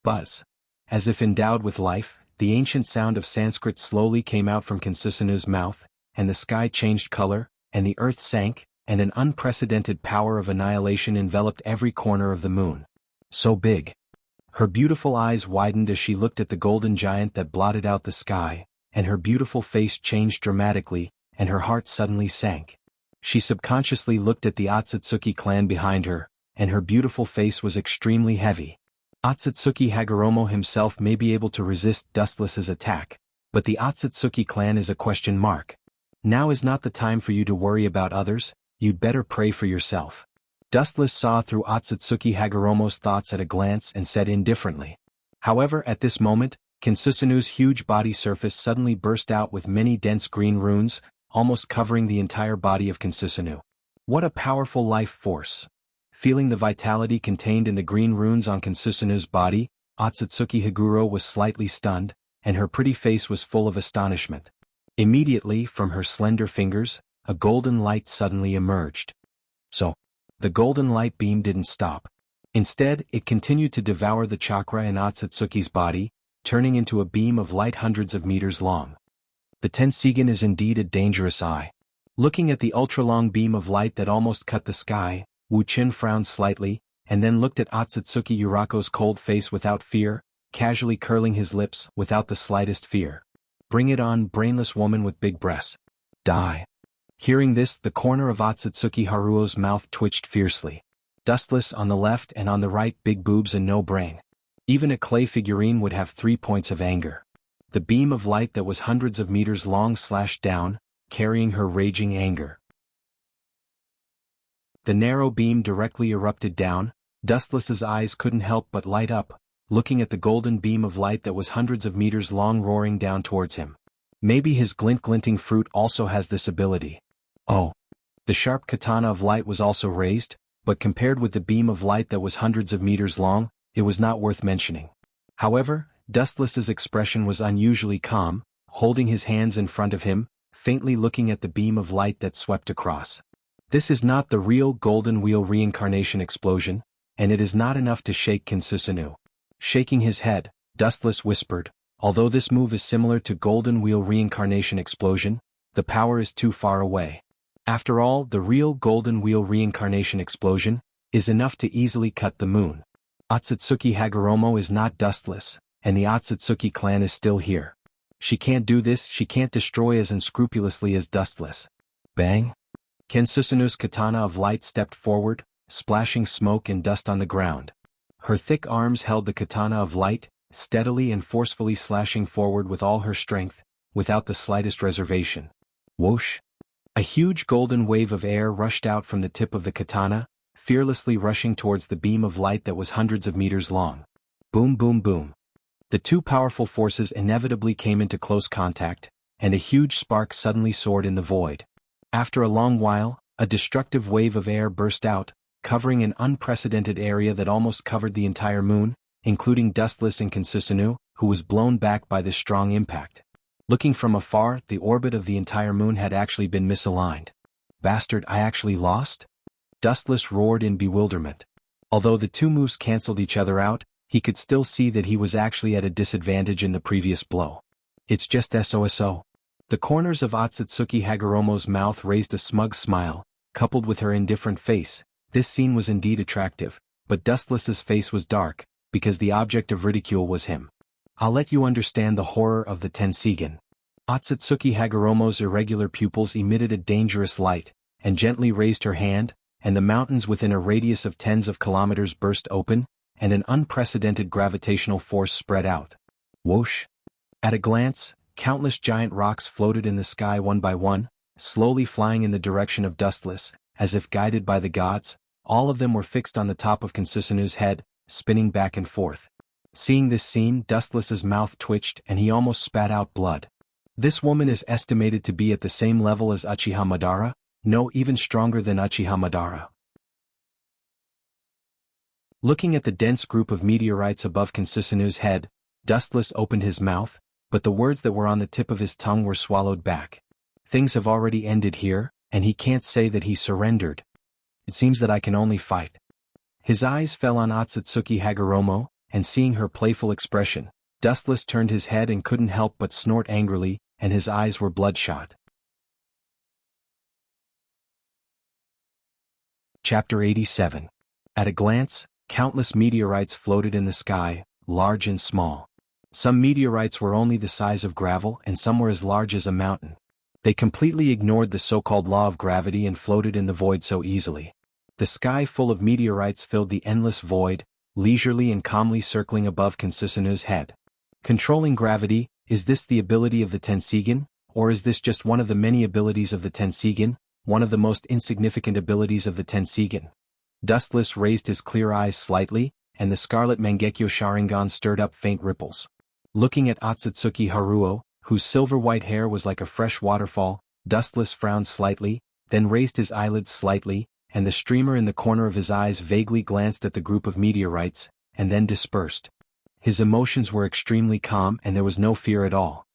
Buzz. As if endowed with life, the ancient sound of Sanskrit slowly came out from Kinsusunu's mouth, and the sky changed color, and the earth sank, and an unprecedented power of annihilation enveloped every corner of the moon. So big. Her beautiful eyes widened as she looked at the golden giant that blotted out the sky, and her beautiful face changed dramatically, and her heart suddenly sank. She subconsciously looked at the Otsutsuki clan behind her, and her beautiful face was extremely heavy. Otsutsuki Hagoromo himself may be able to resist Dustless's attack, but the Otsutsuki clan is a question mark. Now is not the time for you to worry about others, you'd better pray for yourself. Dustless saw through Otsutsuki Hagoromo's thoughts at a glance and said indifferently. However, at this moment, Kinsusanu's huge body surface suddenly burst out with many dense green runes, almost covering the entire body of Kinsusanu. What a powerful life force! Feeling the vitality contained in the green runes on Kinsusanu's body, Otsutsuki Haguro was slightly stunned, and her pretty face was full of astonishment. Immediately, from her slender fingers, a golden light suddenly emerged. So, the golden light beam didn't stop. Instead, it continued to devour the chakra in Otsutsuki's body, turning into a beam of light hundreds of meters long. The Tensigen is indeed a dangerous eye. Looking at the ultra-long beam of light that almost cut the sky, Wu Qin frowned slightly, and then looked at Otsutsuki Yurako's cold face without fear, casually curling his lips without the slightest fear. Bring it on, brainless woman with big breasts. Die. Hearing this, the corner of Otsutsuki Haruo's mouth twitched fiercely. Dustless on the left and on the right, big boobs and no brain. Even a clay figurine would have 3 points of anger. The beam of light that was hundreds of meters long slashed down, carrying her raging anger. The narrow beam directly erupted down. Dustless's eyes couldn't help but light up, looking at the golden beam of light that was hundreds of meters long roaring down towards him. Maybe his glinting fruit also has this ability. Oh. The sharp katana of light was also raised, but compared with the beam of light that was hundreds of meters long, it was not worth mentioning. However, Dustless's expression was unusually calm, holding his hands in front of him, faintly looking at the beam of light that swept across. This is not the real Golden Wheel reincarnation explosion, and it is not enough to shake Kinsusanu. Shaking his head, Dustless whispered, although this move is similar to Golden Wheel reincarnation explosion, the power is too far away. After all, the real Golden Wheel reincarnation explosion is enough to easily cut the moon. Otsutsuki Hagoromo is not Dustless, and the Otsutsuki clan is still here. She can't do this, she can't destroy as unscrupulously as Dustless. Bang! Kinsusanu's katana of light stepped forward, splashing smoke and dust on the ground. Her thick arms held the katana of light, steadily and forcefully slashing forward with all her strength, without the slightest reservation. Whoosh! A huge golden wave of air rushed out from the tip of the katana, fearlessly rushing towards the beam of light that was hundreds of meters long. Boom boom boom. The two powerful forces inevitably came into close contact, and a huge spark suddenly soared in the void. After a long while, a destructive wave of air burst out, covering an unprecedented area that almost covered the entire moon, including Dustless and Kinsusanu, who was blown back by this strong impact. Looking from afar, the orbit of the entire moon had actually been misaligned. Bastard, I actually lost? Dustless roared in bewilderment. Although the two moves cancelled each other out, he could still see that he was actually at a disadvantage in the previous blow. It's just SOSO. The corners of Otsutsuki Hagoromo's mouth raised a smug smile, coupled with her indifferent face. This scene was indeed attractive, but Dustless's face was dark, because the object of ridicule was him. I'll let you understand the horror of the Tensigen. Otsutsuki Hagoromo's irregular pupils emitted a dangerous light, and gently raised her hand, and the mountains within a radius of tens of kilometers burst open, and an unprecedented gravitational force spread out. Whoosh! At a glance, countless giant rocks floated in the sky one by one, slowly flying in the direction of Dustless, as if guided by the gods. All of them were fixed on the top of Kinsusanu's head, spinning back and forth. Seeing this scene, Dustless's mouth twitched and he almost spat out blood. This woman is estimated to be at the same level as Uchiha Madara, no, even stronger than Uchiha Madara. Looking at the dense group of meteorites above Kinsusanu's head, Dustless opened his mouth, but the words that were on the tip of his tongue were swallowed back. Things have already ended here, and he can't say that he surrendered. It seems that I can only fight. His eyes fell on Otsutsuki Hagoromo, and seeing her playful expression, Dustless turned his head and couldn't help but snort angrily, and his eyes were bloodshot. Chapter 87. At a glance, countless meteorites floated in the sky, large and small. Some meteorites were only the size of gravel and some were as large as a mountain. They completely ignored the so-called law of gravity and floated in the void so easily. The sky full of meteorites filled the endless void, leisurely and calmly circling above Kinsusanu's head. Controlling gravity, is this the ability of the Tensigen, or is this just one of the many abilities of the Tensigen, one of the most insignificant abilities of the Tensigen? Dustless raised his clear eyes slightly, and the scarlet Mangekyo Sharingan stirred up faint ripples. Looking at Otsutsuki Haruo, whose silver-white hair was like a fresh waterfall, Dustless frowned slightly, then raised his eyelids slightly, and the streamer in the corner of his eyes vaguely glanced at the group of meteorites, and then dispersed. His emotions were extremely calm and there was no fear at all.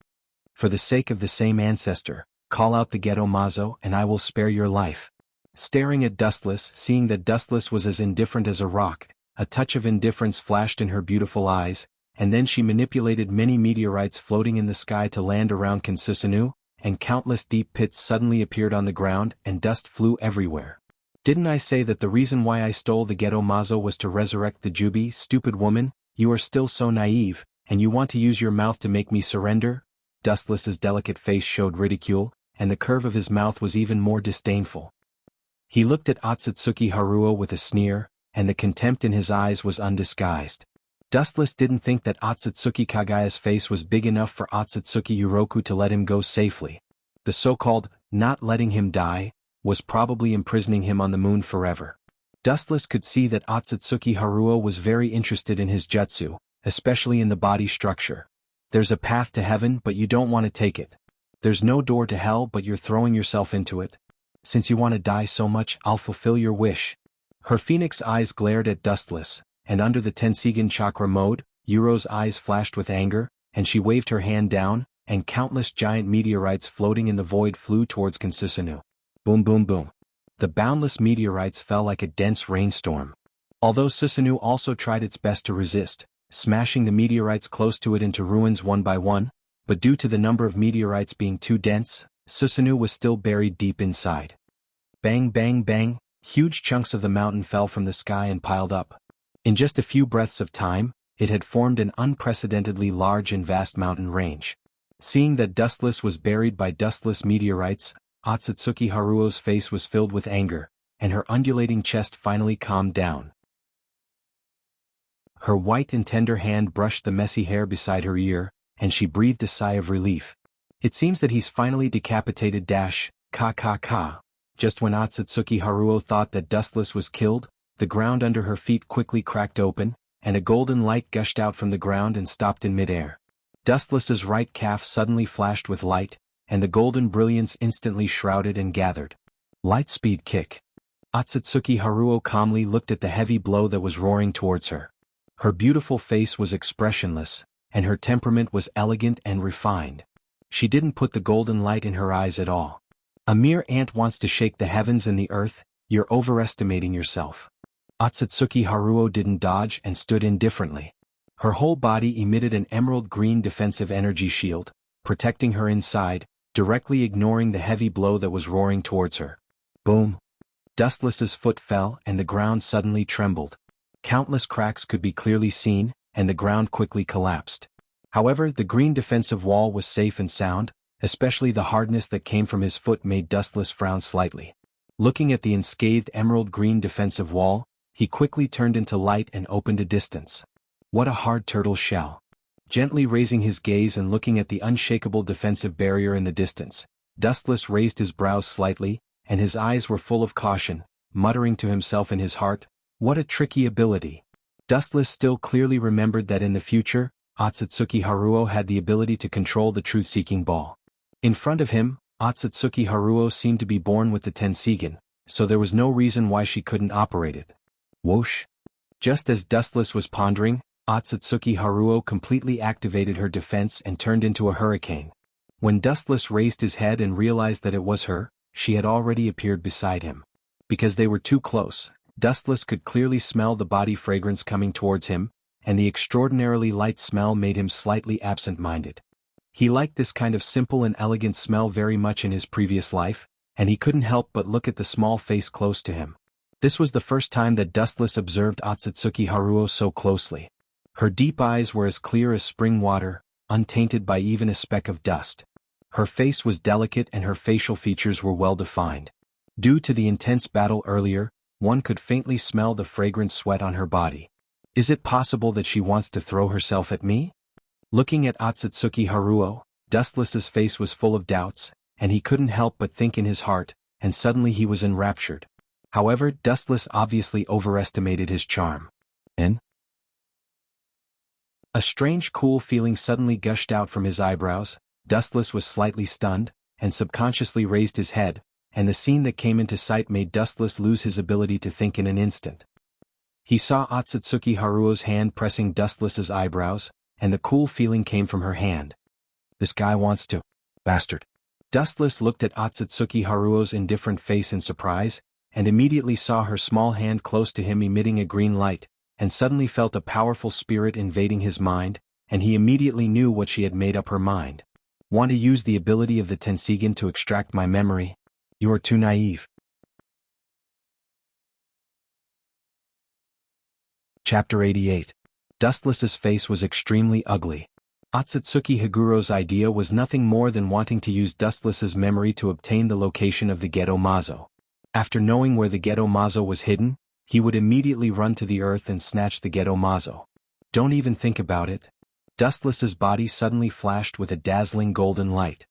For the sake of the same ancestor, call out the Geto Mazo and I will spare your life. Staring at Dustless, seeing that Dustless was as indifferent as a rock, a touch of indifference flashed in her beautiful eyes, and then she manipulated many meteorites floating in the sky to land around Kansusanoo, and countless deep pits suddenly appeared on the ground and dust flew everywhere. Didn't I say that the reason why I stole the Geto Mazo was to resurrect the Jubi, stupid woman? You are still so naive, and you want to use your mouth to make me surrender? Dustless's delicate face showed ridicule, and the curve of his mouth was even more disdainful. He looked at Otsutsuki Haruo with a sneer, and the contempt in his eyes was undisguised. Dustless didn't think that Otsutsuki Kagaya's face was big enough for Otsutsuki Uroku to let him go safely. The so-called, not letting him die, was probably imprisoning him on the moon forever. Dustless could see that Otsutsuki Haruo was very interested in his jutsu, especially in the body structure. There's a path to heaven but you don't want to take it. There's no door to hell but you're throwing yourself into it. Since you want to die so much, I'll fulfill your wish. Her phoenix eyes glared at Dustless, and under the Tensigan chakra mode, Yuro's eyes flashed with anger, and she waved her hand down, and countless giant meteorites floating in the void flew towards Kansusanoo. Boom boom boom. The boundless meteorites fell like a dense rainstorm. Although Susanoo also tried its best to resist, smashing the meteorites close to it into ruins one by one, but due to the number of meteorites being too dense, Susanoo was still buried deep inside. Bang bang bang, huge chunks of the mountain fell from the sky and piled up. In just a few breaths of time, it had formed an unprecedentedly large and vast mountain range. Seeing that Dustless was buried by dustless meteorites, Otsutsuki Haruo's face was filled with anger, and her undulating chest finally calmed down. Her white and tender hand brushed the messy hair beside her ear, and she breathed a sigh of relief. It seems that he's finally decapitated ka. Just when Otsutsuki Haruo thought that Dustless was killed, the ground under her feet quickly cracked open, and a golden light gushed out from the ground and stopped in midair. Dustless's right calf suddenly flashed with light, and the golden brilliance instantly shrouded and gathered. Lightspeed kick. Otsutsuki Haruo calmly looked at the heavy blow that was roaring towards her. Her beautiful face was expressionless, and her temperament was elegant and refined. She didn't put the golden light in her eyes at all. A mere ant wants to shake the heavens and the earth, you're overestimating yourself. Otsutsuki Haruo didn't dodge and stood indifferently. Her whole body emitted an emerald green defensive energy shield, protecting her inside, directly ignoring the heavy blow that was roaring towards her. Boom. Dustless's foot fell and the ground suddenly trembled. Countless cracks could be clearly seen, and the ground quickly collapsed. However, the green defensive wall was safe and sound, especially the hardness that came from his foot made Dustless frown slightly. Looking at the unscathed emerald green defensive wall, he quickly turned into light and opened a distance. What a hard turtle shell. Gently raising his gaze and looking at the unshakable defensive barrier in the distance, Dustless raised his brows slightly, and his eyes were full of caution, muttering to himself in his heart, what a tricky ability. Dustless still clearly remembered that in the future, Otsutsuki Haruo had the ability to control the truth-seeking ball. In front of him, Otsutsuki Haruo seemed to be born with the Tensigan, so there was no reason why she couldn't operate it. Whoosh! Just as Dustless was pondering, Otsutsuki Haruo completely activated her defense and turned into a hurricane. When Dustless raised his head and realized that it was her, she had already appeared beside him. Because they were too close, Dustless could clearly smell the body fragrance coming towards him, and the extraordinarily light smell made him slightly absent-minded. He liked this kind of simple and elegant smell very much in his previous life, and he couldn't help but look at the small face close to him. This was the first time that Dustless observed Otsutsuki Haruo so closely. Her deep eyes were as clear as spring water, untainted by even a speck of dust. Her face was delicate and her facial features were well defined. Due to the intense battle earlier, one could faintly smell the fragrant sweat on her body. Is it possible that she wants to throw herself at me? Looking at Otsutsuki Haruo, Dustless's face was full of doubts, and he couldn't help but think in his heart, and suddenly he was enraptured. However, Dustless obviously overestimated his charm. And a strange cool feeling suddenly gushed out from his eyebrows. Dustless was slightly stunned, and subconsciously raised his head, and the scene that came into sight made Dustless lose his ability to think in an instant. He saw Otsutsuki Haruo's hand pressing Dustless's eyebrows, and the cool feeling came from her hand. This guy wants to. Bastard. Dustless looked at Otsutsuki Haruo's indifferent face in surprise, and immediately saw her small hand close to him emitting a green light, and suddenly felt a powerful spirit invading his mind, and he immediately knew what she had made up her mind. Want to use the ability of the Tensigen to extract my memory? You are too naive. Chapter 88. Dustless's face was extremely ugly. Otsutsuki Higuro's idea was nothing more than wanting to use Dustless's memory to obtain the location of the Geto Mazo. After knowing where the Geto Mazo was hidden, he would immediately run to the earth and snatch the Geto Mazo. Don't even think about it. Dustless's body suddenly flashed with a dazzling golden light.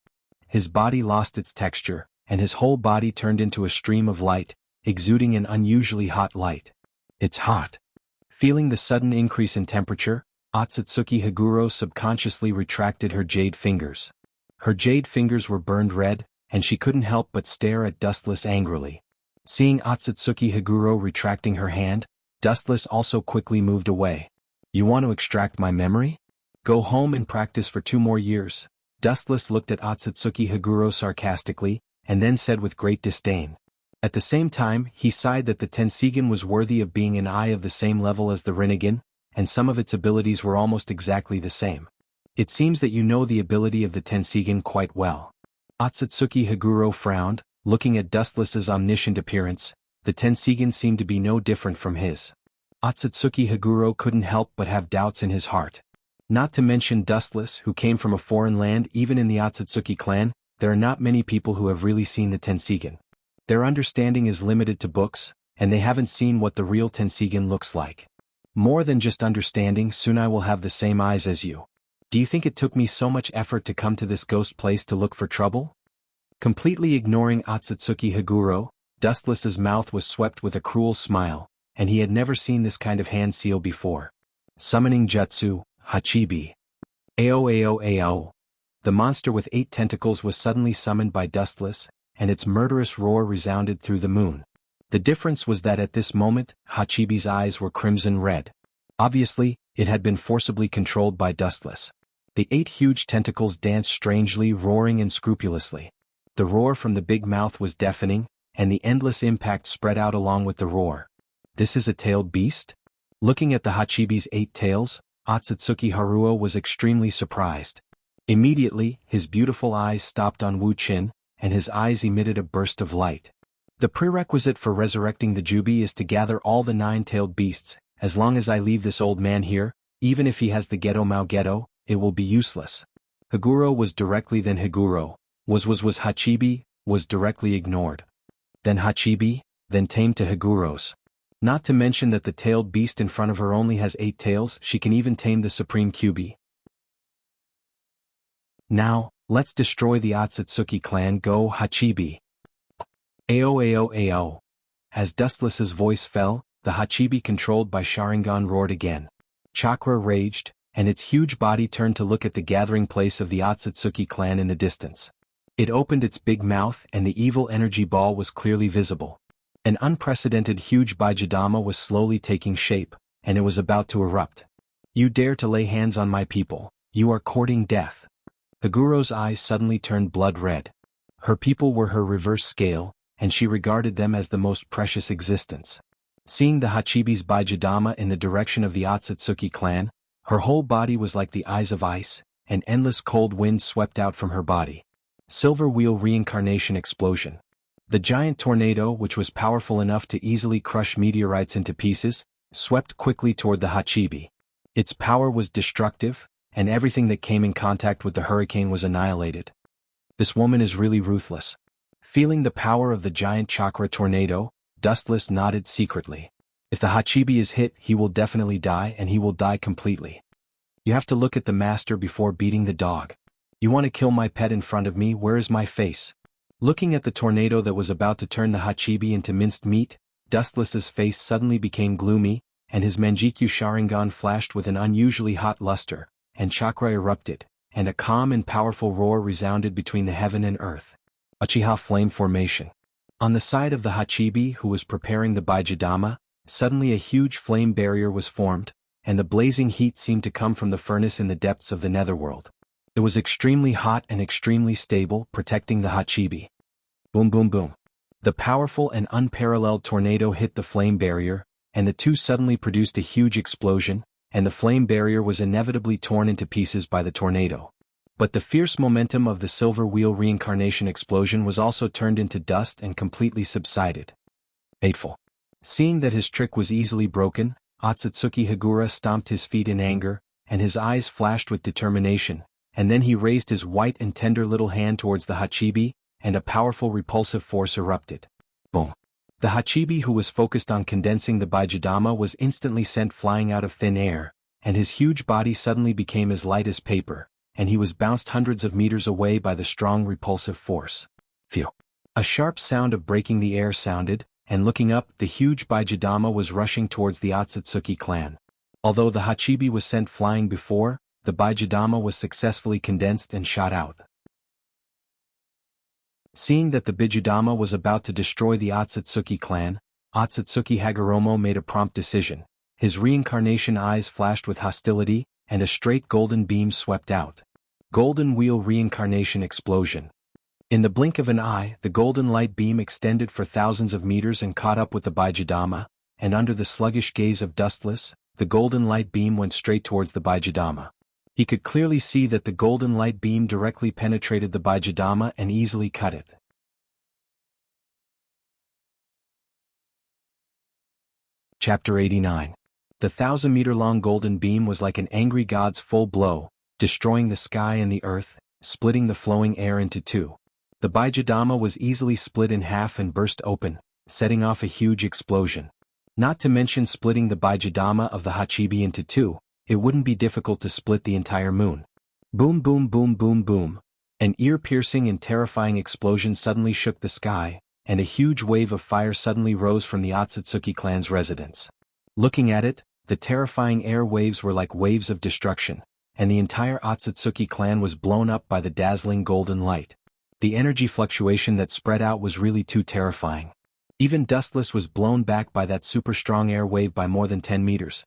His body lost its texture, and his whole body turned into a stream of light, exuding an unusually hot light. It's hot. Feeling the sudden increase in temperature, Otsutsuki Higuro subconsciously retracted her jade fingers. Her jade fingers were burned red, and she couldn't help but stare at Dustless angrily. Seeing Otsutsuki Higuro retracting her hand, Dustless also quickly moved away. You want to extract my memory? Go home and practice for 2 more years. Dustless looked at Otsutsuki Higuro sarcastically, and then said with great disdain. At the same time, he sighed that the Tensigen was worthy of being an eye of the same level as the Rinnegan, and some of its abilities were almost exactly the same. It seems that you know the ability of the Tensigen quite well. Otsutsuki Higuro frowned, looking at Dustless's omniscient appearance. The Tensigen seemed to be no different from his. Otsutsuki Higuro couldn't help but have doubts in his heart. Not to mention Dustless, who came from a foreign land. Even in the Otsutsuki clan, there are not many people who have really seen the Tensigen. Their understanding is limited to books, and they haven't seen what the real Tensigen looks like. More than just understanding, soon I will have the same eyes as you. Do you think it took me so much effort to come to this ghost place to look for trouble? Completely ignoring Otsutsuki Higuro, Dustless's mouth was swept with a cruel smile, and he had never seen this kind of hand seal before. Summoning Jutsu, Hachibi. Ao. The monster with 8 tentacles was suddenly summoned by Dustless, and its murderous roar resounded through the moon. The difference was that at this moment, Hachibi's eyes were crimson red. Obviously, it had been forcibly controlled by Dustless. The 8 huge tentacles danced strangely, roaring unscrupulously. The roar from the big mouth was deafening, and the endless impact spread out along with the roar. This is a tailed beast? Looking at the Hachibi's 8 tails, Otsutsuki Haruo was extremely surprised. Immediately, his beautiful eyes stopped on Wu Qin, and his eyes emitted a burst of light. The prerequisite for resurrecting the Jubi is to gather all the 9-tailed beasts. As long as I leave this old man here, even if he has the Geto Mao Geto, it will be useless. Higuro was directly then Higuro. Was Hachibi, was directly ignored. Then Hachibi, then tamed to Higuro's. Not to mention that the tailed beast in front of her only has 8 tails, she can even tame the Supreme Kyubi. Now, let's destroy the Otsutsuki clan. Go Hachibi. Ao. As Dustless's voice fell, the Hachibi controlled by Sharingan roared again. Chakra raged, and its huge body turned to look at the gathering place of the Otsutsuki clan in the distance. It opened its big mouth and the evil energy ball was clearly visible. An unprecedented huge Baijidama was slowly taking shape, and it was about to erupt. You dare to lay hands on my people, you are courting death. Higuro's eyes suddenly turned blood red. Her people were her reverse scale, and she regarded them as the most precious existence. Seeing the Hachibi's Baijidama in the direction of the Otsutsuki clan, her whole body was like the eyes of ice, and endless cold wind swept out from her body. Silver Wheel Reincarnation Explosion. The giant tornado, which was powerful enough to easily crush meteorites into pieces, swept quickly toward the Hachibi. Its power was destructive, and everything that came in contact with the hurricane was annihilated. This woman is really ruthless. Feeling the power of the giant chakra tornado, Dustless nodded secretly. If the Hachibi is hit, he will definitely die, and he will die completely. You have to look at the master before beating the dog. You want to kill my pet in front of me? Where is my face? Looking at the tornado that was about to turn the Hachibi into minced meat, Dustless's face suddenly became gloomy, and his Manjikyu Sharingan flashed with an unusually hot luster, and chakra erupted, and a calm and powerful roar resounded between the heaven and earth. Uchiha Flame Formation. On the side of the Hachibi who was preparing the Baijidama, suddenly a huge flame barrier was formed, and the blazing heat seemed to come from the furnace in the depths of the netherworld. It was extremely hot and extremely stable, protecting the Hachibi. Boom boom boom. The powerful and unparalleled tornado hit the flame barrier, and the two suddenly produced a huge explosion, and the flame barrier was inevitably torn into pieces by the tornado. But the fierce momentum of the silver wheel reincarnation explosion was also turned into dust and completely subsided. Hateful. Seeing that his trick was easily broken, Otsutsuki Higura stomped his feet in anger, and his eyes flashed with determination, and then he raised his white and tender little hand towards the Hachibi, and a powerful repulsive force erupted. Boom. The Hachibi who was focused on condensing the Baijidama was instantly sent flying out of thin air, and his huge body suddenly became as light as paper, and he was bounced hundreds of meters away by the strong repulsive force. Phew. A sharp sound of breaking the air sounded, and looking up, the huge Baijidama was rushing towards the Otsutsuki clan. Although the Hachibi was sent flying before, the Baijidama was successfully condensed and shot out. Seeing that the Bijudama was about to destroy the Otsutsuki clan, Otsutsuki Hagoromo made a prompt decision. His reincarnation eyes flashed with hostility, and a straight golden beam swept out. Golden Wheel Reincarnation Explosion. In the blink of an eye, the golden light beam extended for thousands of meters and caught up with the Baijidama, and under the sluggish gaze of Dustless, the golden light beam went straight towards the Baijidama. He could clearly see that the golden light beam directly penetrated the Baijidama and easily cut it. Chapter 89. The 1,000-meter-long golden beam was like an angry god's full blow, destroying the sky and the earth, splitting the flowing air into two. The Baijidama was easily split in half and burst open, setting off a huge explosion. Not to mention splitting the Baijidama of the Hachibi into two, it wouldn't be difficult to split the entire moon. Boom boom boom boom boom. An ear-piercing and terrifying explosion suddenly shook the sky, and a huge wave of fire suddenly rose from the Otsutsuki clan's residence. Looking at it, the terrifying air waves were like waves of destruction, and the entire Otsutsuki clan was blown up by the dazzling golden light. The energy fluctuation that spread out was really too terrifying. Even Dustless was blown back by that super strong air wave by more than 10 meters.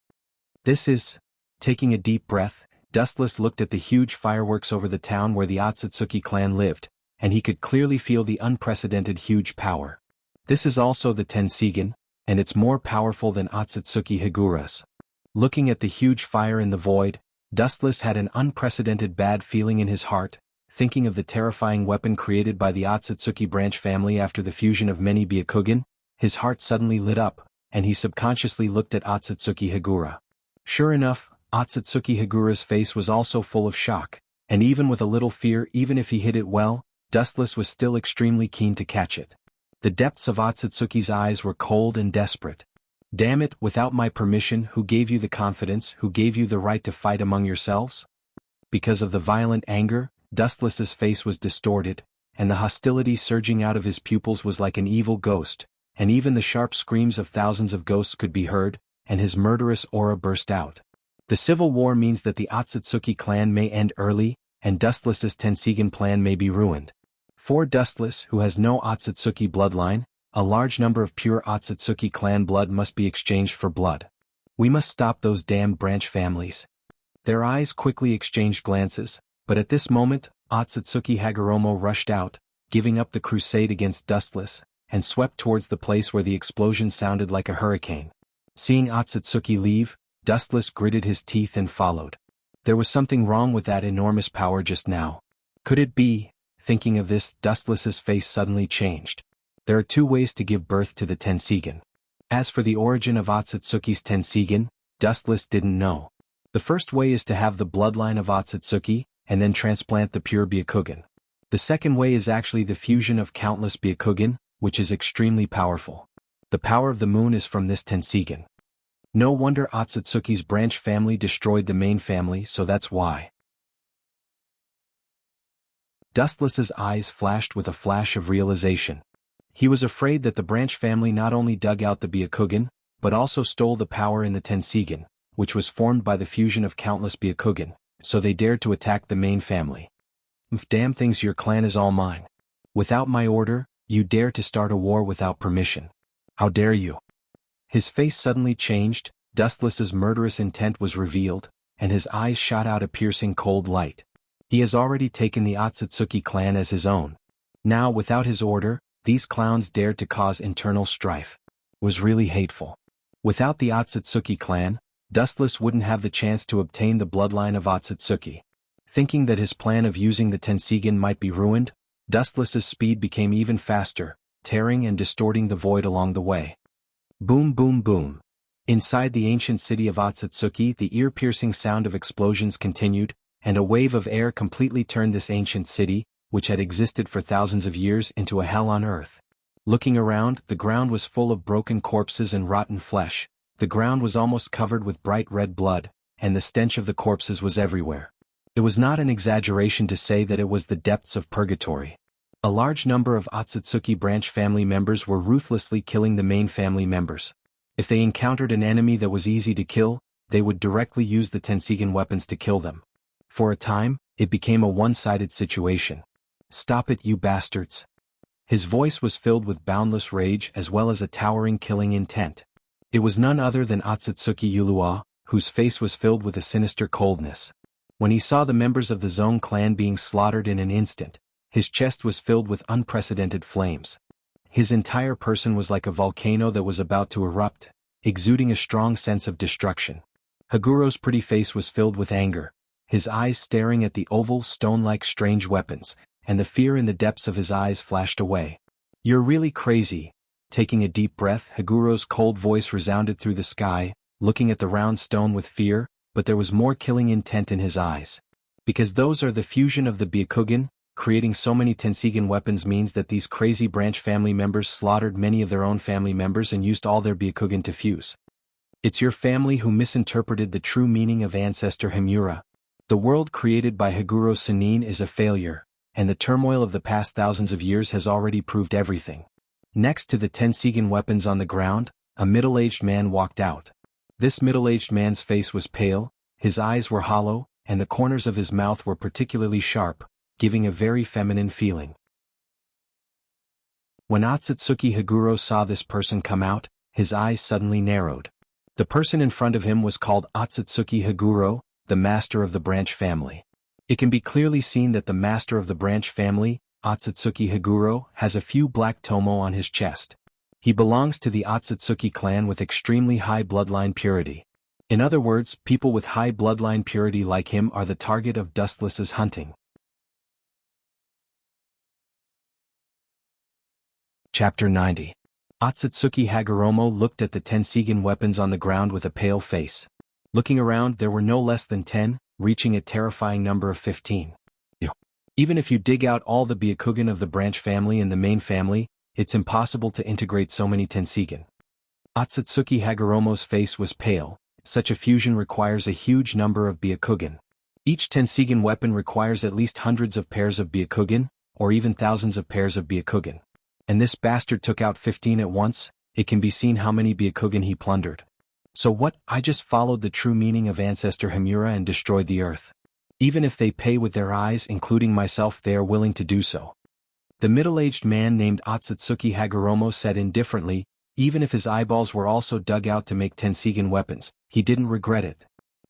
This is... Taking a deep breath, Dustless looked at the huge fireworks over the town where the Otsutsuki clan lived, and he could clearly feel the unprecedented huge power. This is also the Tensigen, and it's more powerful than Otsutsuki Higura's. Looking at the huge fire in the void, Dustless had an unprecedented bad feeling in his heart, thinking of the terrifying weapon created by the Otsutsuki branch family after the fusion of many Byakugan. His heart suddenly lit up, and he subconsciously looked at Otsutsuki Higura. Sure enough, Otsutsuki Higura's face was also full of shock, and even with a little fear, even if he hid it well, Dustless was still extremely keen to catch it. The depths of Otsutsuki's eyes were cold and desperate. Damn it, without my permission, who gave you the confidence, who gave you the right to fight among yourselves? Because of the violent anger, Dustless's face was distorted, and the hostility surging out of his pupils was like an evil ghost, and even the sharp screams of thousands of ghosts could be heard, and his murderous aura burst out. The civil war means that the Otsutsuki clan may end early, and Dustless's Tensigen plan may be ruined. For Dustless, who has no Otsutsuki bloodline, a large number of pure Otsutsuki clan blood must be exchanged for blood. We must stop those damned branch families. Their eyes quickly exchanged glances, but at this moment, Otsutsuki Hagoromo rushed out, giving up the crusade against Dustless, and swept towards the place where the explosion sounded like a hurricane. Seeing Otsutsuki leave, Dustless gritted his teeth and followed. There was something wrong with that enormous power just now. Could it be? Thinking of this, Dustless's face suddenly changed. There are two ways to give birth to the Tensigen. As for the origin of Otsutsuki's Tensigen, Dustless didn't know. The first way is to have the bloodline of Otsutsuki, and then transplant the pure Byakugan. The second way is actually the fusion of countless Byakugan, which is extremely powerful. The power of the moon is from this Tensigen. No wonder Otsutsuki's branch family destroyed the main family, so that's why. Dustless's eyes flashed with a flash of realization. He was afraid that the branch family not only dug out the Byakugan, but also stole the power in the Tensigan, which was formed by the fusion of countless Byakugan, so they dared to attack the main family. Damn things, your clan is all mine. Without my order, you dare to start a war without permission. How dare you? His face suddenly changed, Dustless's murderous intent was revealed, and his eyes shot out a piercing cold light. He has already taken the Otsutsuki clan as his own. Now, without his order, these clowns dared to cause internal strife. It was really hateful. Without the Otsutsuki clan, Dustless wouldn't have the chance to obtain the bloodline of Otsutsuki. Thinking that his plan of using the Tensigan might be ruined, Dustless's speed became even faster, tearing and distorting the void along the way. Boom boom boom. Inside the ancient city of Otsutsuki, the ear-piercing sound of explosions continued, and a wave of air completely turned this ancient city, which had existed for thousands of years, into a hell on earth. Looking around, the ground was full of broken corpses and rotten flesh. The ground was almost covered with bright red blood, and the stench of the corpses was everywhere. It was not an exaggeration to say that it was the depths of purgatory. A large number of Otsutsuki branch family members were ruthlessly killing the main family members. If they encountered an enemy that was easy to kill, they would directly use the Tensigan weapons to kill them. For a time, it became a one-sided situation. Stop it, you bastards. His voice was filled with boundless rage as well as a towering killing intent. It was none other than Otsutsuki Ulua, whose face was filled with a sinister coldness. When he saw the members of the Zone clan being slaughtered in an instant, his chest was filled with unprecedented flames. His entire person was like a volcano that was about to erupt, exuding a strong sense of destruction. Haguro's pretty face was filled with anger, his eyes staring at the oval, stone-like strange weapons, and the fear in the depths of his eyes flashed away. You're really crazy. Taking a deep breath, Haguro's cold voice resounded through the sky, looking at the round stone with fear, but there was more killing intent in his eyes. Because those are the fusion of the Byakugan, creating so many Tensigan weapons means that these crazy branch family members slaughtered many of their own family members and used all their Byakugan to fuse. It's your family who misinterpreted the true meaning of Ancestor Himura. The world created by Haguro Sanin is a failure, and the turmoil of the past thousands of years has already proved everything. Next to the Tensigan weapons on the ground, a middle-aged man walked out. This middle-aged man's face was pale, his eyes were hollow, and the corners of his mouth were particularly sharp, giving a very feminine feeling. When Otsutsuki Haguro saw this person come out, his eyes suddenly narrowed. The person in front of him was called Otsutsuki Haguro, the master of the branch family. It can be clearly seen that the master of the branch family, Otsutsuki Haguro, has a few black tomo on his chest. He belongs to the Otsutsuki clan with extremely high bloodline purity. In other words, people with high bloodline purity like him are the target of Dustless's hunting. Chapter 90. Otsutsuki Hagoromo looked at the Tensigan weapons on the ground with a pale face. Looking around, there were no less than 10, reaching a terrifying number of 15. Even if you dig out all the Byakugan of the branch family and the main family, it's impossible to integrate so many Tensigan. Otsutsuki Hagoromo's face was pale. Such a fusion requires a huge number of Byakugan. Each Tensigan weapon requires at least hundreds of pairs of Byakugan, or even thousands of pairs of Byakugan. And this bastard took out 15 at once. It can be seen how many Byakugan he plundered. So what? I just followed the true meaning of Ancestor Himura and destroyed the earth. Even if they pay with their eyes, including myself, they are willing to do so. The middle-aged man named Otsutsuki Hagoromo said indifferently, even if his eyeballs were also dug out to make Tensigan weapons, he didn't regret it.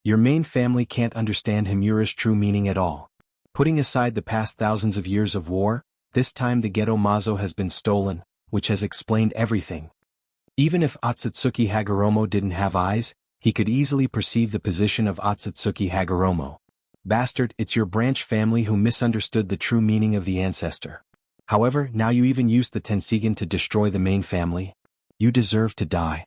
Your main family can't understand Himura's true meaning at all. Putting aside the past thousands of years of war, this time the Geto Mazo has been stolen, which has explained everything. Even if Otsutsuki Hagoromo didn't have eyes, he could easily perceive the position of Otsutsuki Hagoromo. Bastard, it's your branch family who misunderstood the true meaning of the ancestor. However, now you even used the Tensigan to destroy the main family. You deserve to die.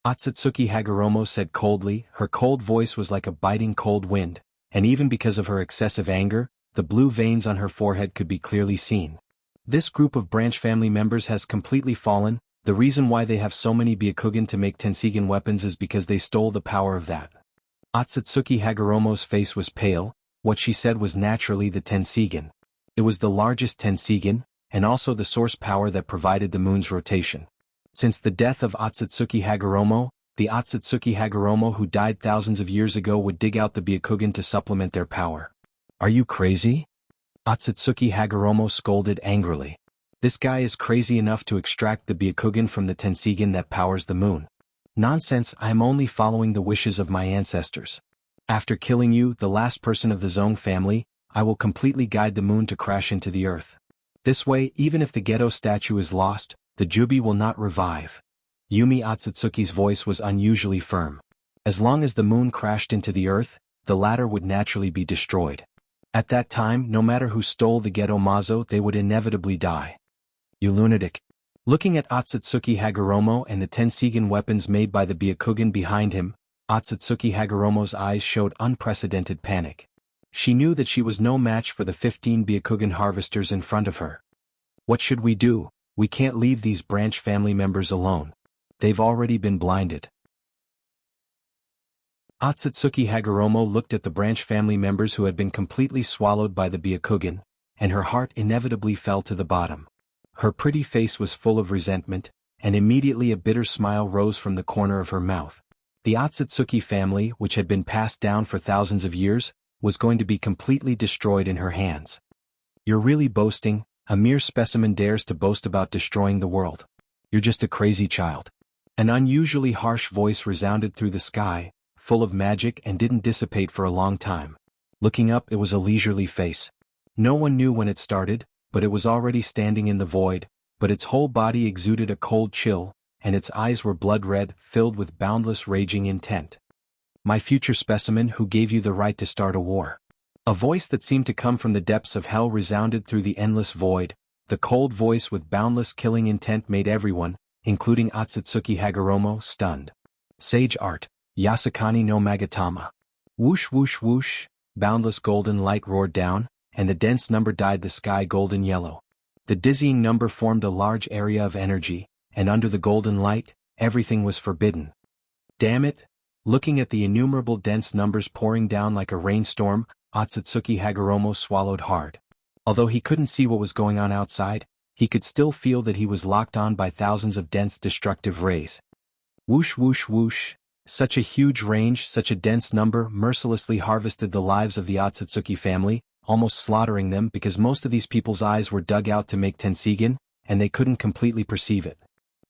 Otsutsuki Hagoromo said coldly. Her cold voice was like a biting cold wind, and even because of her excessive anger, the blue veins on her forehead could be clearly seen. This group of branch family members has completely fallen. The reason why they have so many Byakugan to make Tensigan weapons is because they stole the power of that. Otsutsuki Hagoromo's face was pale. What she said was naturally the Tensigan. It was the largest Tensigan, and also the source power that provided the moon's rotation. Since the death of Otsutsuki Hagoromo, the Otsutsuki Hagoromo who died thousands of years ago would dig out the Byakugan to supplement their power. Are you crazy? Otsutsuki Hagoromo scolded angrily. This guy is crazy enough to extract the Byakugan from the Tensigan that powers the moon. Nonsense, I am only following the wishes of my ancestors. After killing you, the last person of the Zong family, I will completely guide the moon to crash into the earth. This way, even if the Geto statue is lost, the Jubi will not revive. Yumi Otsutsuki's voice was unusually firm. As long as the moon crashed into the earth, the latter would naturally be destroyed. At that time, no matter who stole the Geto Mazo, they would inevitably die. You lunatic. Looking at Otsutsuki Hagoromo and the Tensigan weapons made by the Byakugan behind him, Otsutsuki Hagoromo's eyes showed unprecedented panic. She knew that she was no match for the 15 Byakugan harvesters in front of her. What should we do? We can't leave these branch family members alone. They've already been blinded. Otsutsuki Hagoromo looked at the branch family members who had been completely swallowed by the Byakugan, and her heart inevitably fell to the bottom. Her pretty face was full of resentment, and immediately a bitter smile rose from the corner of her mouth. The Otsutsuki family, which had been passed down for thousands of years, was going to be completely destroyed in her hands. You're really boasting? A mere specimen dares to boast about destroying the world. You're just a crazy child. An unusually harsh voice resounded through the sky, full of magic, and didn't dissipate for a long time. Looking up, it was a leisurely face. No one knew when it started, but it was already standing in the void, but its whole body exuded a cold chill, and its eyes were blood-red, filled with boundless raging intent. My future specimen, who gave you the right to start a war? A voice that seemed to come from the depths of hell resounded through the endless void. The cold voice with boundless killing intent made everyone, including Otsutsuki Hagoromo, stunned. Sage art, Yasukani no Magatama. Whoosh whoosh whoosh, boundless golden light roared down, and the dense number dyed the sky golden yellow. The dizzying number formed a large area of energy, and under the golden light, everything was forbidden. Damn it! Looking at the innumerable dense numbers pouring down like a rainstorm, Otsutsuki Hagoromo swallowed hard. Although he couldn't see what was going on outside, he could still feel that he was locked on by thousands of dense destructive rays. Whoosh whoosh whoosh, such a huge range, such a dense number mercilessly harvested the lives of the Otsutsuki family, almost slaughtering them because most of these people's eyes were dug out to make Tensigan, and they couldn't completely perceive it.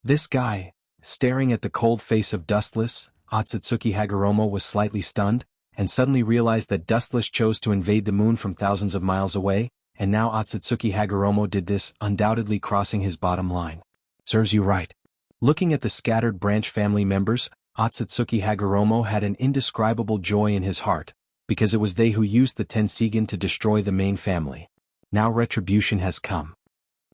This guy, staring at the cold face of Dustless, Otsutsuki Hagoromo was slightly stunned, and suddenly realized that Dustless chose to invade the moon from thousands of miles away, and now Otsutsuki Hagoromo did this, undoubtedly crossing his bottom line. Serves you right. Looking at the scattered branch family members, Otsutsuki Hagoromo had an indescribable joy in his heart, because it was they who used the Tensigan to destroy the main family. Now retribution has come.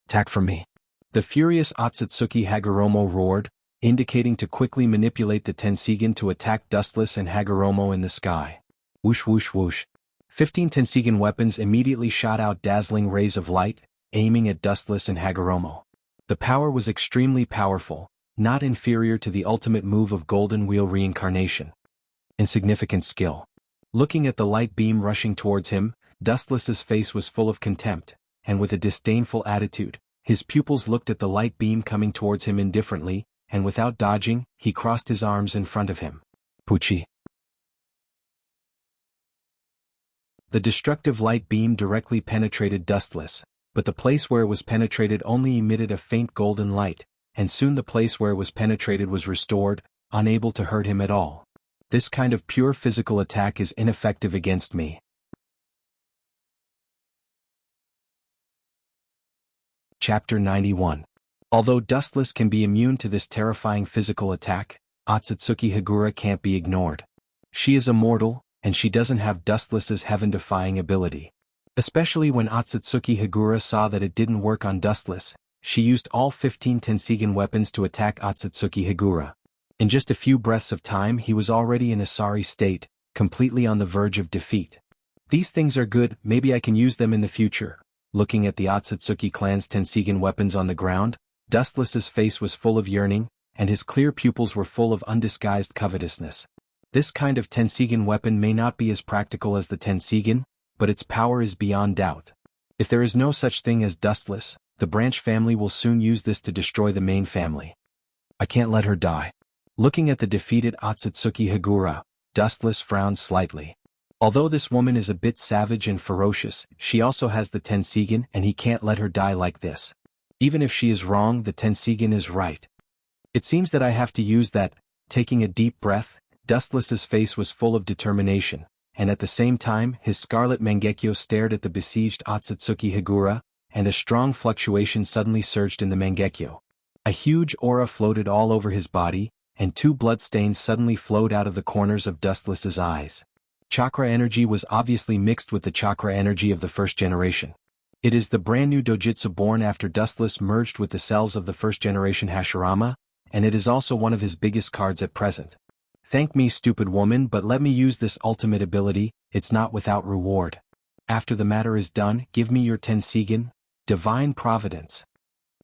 Attack from me. The furious Otsutsuki Hagoromo roared, indicating to quickly manipulate the Tensigan to attack Dustless and Hagoromo in the sky. Whoosh whoosh whoosh. 15 Tensigan weapons immediately shot out dazzling rays of light, aiming at Dustless and Hagoromo. The power was extremely powerful, not inferior to the ultimate move of Golden Wheel Reincarnation. Insignificant skill. Looking at the light beam rushing towards him, Dustless's face was full of contempt, and with a disdainful attitude, his pupils looked at the light beam coming towards him indifferently, and without dodging, he crossed his arms in front of him. Pucci. The destructive light beam directly penetrated Dustless, but the place where it was penetrated only emitted a faint golden light, and soon the place where it was penetrated was restored, unable to hurt him at all. This kind of pure physical attack is ineffective against me. Chapter 91. Although Dustless can be immune to this terrifying physical attack, Otsutsuki Hagura can't be ignored. She is immortal, and she doesn't have Dustless's heaven-defying ability. Especially when Otsutsuki Hagura saw that it didn't work on Dustless, she used all 15 Tensigan weapons to attack Otsutsuki Hagura. In just a few breaths of time he was already in a sorry state, completely on the verge of defeat. These things are good, maybe I can use them in the future. Looking at the Otsutsuki clan's Tensigan weapons on the ground, Dustless's face was full of yearning, and his clear pupils were full of undisguised covetousness. This kind of Tensigan weapon may not be as practical as the Tensigan, but its power is beyond doubt. If there is no such thing as Dustless, The branch family will soon use this to destroy the main family. I can't let her die. Looking at the defeated Otsutsuki Hagura, Dustless frowned slightly. Although this woman is a bit savage and ferocious, she also has the Tensigen and he can't let her die like this. Even if she is wrong, the Tensigen is right. It seems that I have to use that. Taking a deep breath, Dustless's face was full of determination, and at the same time his scarlet Mangekyo stared at the besieged Otsutsuki Hagura, and a strong fluctuation suddenly surged in the Mangekyo. A huge aura floated all over his body, and 2 bloodstains suddenly flowed out of the corners of Dustless's eyes. Chakra energy was obviously mixed with the chakra energy of the first generation. It is the brand new dojutsu born after Dustless merged with the cells of the first generation Hashirama, and it is also one of his biggest cards at present. Thank me, stupid woman, but let me use this ultimate ability, it's not without reward. After the matter is done, give me your Tensigen, Divine Providence.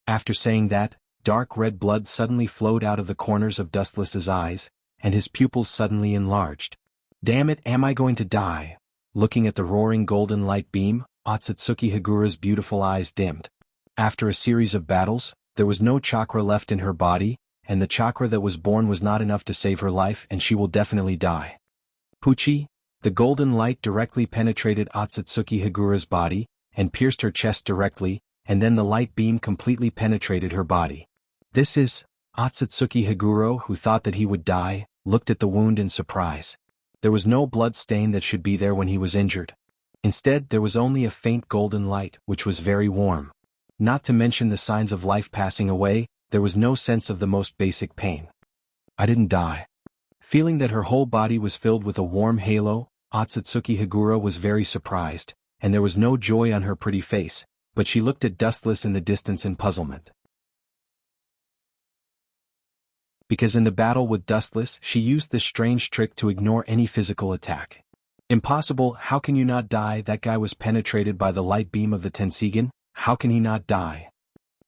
After saying that, dark red blood suddenly flowed out of the corners of Dustless's eyes, and his pupils suddenly enlarged. Damn it, am I going to die? Looking at the roaring golden light beam, Otsutsuki Hagura's beautiful eyes dimmed. After a series of battles, there was no chakra left in her body, and the chakra that was born was not enough to save her life and she will definitely die. Puchi, the golden light directly penetrated Otsutsuki Hagura's body, and pierced her chest directly, and then the light beam completely penetrated her body. This is, Otsutsuki Haguro, who thought that he would die, looked at the wound in surprise. There was no blood stain that should be there when he was injured. Instead, there was only a faint golden light, which was very warm. Not to mention the signs of life passing away, there was no sense of the most basic pain. I didn't die. Feeling that her whole body was filled with a warm halo, Otsutsuki Haguro was very surprised, and there was no joy on her pretty face, but she looked at Dustless in the distance in puzzlement. Because in the battle with Dustless, she used this strange trick to ignore any physical attack. Impossible, how can you not die? That guy was penetrated by the light beam of the Tensigen, how can he not die?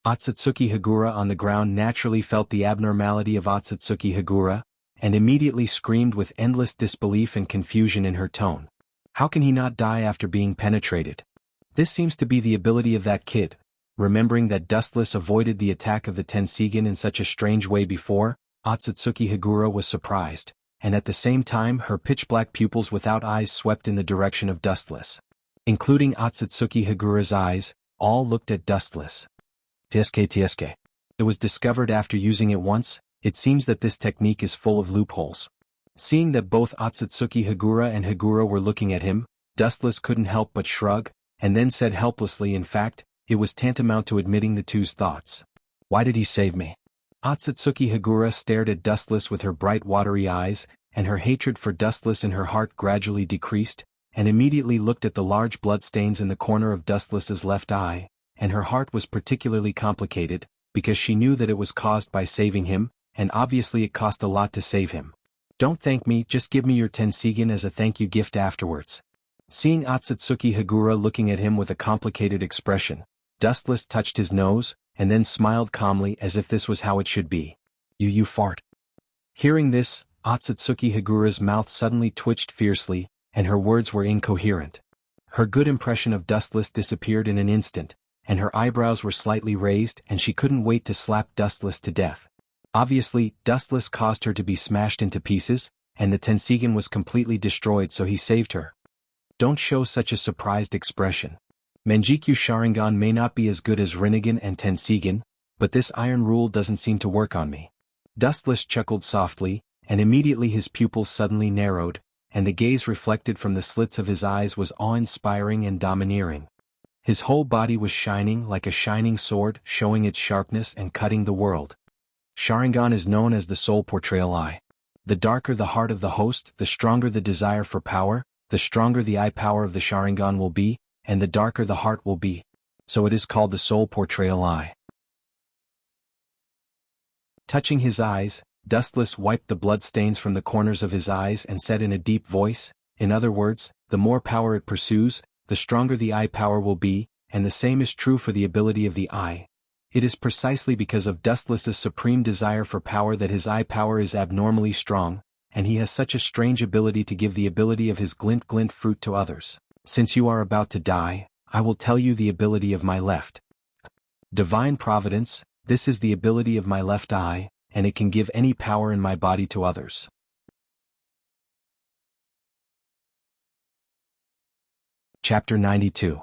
Otsutsuki Hagura on the ground naturally felt the abnormality of Otsutsuki Hagura, and immediately screamed with endless disbelief and confusion in her tone. How can he not die after being penetrated? This seems to be the ability of that kid. Remembering that Dustless avoided the attack of the Tensigen in such a strange way before, Otsutsuki Hagura was surprised, and at the same time her pitch-black pupils without eyes swept in the direction of Dustless. Including Otsutsuki Hagura's eyes, all looked at Dustless. TSK. It was discovered after using it once, it seems that this technique is full of loopholes. Seeing that both Otsutsuki Hagura and Hagura were looking at him, Dustless couldn't help but shrug, and then said helplessly, in fact, it was tantamount to admitting the two's thoughts. Why did he save me? Otsutsuki Hagura stared at Dustless with her bright watery eyes, and her hatred for Dustless in her heart gradually decreased, and immediately looked at the large bloodstains in the corner of Dustless's left eye, and her heart was particularly complicated, because she knew that it was caused by saving him, and obviously it cost a lot to save him. Don't thank me, just give me your Tensigen as a thank you gift afterwards. Seeing Otsutsuki Hagura looking at him with a complicated expression, Dustless touched his nose, and then smiled calmly as if this was how it should be. You fart. Hearing this, Otsutsuki Hagura's mouth suddenly twitched fiercely, and her words were incoherent. Her good impression of Dustless disappeared in an instant, and her eyebrows were slightly raised and she couldn't wait to slap Dustless to death. Obviously, Dustless caused her to be smashed into pieces, and the Tensigen was completely destroyed, so he saved her. Don't show such a surprised expression. Manjikyu Sharingan may not be as good as Rinnegan and Tensigen, but this iron rule doesn't seem to work on me. Dustless chuckled softly, and immediately his pupils suddenly narrowed, and the gaze reflected from the slits of his eyes was awe-inspiring and domineering. His whole body was shining like a shining sword, showing its sharpness and cutting the world. Sharingan is known as the soul portrayal eye. The darker the heart of the host, the stronger the desire for power, the stronger the eye power of the Sharingan will be, and the darker the heart will be. So it is called the soul portrayal eye. Touching his eyes, Dustless wiped the blood stains from the corners of his eyes and said in a deep voice, in other words, the more power it pursues, the stronger the eye power will be, and the same is true for the ability of the eye. It is precisely because of Dustless's supreme desire for power that his eye power is abnormally strong, and he has such a strange ability to give the ability of his glint fruit to others. Since you are about to die, I will tell you the ability of my left Divine providence, this is the ability of my left eye, and it can give any power in my body to others. Chapter 92.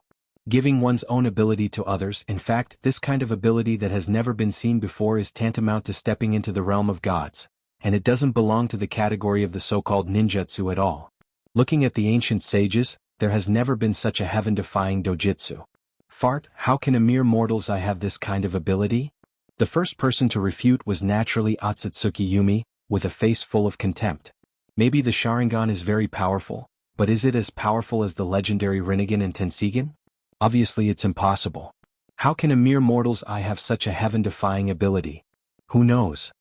Giving one's own ability to others. In fact, this kind of ability that has never been seen before is tantamount to stepping into the realm of gods, and it doesn't belong to the category of the so-called ninjutsu at all. Looking at the ancient sages, there has never been such a heaven-defying dojutsu. Fart, how can a mere mortal's eye have this kind of ability? The first person to refute was naturally Otsutsuki Yumi, with a face full of contempt. Maybe the Sharingan is very powerful, but is it as powerful as the legendary Rinnegan and Tensigen? Obviously it's impossible. How can a mere mortal's eye have such a heaven-defying ability? Who knows?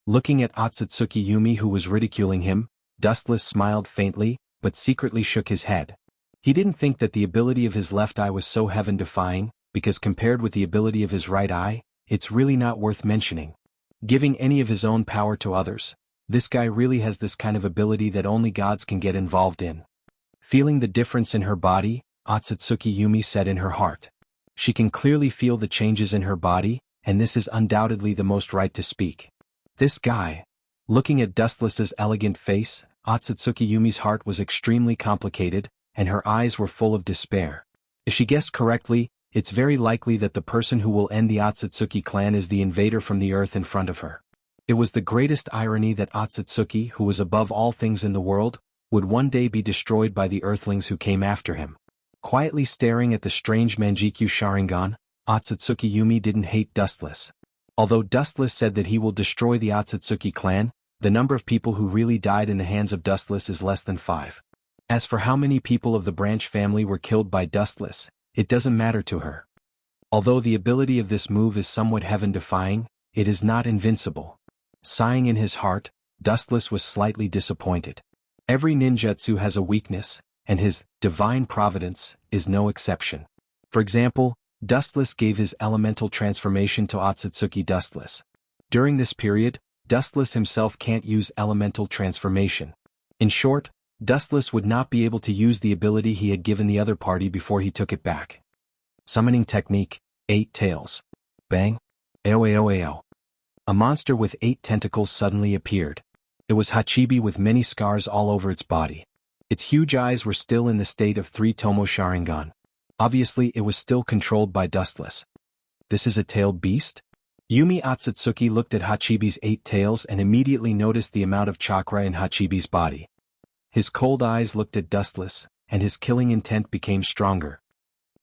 Looking at Otsutsuki Yumi, who was ridiculing him, Dustless smiled faintly, but secretly shook his head. He didn't think that the ability of his left eye was so heaven-defying, because compared with the ability of his right eye, it's really not worth mentioning. Giving any of his own power to others, this guy really has this kind of ability that only gods can get involved in. Feeling the difference in her body, Otsutsuki Yumi said in her heart. She can clearly feel the changes in her body, and this is undoubtedly the most right to speak. This guy. Looking at Dustless's elegant face, Otsutsuki Yumi's heart was extremely complicated, and her eyes were full of despair. If she guessed correctly, it's very likely that the person who will end the Otsutsuki clan is the invader from the earth in front of her. It was the greatest irony that Otsutsuki, who was above all things in the world, would one day be destroyed by the earthlings who came after him. Quietly staring at the strange Manjikyu Sharingan, Otsutsuki Yumi didn't hate Dustless. Although Dustless said that he will destroy the Otsutsuki clan, the number of people who really died in the hands of Dustless is less than 5. As for how many people of the branch family were killed by Dustless, it doesn't matter to her. Although the ability of this move is somewhat heaven-defying, it is not invincible. Sighing in his heart, Dustless was slightly disappointed. Every ninjutsu has a weakness, and his divine providence is no exception. For example, Dustless gave his elemental transformation to Otsutsuki Dustless. During this period, Dustless himself can't use elemental transformation. In short, Dustless would not be able to use the ability he had given the other party before he took it back. Summoning technique, 8 tails. Bang. Ao. A monster with 8 tentacles suddenly appeared. It was Hachibi with many scars all over its body. Its huge eyes were still in the state of 3 Tomo Sharingan. Obviously it was still controlled by Dustless. This is a tailed beast? Yumi Otsutsuki looked at Hachibi's 8 tails and immediately noticed the amount of chakra in Hachibi's body. His cold eyes looked at Dustless, and his killing intent became stronger.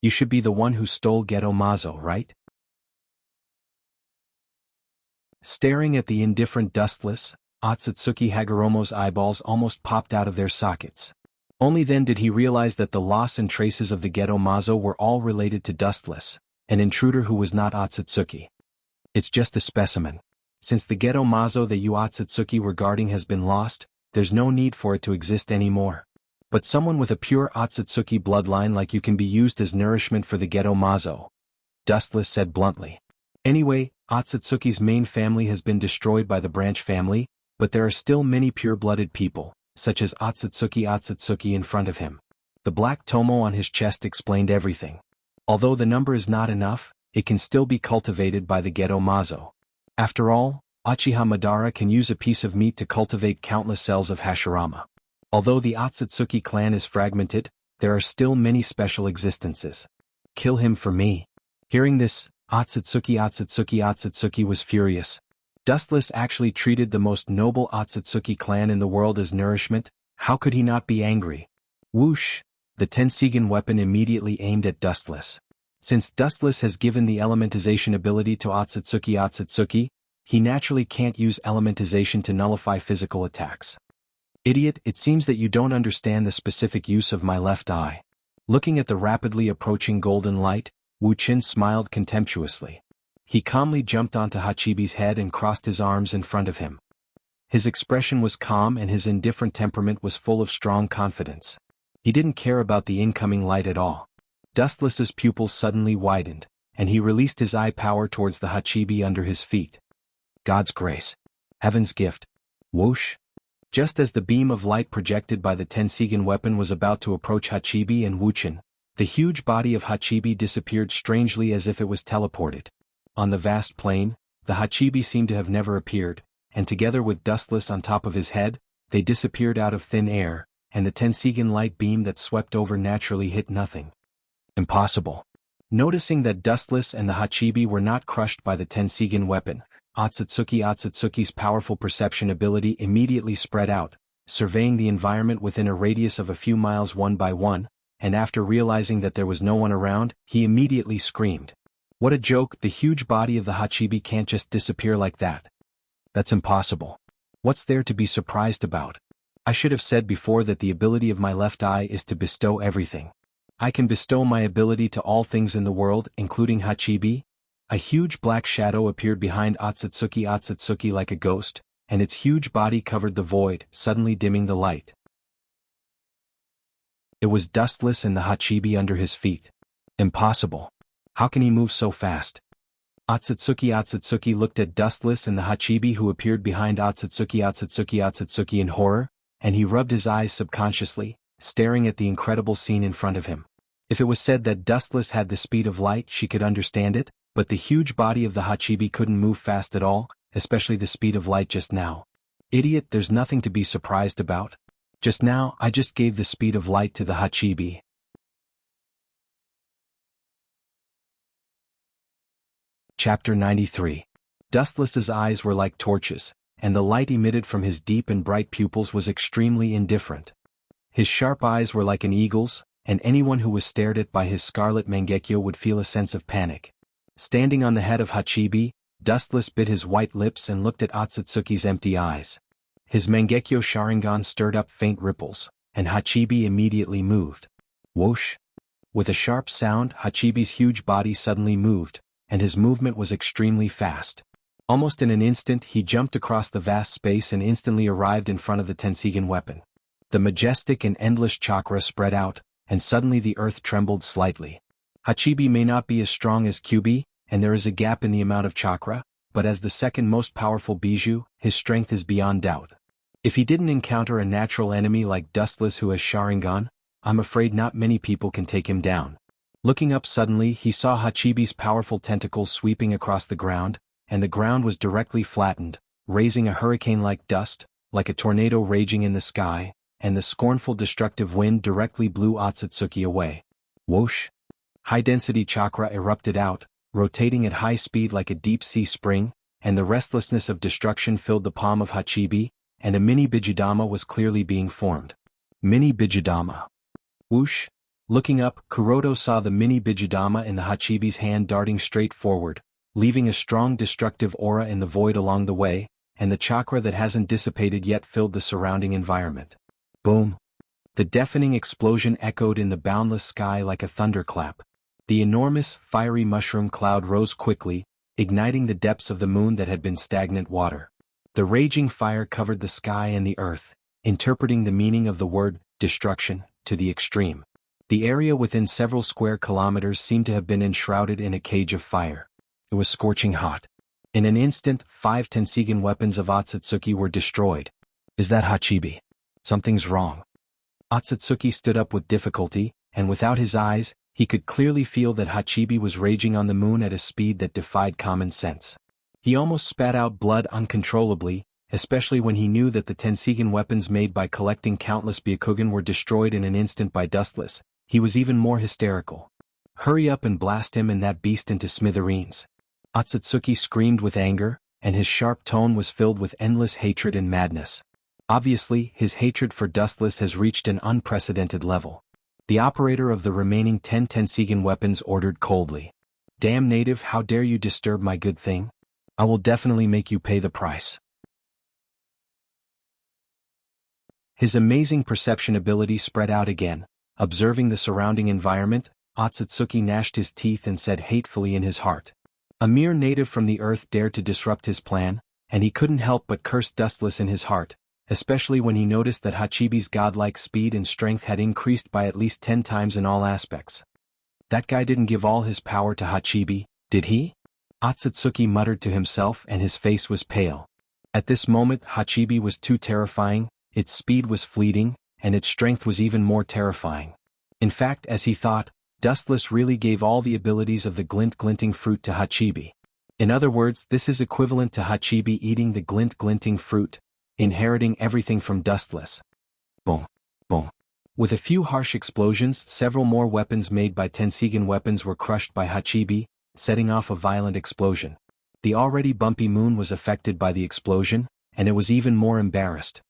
You should be the one who stole Geto Mazo, right? Staring at the indifferent Dustless, Otsutsuki Hagoromo's eyeballs almost popped out of their sockets. Only then did he realize that the loss and traces of the Geto Mazo were all related to Dustless, an intruder who was not Otsutsuki. It's just a specimen. Since the Geto Mazo that you Otsutsuki were guarding has been lost, there's no need for it to exist anymore. But someone with a pure Otsutsuki bloodline like you can be used as nourishment for the Geto Mazo, Dustless said bluntly. Anyway, Otsutsuki's main family has been destroyed by the branch family, but there are still many pure-blooded people, such as Otsutsuki in front of him. The black tomo on his chest explained everything. Although the number is not enough, it can still be cultivated by the Geto Mazo. After all, Uchiha Madara can use a piece of meat to cultivate countless cells of Hashirama. Although the Otsutsuki clan is fragmented, there are still many special existences. Kill him for me. Hearing this, Otsutsuki was furious. Dustless actually treated the most noble Otsutsuki clan in the world as nourishment. How could he not be angry? Whoosh! The Tensigen weapon immediately aimed at Dustless. Since Dustless has given the elementization ability to Otsutsuki, he naturally can't use elementization to nullify physical attacks. Idiot, it seems that you don't understand the specific use of my left eye. Looking at the rapidly approaching golden light, Wu Qin smiled contemptuously. He calmly jumped onto Hachibi's head and crossed his arms in front of him. His expression was calm and his indifferent temperament was full of strong confidence. He didn't care about the incoming light at all. Dustless's pupils suddenly widened, and he released his eye power towards the Hachibi under his feet. God's grace. Heaven's gift. Whoosh! Just as the beam of light projected by the Tensigen weapon was about to approach Hachibi and Wuchin, the huge body of Hachibi disappeared strangely as if it was teleported. On the vast plain, the Hachibi seemed to have never appeared, and together with Dustless on top of his head, they disappeared out of thin air, and the Tensigan light beam that swept over naturally hit nothing. Impossible. Noticing that Dustless and the Hachibi were not crushed by the Tensigan weapon, Otsutsuki's powerful perception ability immediately spread out, surveying the environment within a radius of a few miles one by one, and after realizing that there was no one around, he immediately screamed. What a joke, the huge body of the Hachibi can't just disappear like that. That's impossible. What's there to be surprised about? I should have said before that the ability of my left eye is to bestow everything. I can bestow my ability to all things in the world, including Hachibi. A huge black shadow appeared behind Otsutsuki like a ghost, and its huge body covered the void, suddenly dimming the light. It was Dustless and the Hachibi under his feet. Impossible. How can he move so fast? Otsutsuki looked at Dustless and the Hachibi who appeared behind Otsutsuki in horror, and he rubbed his eyes subconsciously, staring at the incredible scene in front of him. If it was said that Dustless had the speed of light, she could understand it, but the huge body of the Hachibi couldn't move fast at all, especially the speed of light just now. Idiot, there's nothing to be surprised about. Just now, I just gave the speed of light to the Hachibi. Chapter 93. Dustless's eyes were like torches, and the light emitted from his deep and bright pupils was extremely indifferent. His sharp eyes were like an eagle's, and anyone who was stared at by his scarlet Mangekyo would feel a sense of panic. Standing on the head of Hachibi, Dustless bit his white lips and looked at Otsutsuki's empty eyes. His Mangekyo Sharingan stirred up faint ripples, and Hachibi immediately moved. Whoosh! With a sharp sound, Hachibi's huge body suddenly moved, and his movement was extremely fast. Almost in an instant he jumped across the vast space and instantly arrived in front of the Tensigan weapon. The majestic and endless chakra spread out, and suddenly the earth trembled slightly. Hachibi may not be as strong as Kyubi, and there is a gap in the amount of chakra, but as the second most powerful Bijou, his strength is beyond doubt. If he didn't encounter a natural enemy like Dustless who has Sharingan, I'm afraid not many people can take him down. Looking up suddenly, he saw Hachibi's powerful tentacles sweeping across the ground, and the ground was directly flattened, raising a hurricane-like dust, like a tornado raging in the sky, and the scornful destructive wind directly blew Otsutsuki away. Whoosh! High-density chakra erupted out, rotating at high speed like a deep-sea spring, and the restlessness of destruction filled the palm of Hachibi, and a mini Bijudama was clearly being formed. Mini Bijudama. Whoosh! Looking up, Kuroto saw the mini Bijudama in the Hachibi's hand darting straight forward, leaving a strong destructive aura in the void along the way, and the chakra that hasn't dissipated yet filled the surrounding environment. Boom! The deafening explosion echoed in the boundless sky like a thunderclap. The enormous, fiery mushroom cloud rose quickly, igniting the depths of the moon that had been stagnant water. The raging fire covered the sky and the earth, interpreting the meaning of the word, destruction, to the extreme. The area within several square kilometers seemed to have been enshrouded in a cage of fire. It was scorching hot. In an instant, 5 Tensigan weapons of Otsutsuki were destroyed. Is that Hachibi? Something's wrong. Otsutsuki stood up with difficulty, and without his eyes, he could clearly feel that Hachibi was raging on the moon at a speed that defied common sense. He almost spat out blood uncontrollably, especially when he knew that the Tensigan weapons made by collecting countless Byakugan were destroyed in an instant by Dustless. He was even more hysterical. Hurry up and blast him and that beast into smithereens. Otsutsuki screamed with anger, and his sharp tone was filled with endless hatred and madness. Obviously, his hatred for Dustless has reached an unprecedented level. The operator of the remaining 10 Tensigan weapons ordered coldly. Damn native, how dare you disturb my good thing? I will definitely make you pay the price. His amazing perception ability spread out again. Observing the surrounding environment, Otsutsuki gnashed his teeth and said hatefully in his heart. A mere native from the earth dared to disrupt his plan, and he couldn't help but curse Dustless in his heart, especially when he noticed that Hachibi's godlike speed and strength had increased by at least 10 times in all aspects. That guy didn't give all his power to Hachibi, did he? Otsutsuki muttered to himself and his face was pale. At this moment Hachibi was too terrifying, its speed was fleeting, and its strength was even more terrifying. In fact, as he thought, Dustless really gave all the abilities of the glinting fruit to Hachibi. In other words, this is equivalent to Hachibi eating the glinting fruit, inheriting everything from Dustless. Boom. Boom. With a few harsh explosions, several more weapons made by Tensigan weapons were crushed by Hachibi, setting off a violent explosion. The already bumpy moon was affected by the explosion, and it was even more embarrassed.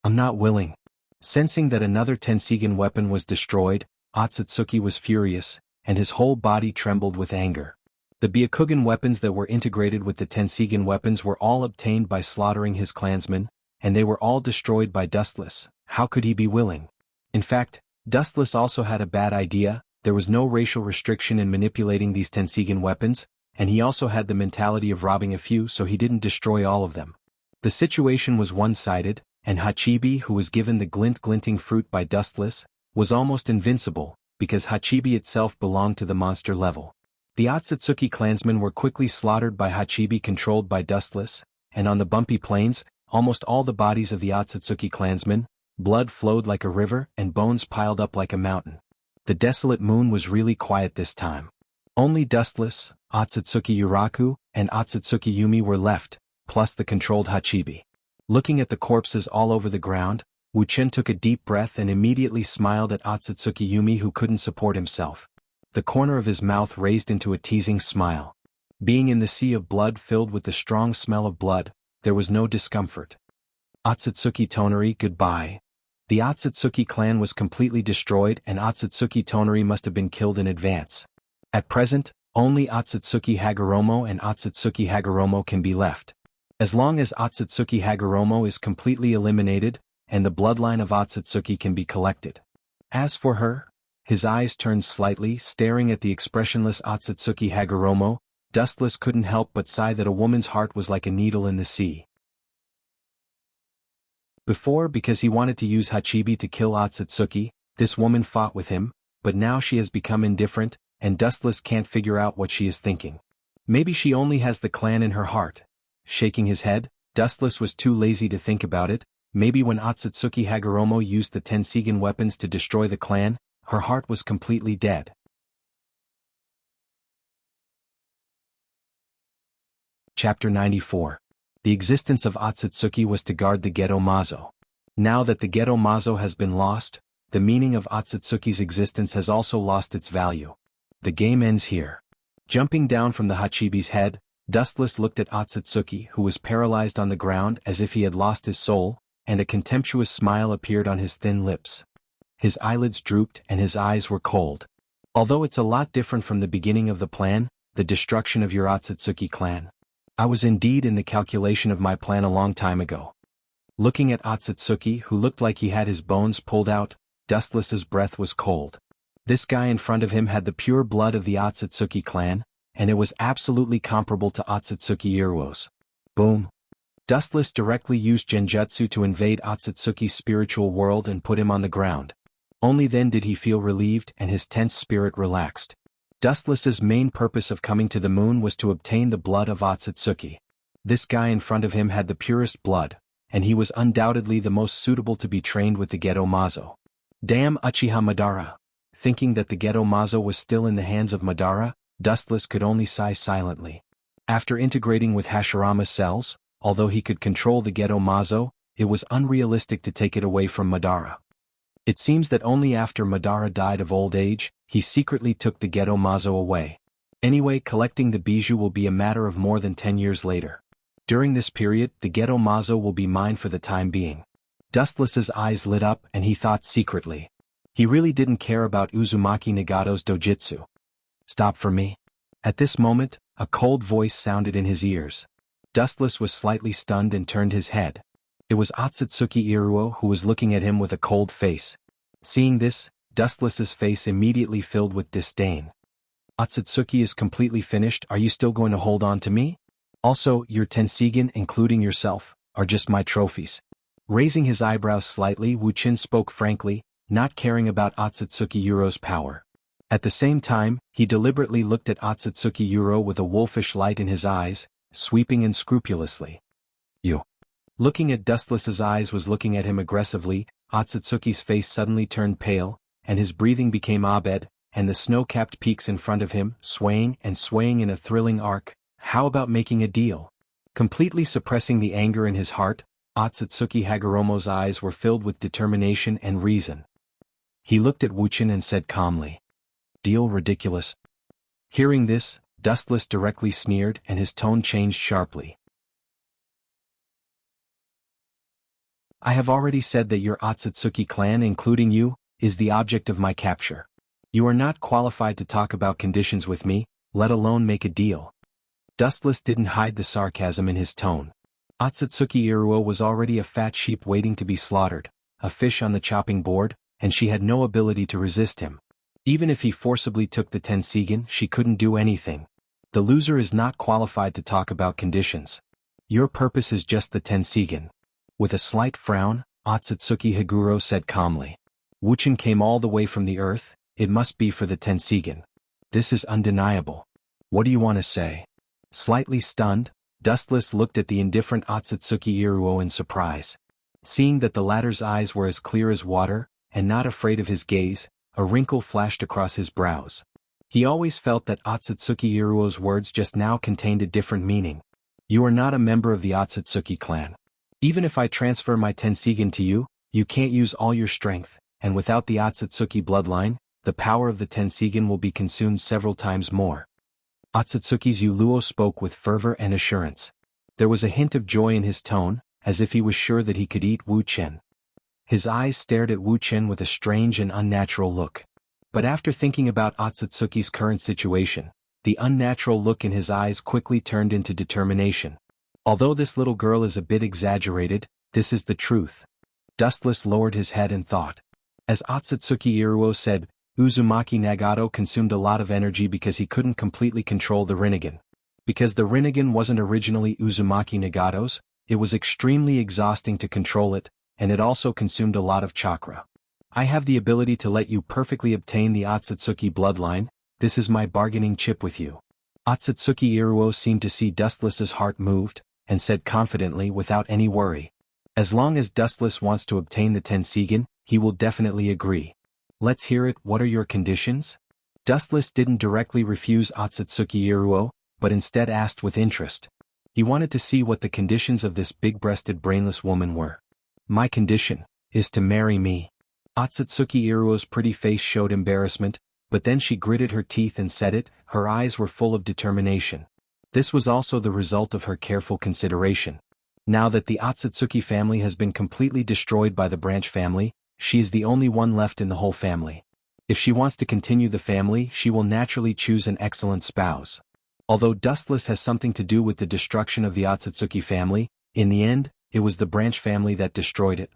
I'm not willing. Sensing that another Tensigan weapon was destroyed, Otsutsuki was furious, and his whole body trembled with anger. The Byakugan weapons that were integrated with the Tensigan weapons were all obtained by slaughtering his clansmen, and they were all destroyed by Dustless. How could he be willing? In fact, Dustless also had a bad idea. There was no racial restriction in manipulating these Tensigan weapons, and he also had the mentality of robbing a few, so he didn't destroy all of them. The situation was one-sided, and Hachibi, who was given the glinting fruit by Dustless, was almost invincible, because Hachibi itself belonged to the monster level. The Otsutsuki clansmen were quickly slaughtered by Hachibi controlled by Dustless, and on the bumpy plains, almost all the bodies of the Otsutsuki clansmen, blood flowed like a river and bones piled up like a mountain. The desolate moon was really quiet this time. Only Dustless, Otsutsuki Uraku, and Otsutsuki Yumi were left, plus the controlled Hachibi. Looking at the corpses all over the ground, Wuchen took a deep breath and immediately smiled at Otsutsuki Yumi, who couldn't support himself. The corner of his mouth raised into a teasing smile. Being in the sea of blood filled with the strong smell of blood, there was no discomfort. Otsutsuki Tonari, goodbye. The Otsutsuki clan was completely destroyed and Otsutsuki Tonari must have been killed in advance. At present, only Otsutsuki Hagoromo and Otsutsuki Hagoromo can be left. As long as Otsutsuki Hagoromo is completely eliminated, and the bloodline of Otsutsuki can be collected. As for her, his eyes turned slightly, staring at the expressionless Otsutsuki Hagoromo. Dustless couldn't help but sigh that a woman's heart was like a needle in the sea. Before, because he wanted to use Hachibi to kill Otsutsuki, this woman fought with him, but now she has become indifferent, and Dustless can't figure out what she is thinking. Maybe she only has the clan in her heart. Shaking his head, Dustless was too lazy to think about it. Maybe when Otsutsuki Hagoromo used the Tensigan weapons to destroy the clan, her heart was completely dead. Chapter 94. The existence of Otsutsuki was to guard the Geto Mazo. Now that the Geto Mazo has been lost, the meaning of Otsutsuki's existence has also lost its value. The game ends here. Jumping down from the Hachibi's head, Dustless looked at Otsutsuki, who was paralyzed on the ground as if he had lost his soul, and a contemptuous smile appeared on his thin lips. His eyelids drooped and his eyes were cold. Although it's a lot different from the beginning of the plan, the destruction of your Otsutsuki clan. I was indeed in the calculation of my plan a long time ago. Looking at Otsutsuki, who looked like he had his bones pulled out, Dustless's breath was cold. This guy in front of him had the pure blood of the Otsutsuki clan, and it was absolutely comparable to Otsutsuki Iruo's. Boom. Dustless directly used Genjutsu to invade Otsutsuki's spiritual world and put him on the ground. Only then did he feel relieved and his tense spirit relaxed. Dustless's main purpose of coming to the moon was to obtain the blood of Otsutsuki. This guy in front of him had the purest blood, and he was undoubtedly the most suitable to be trained with the Geto Mazo. Damn Uchiha Madara. Thinking that the Geto Mazo was still in the hands of Madara, Dustless could only sigh silently. After integrating with Hashirama's cells, although he could control the Geto Mazo, it was unrealistic to take it away from Madara. It seems that only after Madara died of old age, he secretly took the Geto Mazo away. Anyway, collecting the bijou will be a matter of more than 10 years later. During this period, the Geto Mazo will be mine for the time being. Dustless's eyes lit up and he thought secretly. He really didn't care about Uzumaki Nagato's dojutsu. Stop for me. At this moment, a cold voice sounded in his ears. Dustless was slightly stunned and turned his head. It was Otsutsuki Iruo who was looking at him with a cold face. Seeing this, Dustless's face immediately filled with disdain. Otsutsuki is completely finished. Are you still going to hold on to me? Also, your Tensigan, including yourself, are just my trophies. Raising his eyebrows slightly, Wuchen spoke frankly, not caring about Otsutsuki Iruo's power. At the same time, he deliberately looked at Otsutsuki Iruo with a wolfish light in his eyes, sweeping and scrupulously. You. Looking at Dustless's eyes was looking at him aggressively. Otsutsuki's face suddenly turned pale, and his breathing became abed, and the snow-capped peaks in front of him, swaying and swaying in a thrilling arc, How about making a deal? Completely suppressing the anger in his heart, Otsutsuki Hagoromo's eyes were filled with determination and reason. He looked at Wuchen and said calmly, "Deal ridiculous." Hearing this, Dustless directly sneered and his tone changed sharply. "I have already said that your Otsutsuki clan, including you, is the object of my capture. You are not qualified to talk about conditions with me, let alone make a deal." Dustless didn't hide the sarcasm in his tone. Otsutsuki Iruo was already a fat sheep waiting to be slaughtered, a fish on the chopping board, and she had no ability to resist him. Even if he forcibly took the Tensigen, she couldn't do anything. The loser is not qualified to talk about conditions. Your purpose is just the Tensigen. With a slight frown, Otsutsuki Higuro said calmly. Wuchen came all the way from the earth, it must be for the Tensigen. This is undeniable. What do you want to say? Slightly stunned, Dustless looked at the indifferent Otsutsuki Iruo in surprise. Seeing that the latter's eyes were as clear as water, and not afraid of his gaze, a wrinkle flashed across his brows. He always felt that Otsutsuki Iruo's words just now contained a different meaning. You are not a member of the Otsutsuki clan. Even if I transfer my Tensigen to you, you can't use all your strength, and without the Otsutsuki bloodline, the power of the Tensigen will be consumed several times more. Otsutsuki's Yuluo spoke with fervor and assurance. There was a hint of joy in his tone, as if he was sure that he could eat Wu Chen. His eyes stared at Wu Chen with a strange and unnatural look. But after thinking about Otsutsuki's current situation, the unnatural look in his eyes quickly turned into determination. Although this little girl is a bit exaggerated, this is the truth. Dustless lowered his head and thought. As Otsutsuki Iruo said, Uzumaki Nagato consumed a lot of energy because he couldn't completely control the Rinnegan. Because the Rinnegan wasn't originally Uzumaki Nagato's, it was extremely exhausting to control it, and it also consumed a lot of chakra. I have the ability to let you perfectly obtain the Otsutsuki bloodline, this is my bargaining chip with you. Otsutsuki Iruo seemed to see Dustless's heart moved, and said confidently without any worry. As long as Dustless wants to obtain the Tensigen, he will definitely agree. Let's hear it, what are your conditions? Dustless didn't directly refuse Otsutsuki Iruo, but instead asked with interest. He wanted to see what the conditions of this big-breasted brainless woman were. My condition is to marry me. Otsutsuki Iruo's pretty face showed embarrassment, but then she gritted her teeth and said it, her eyes were full of determination. This was also the result of her careful consideration. Now that the Otsutsuki family has been completely destroyed by the branch family, she is the only one left in the whole family. If she wants to continue the family, she will naturally choose an excellent spouse. Although Dustless has something to do with the destruction of the Otsutsuki family, in the end, it was the branch family that destroyed it.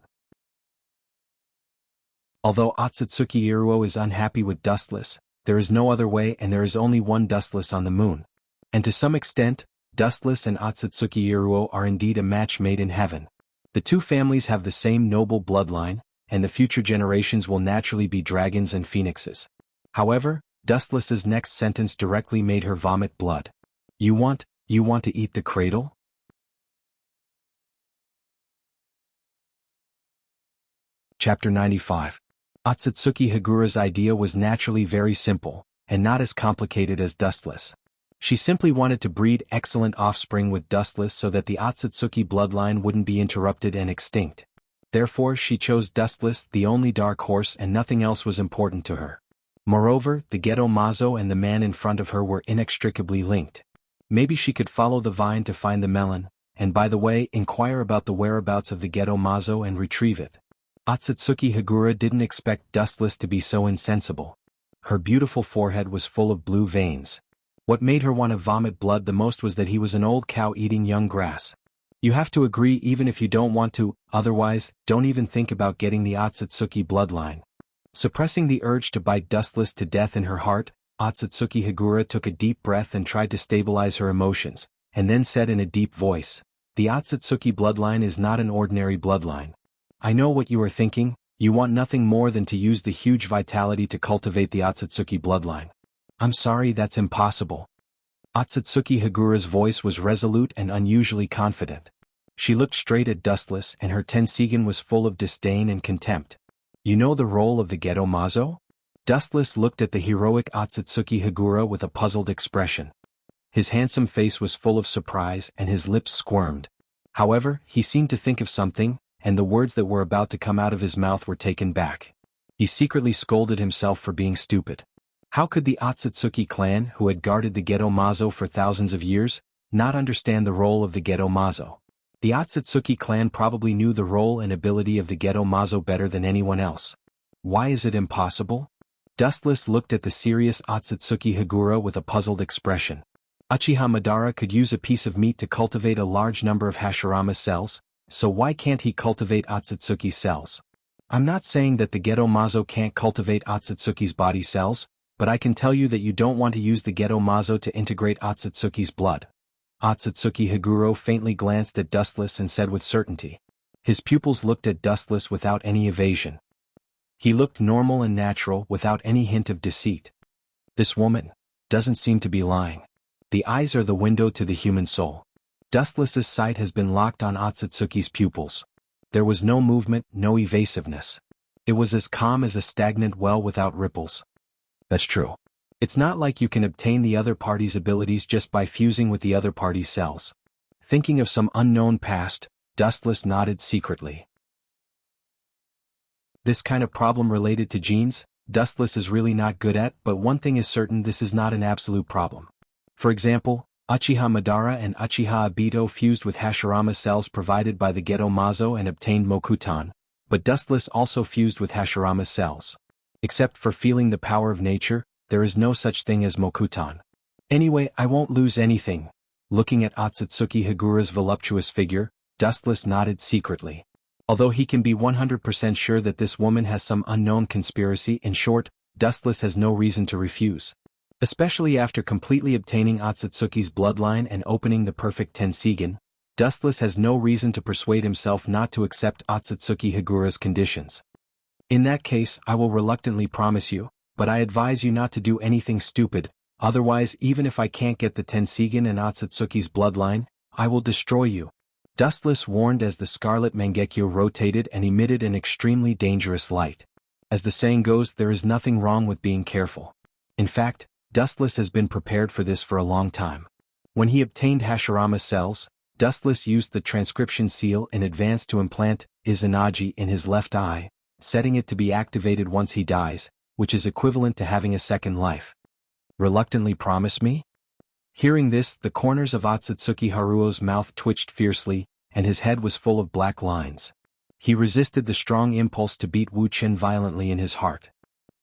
Although Otsutsuki Iruo is unhappy with Dustless, there is no other way and there is only one Dustless on the moon. And to some extent, Dustless and Otsutsuki Iruo are indeed a match made in heaven. The two families have the same noble bloodline, and the future generations will naturally be dragons and phoenixes. However, Dustless's next sentence directly made her vomit blood. You want to eat the cradle? Chapter 95. Otsutsuki Higura's idea was naturally very simple, and not as complicated as Dustless. She simply wanted to breed excellent offspring with Dustless so that the Otsutsuki bloodline wouldn't be interrupted and extinct. Therefore she chose Dustless, the only dark horse, and nothing else was important to her. Moreover, the Geto Mazo and the man in front of her were inextricably linked. Maybe she could follow the vine to find the melon, and by the way, inquire about the whereabouts of the Geto Mazo and retrieve it. Otsutsuki Higura didn't expect Dustless to be so insensible. Her beautiful forehead was full of blue veins. What made her want to vomit blood the most was that he was an old cow eating young grass. You have to agree even if you don't want to, otherwise, don't even think about getting the Otsutsuki bloodline. Suppressing the urge to bite Dustless to death in her heart, Otsutsuki Higura took a deep breath and tried to stabilize her emotions, and then said in a deep voice, "The Otsutsuki bloodline is not an ordinary bloodline. I know what you are thinking, you want nothing more than to use the huge vitality to cultivate the Otsutsuki bloodline. I'm sorry, that's impossible." Otsutsuki Higura's voice was resolute and unusually confident. She looked straight at Dustless and her Tensigen was full of disdain and contempt. You know the role of the Geto Mazo? Dustless looked at the heroic Otsutsuki Higura with a puzzled expression. His handsome face was full of surprise and his lips squirmed. However, he seemed to think of something, and the words that were about to come out of his mouth were taken back. He secretly scolded himself for being stupid. How could the Otsutsuki clan, who had guarded the Geto Mazo for thousands of years, not understand the role of the Geto Mazo? The Otsutsuki clan probably knew the role and ability of the Geto Mazo better than anyone else. Why is it impossible? Dustless looked at the serious Otsutsuki Hagura with a puzzled expression. Uchiha Madara could use a piece of meat to cultivate a large number of Hashirama cells, so why can't he cultivate Otsutsuki cells? I'm not saying that the Geto Mazo can't cultivate Otsutsuki's body cells, but I can tell you that you don't want to use the Geto Mazo to integrate Otsutsuki's blood. Otsutsuki Haguro faintly glanced at Dustless and said with certainty. His pupils looked at Dustless without any evasion. He looked normal and natural without any hint of deceit. This woman doesn't seem to be lying. The eyes are the window to the human soul. Dustless's sight has been locked on Otsutsuki's pupils. There was no movement, no evasiveness. It was as calm as a stagnant well without ripples. That's true. It's not like you can obtain the other party's abilities just by fusing with the other party's cells. Thinking of some unknown past, Dustless nodded secretly. This kind of problem related to genes, Dustless is really not good at, but one thing is certain: this is not an absolute problem. For example, Uchiha Madara and Uchiha Obito fused with Hashirama cells provided by the Geto Mazo and obtained Mokutan, but Dustless also fused with Hashirama cells. Except for feeling the power of nature, there is no such thing as Mokutan. Anyway, I won't lose anything. Looking at Otsutsuki Hagura's voluptuous figure, Dustless nodded secretly. Although he can be 100% sure that this woman has some unknown conspiracy, in short, Dustless has no reason to refuse. Especially after completely obtaining Otsutsuki's bloodline and opening the perfect Tensigen, Dustless has no reason to persuade himself not to accept Otsutsuki Hagura's conditions. In that case, I will reluctantly promise you, but I advise you not to do anything stupid, otherwise even if I can't get the Tensigen and Otsutsuki's bloodline, I will destroy you. Dustless warned as the scarlet Mangekyo rotated and emitted an extremely dangerous light. As the saying goes, there is nothing wrong with being careful. In fact, Dustless has been prepared for this for a long time. When he obtained Hashirama cells, Dustless used the transcription seal in advance to implant Izanagi in his left eye, setting it to be activated once he dies, which is equivalent to having a second life. Reluctantly promise me? Hearing this, the corners of Otsutsuki Haruo's mouth twitched fiercely, and his head was full of black lines. He resisted the strong impulse to beat Wu Chen violently in his heart.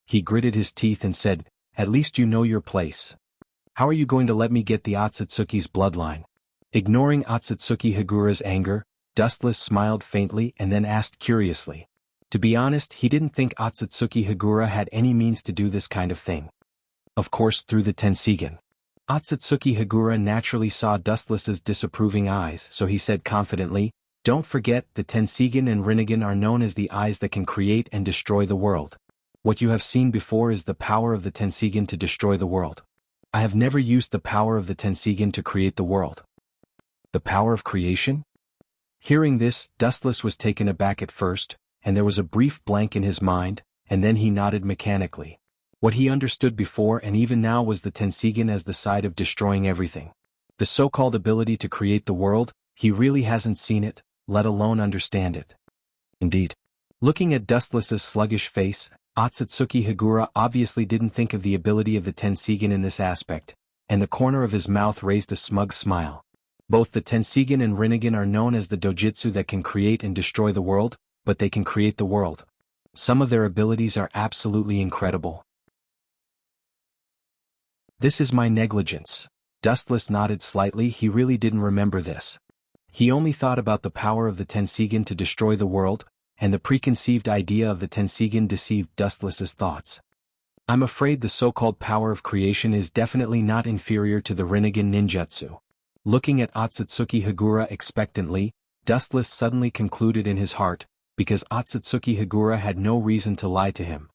He gritted his teeth and said, "At least you know your place. How are you going to let me get the Otsutsuki's bloodline?" Ignoring Otsutsuki Hagura's anger, Dustless smiled faintly and then asked curiously. To be honest, he didn't think Otsutsuki Hagura had any means to do this kind of thing. Of course, through the Tensigen. Otsutsuki Hagura naturally saw Dustless's disapproving eyes, so he said confidently, "Don't forget, the Tensigen and Rinnegan are known as the eyes that can create and destroy the world. What you have seen before is the power of the Tensigen to destroy the world. I have never used the power of the Tensigen to create the world." The power of creation? Hearing this, Dustless was taken aback at first, and there was a brief blank in his mind, and then he nodded mechanically. What he understood before and even now was the Tensigen as the side of destroying everything. The so-called ability to create the world, he really hasn't seen it, let alone understand it. Indeed. Looking at Dustless's sluggish face, Otsutsuki Hagura obviously didn't think of the ability of the Tensigen in this aspect, and the corner of his mouth raised a smug smile. Both the Tensigen and Rinnegan are known as the dojutsu that can create and destroy the world, but they can create the world. Some of their abilities are absolutely incredible. This is my negligence. Dustless nodded slightly. He really didn't remember this. He only thought about the power of the Tensigen to destroy the world, and the preconceived idea of the Tensigen deceived Dustless's thoughts. I'm afraid the so-called power of creation is definitely not inferior to the Rinnegan ninjutsu. Looking at Otsutsuki Hagura expectantly, Dustless suddenly concluded in his heart, because Otsutsuki Hagura had no reason to lie to him.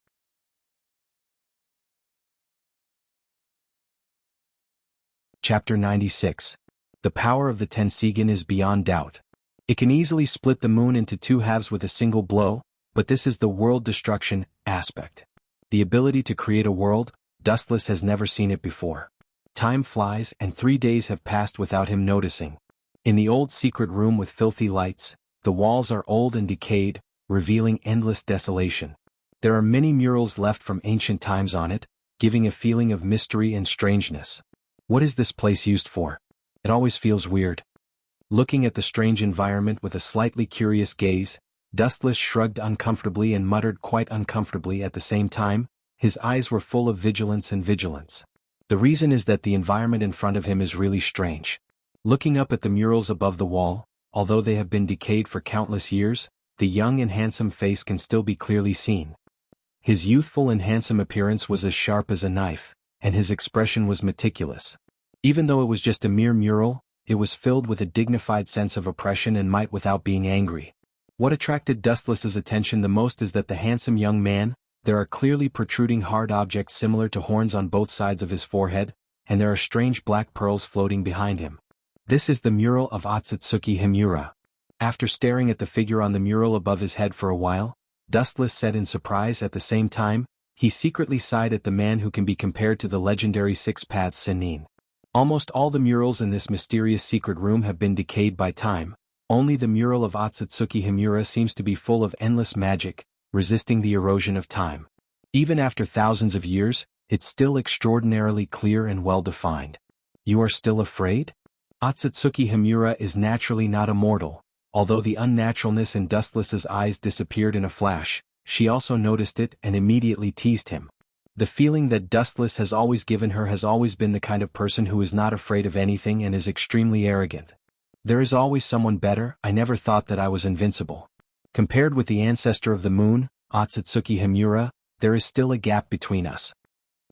Chapter 96. The power of the Tensigen is beyond doubt. It can easily split the moon into two halves with a single blow, but this is the world destruction aspect. The ability to create a world, Dustless has never seen it before. Time flies and 3 days have passed without him noticing. In the old secret room with filthy lights, the walls are old and decayed, revealing endless desolation. There are many murals left from ancient times on it, giving a feeling of mystery and strangeness. What is this place used for? It always feels weird. Looking at the strange environment with a slightly curious gaze, Dustless shrugged uncomfortably and muttered quite uncomfortably at the same time. His eyes were full of vigilance and vigilance. The reason is that the environment in front of him is really strange. Looking up at the murals above the wall, although they have been decayed for countless years, the young and handsome face can still be clearly seen. His youthful and handsome appearance was as sharp as a knife, and his expression was meticulous. Even though it was just a mere mural, it was filled with a dignified sense of oppression and might without being angry. What attracted Dustless's attention the most is that the handsome young man, there are clearly protruding hard objects similar to horns on both sides of his forehead, and there are strange black pearls floating behind him. This is the mural of Otsutsuki Himura. After staring at the figure on the mural above his head for a while, Dustless said in surprise. At the same time, he secretly sighed at the man who can be compared to the legendary Six Paths Sennin. Almost all the murals in this mysterious secret room have been decayed by time. Only the mural of Otsutsuki Himura seems to be full of endless magic, resisting the erosion of time. Even after thousands of years, it's still extraordinarily clear and well-defined. You are still afraid? Otsutsuki Himura is naturally not immortal. Although the unnaturalness in Dustless's eyes disappeared in a flash, she also noticed it and immediately teased him. The feeling that Dustless has always given her has always been the kind of person who is not afraid of anything and is extremely arrogant. There is always someone better. I never thought that I was invincible. Compared with the ancestor of the moon, Otsutsuki Himura, there is still a gap between us.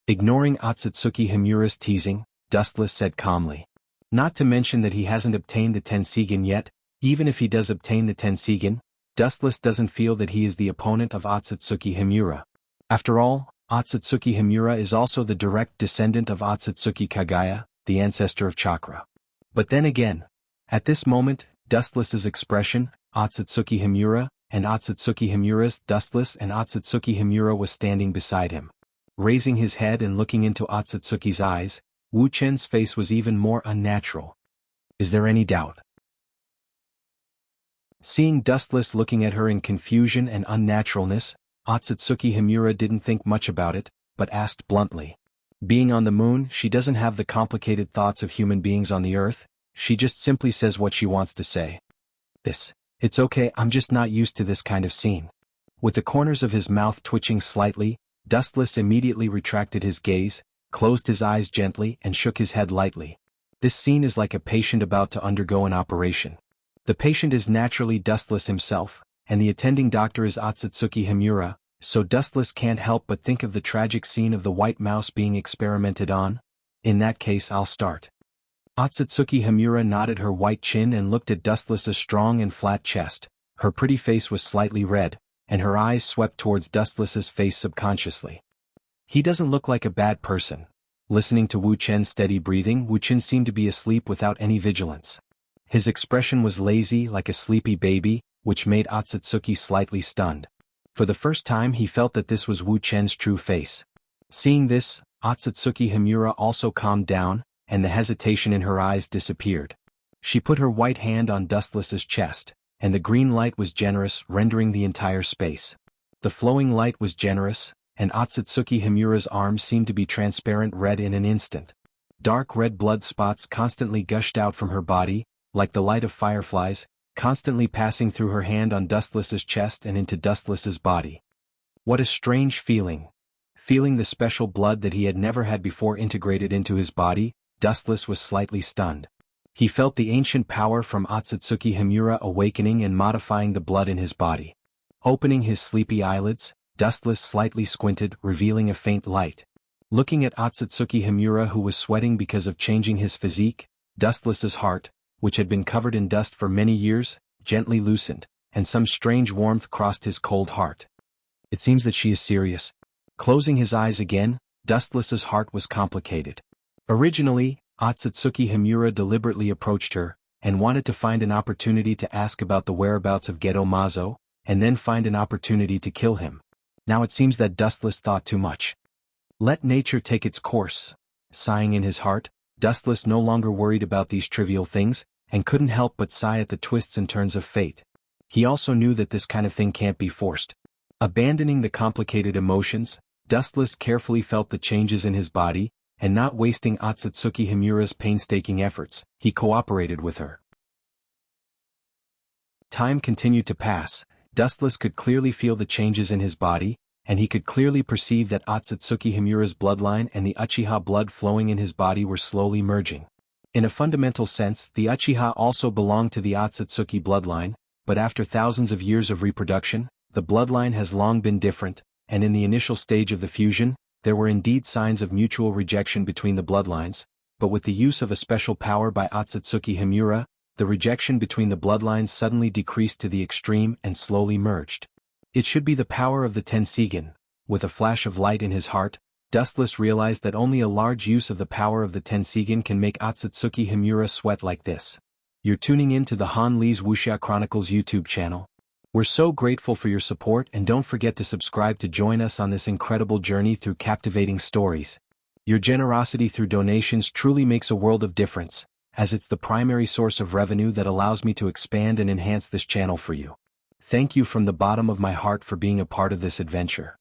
Ignoring Otsutsuki Himura's teasing, Dustless said calmly. Not to mention that he hasn't obtained the Tensigen yet. Even if he does obtain the Tensigen, Dustless doesn't feel that he is the opponent of Otsutsuki Himura. After all, Otsutsuki Himura is also the direct descendant of Otsutsuki Kagaya, the ancestor of chakra. But then again, at this moment, Dustless's expression, Otsutsuki Himura, and Otsutsuki Himura's Dustless and Otsutsuki Himura was standing beside him. Raising his head and looking into Otsutsuki's eyes, Wu Chen's face was even more unnatural. Is there any doubt? Seeing Dustless looking at her in confusion and unnaturalness, Otsutsuki Himura didn't think much about it, but asked bluntly. Being on the moon, she doesn't have the complicated thoughts of human beings on the earth, she just simply says what she wants to say. It's okay, I'm just not used to this kind of scene. With the corners of his mouth twitching slightly, Dustless immediately retracted his gaze, closed his eyes gently and shook his head lightly. This scene is like a patient about to undergo an operation. The patient is naturally Dustless himself, and the attending doctor is Otsutsuki Himura, so Dustless can't help but think of the tragic scene of the white mouse being experimented on. In that case, I'll start. Otsutsuki Himura nodded her white chin and looked at Dustless's strong and flat chest. Her pretty face was slightly red, and her eyes swept towards Dustless's face subconsciously. He doesn't look like a bad person. Listening to Wu Chen's steady breathing, Wu Chen seemed to be asleep without any vigilance. His expression was lazy like a sleepy baby, which made Otsutsuki slightly stunned. For the first time he felt that this was Wu Chen's true face. Seeing this, Otsutsuki Himura also calmed down, and the hesitation in her eyes disappeared. She put her white hand on Dustless's chest, and the green light was generous, rendering the entire space. The flowing light was generous, and Otsutsuki Himura's arms seemed to be transparent red in an instant. Dark red blood spots constantly gushed out from her body, like the light of fireflies, constantly passing through her hand on Dustless's chest and into Dustless's body. What a strange feeling! Feeling the special blood that he had never had before integrated into his body, Dustless was slightly stunned. He felt the ancient power from Otsutsuki Himura awakening and modifying the blood in his body. Opening his sleepy eyelids, Dustless slightly squinted, revealing a faint light. Looking at Otsutsuki Himura, who was sweating because of changing his physique, Dustless's heart, which had been covered in dust for many years, gently loosened, and some strange warmth crossed his cold heart. It seems that she is serious. Closing his eyes again, Dustless's heart was complicated. Originally, Otsutsuki Himura deliberately approached her, and wanted to find an opportunity to ask about the whereabouts of Geto Mazo, and then find an opportunity to kill him. Now it seems that Dustless thought too much. Let nature take its course. Sighing in his heart, Dustless no longer worried about these trivial things, and couldn't help but sigh at the twists and turns of fate. He also knew that this kind of thing can't be forced. Abandoning the complicated emotions, Dustless carefully felt the changes in his body, and not wasting Otsutsuki Himura's painstaking efforts, he cooperated with her. Time continued to pass. Dustless could clearly feel the changes in his body, and he could clearly perceive that Otsutsuki Himura's bloodline and the Uchiha blood flowing in his body were slowly merging. In a fundamental sense, the Uchiha also belonged to the Otsutsuki bloodline, but after thousands of years of reproduction, the bloodline has long been different, and in the initial stage of the fusion, there were indeed signs of mutual rejection between the bloodlines, but with the use of a special power by Otsutsuki Himura, the rejection between the bloodlines suddenly decreased to the extreme and slowly merged. It should be the power of the Tensigen. With a flash of light in his heart, Dustless realized that only a large use of the power of the Tensigen can make Otsutsuki Himura sweat like this. You're tuning in to the Han Lee's Wuxia Chronicles YouTube channel. We're so grateful for your support, and don't forget to subscribe to join us on this incredible journey through captivating stories. Your generosity through donations truly makes a world of difference, as it's the primary source of revenue that allows me to expand and enhance this channel for you. Thank you from the bottom of my heart for being a part of this adventure.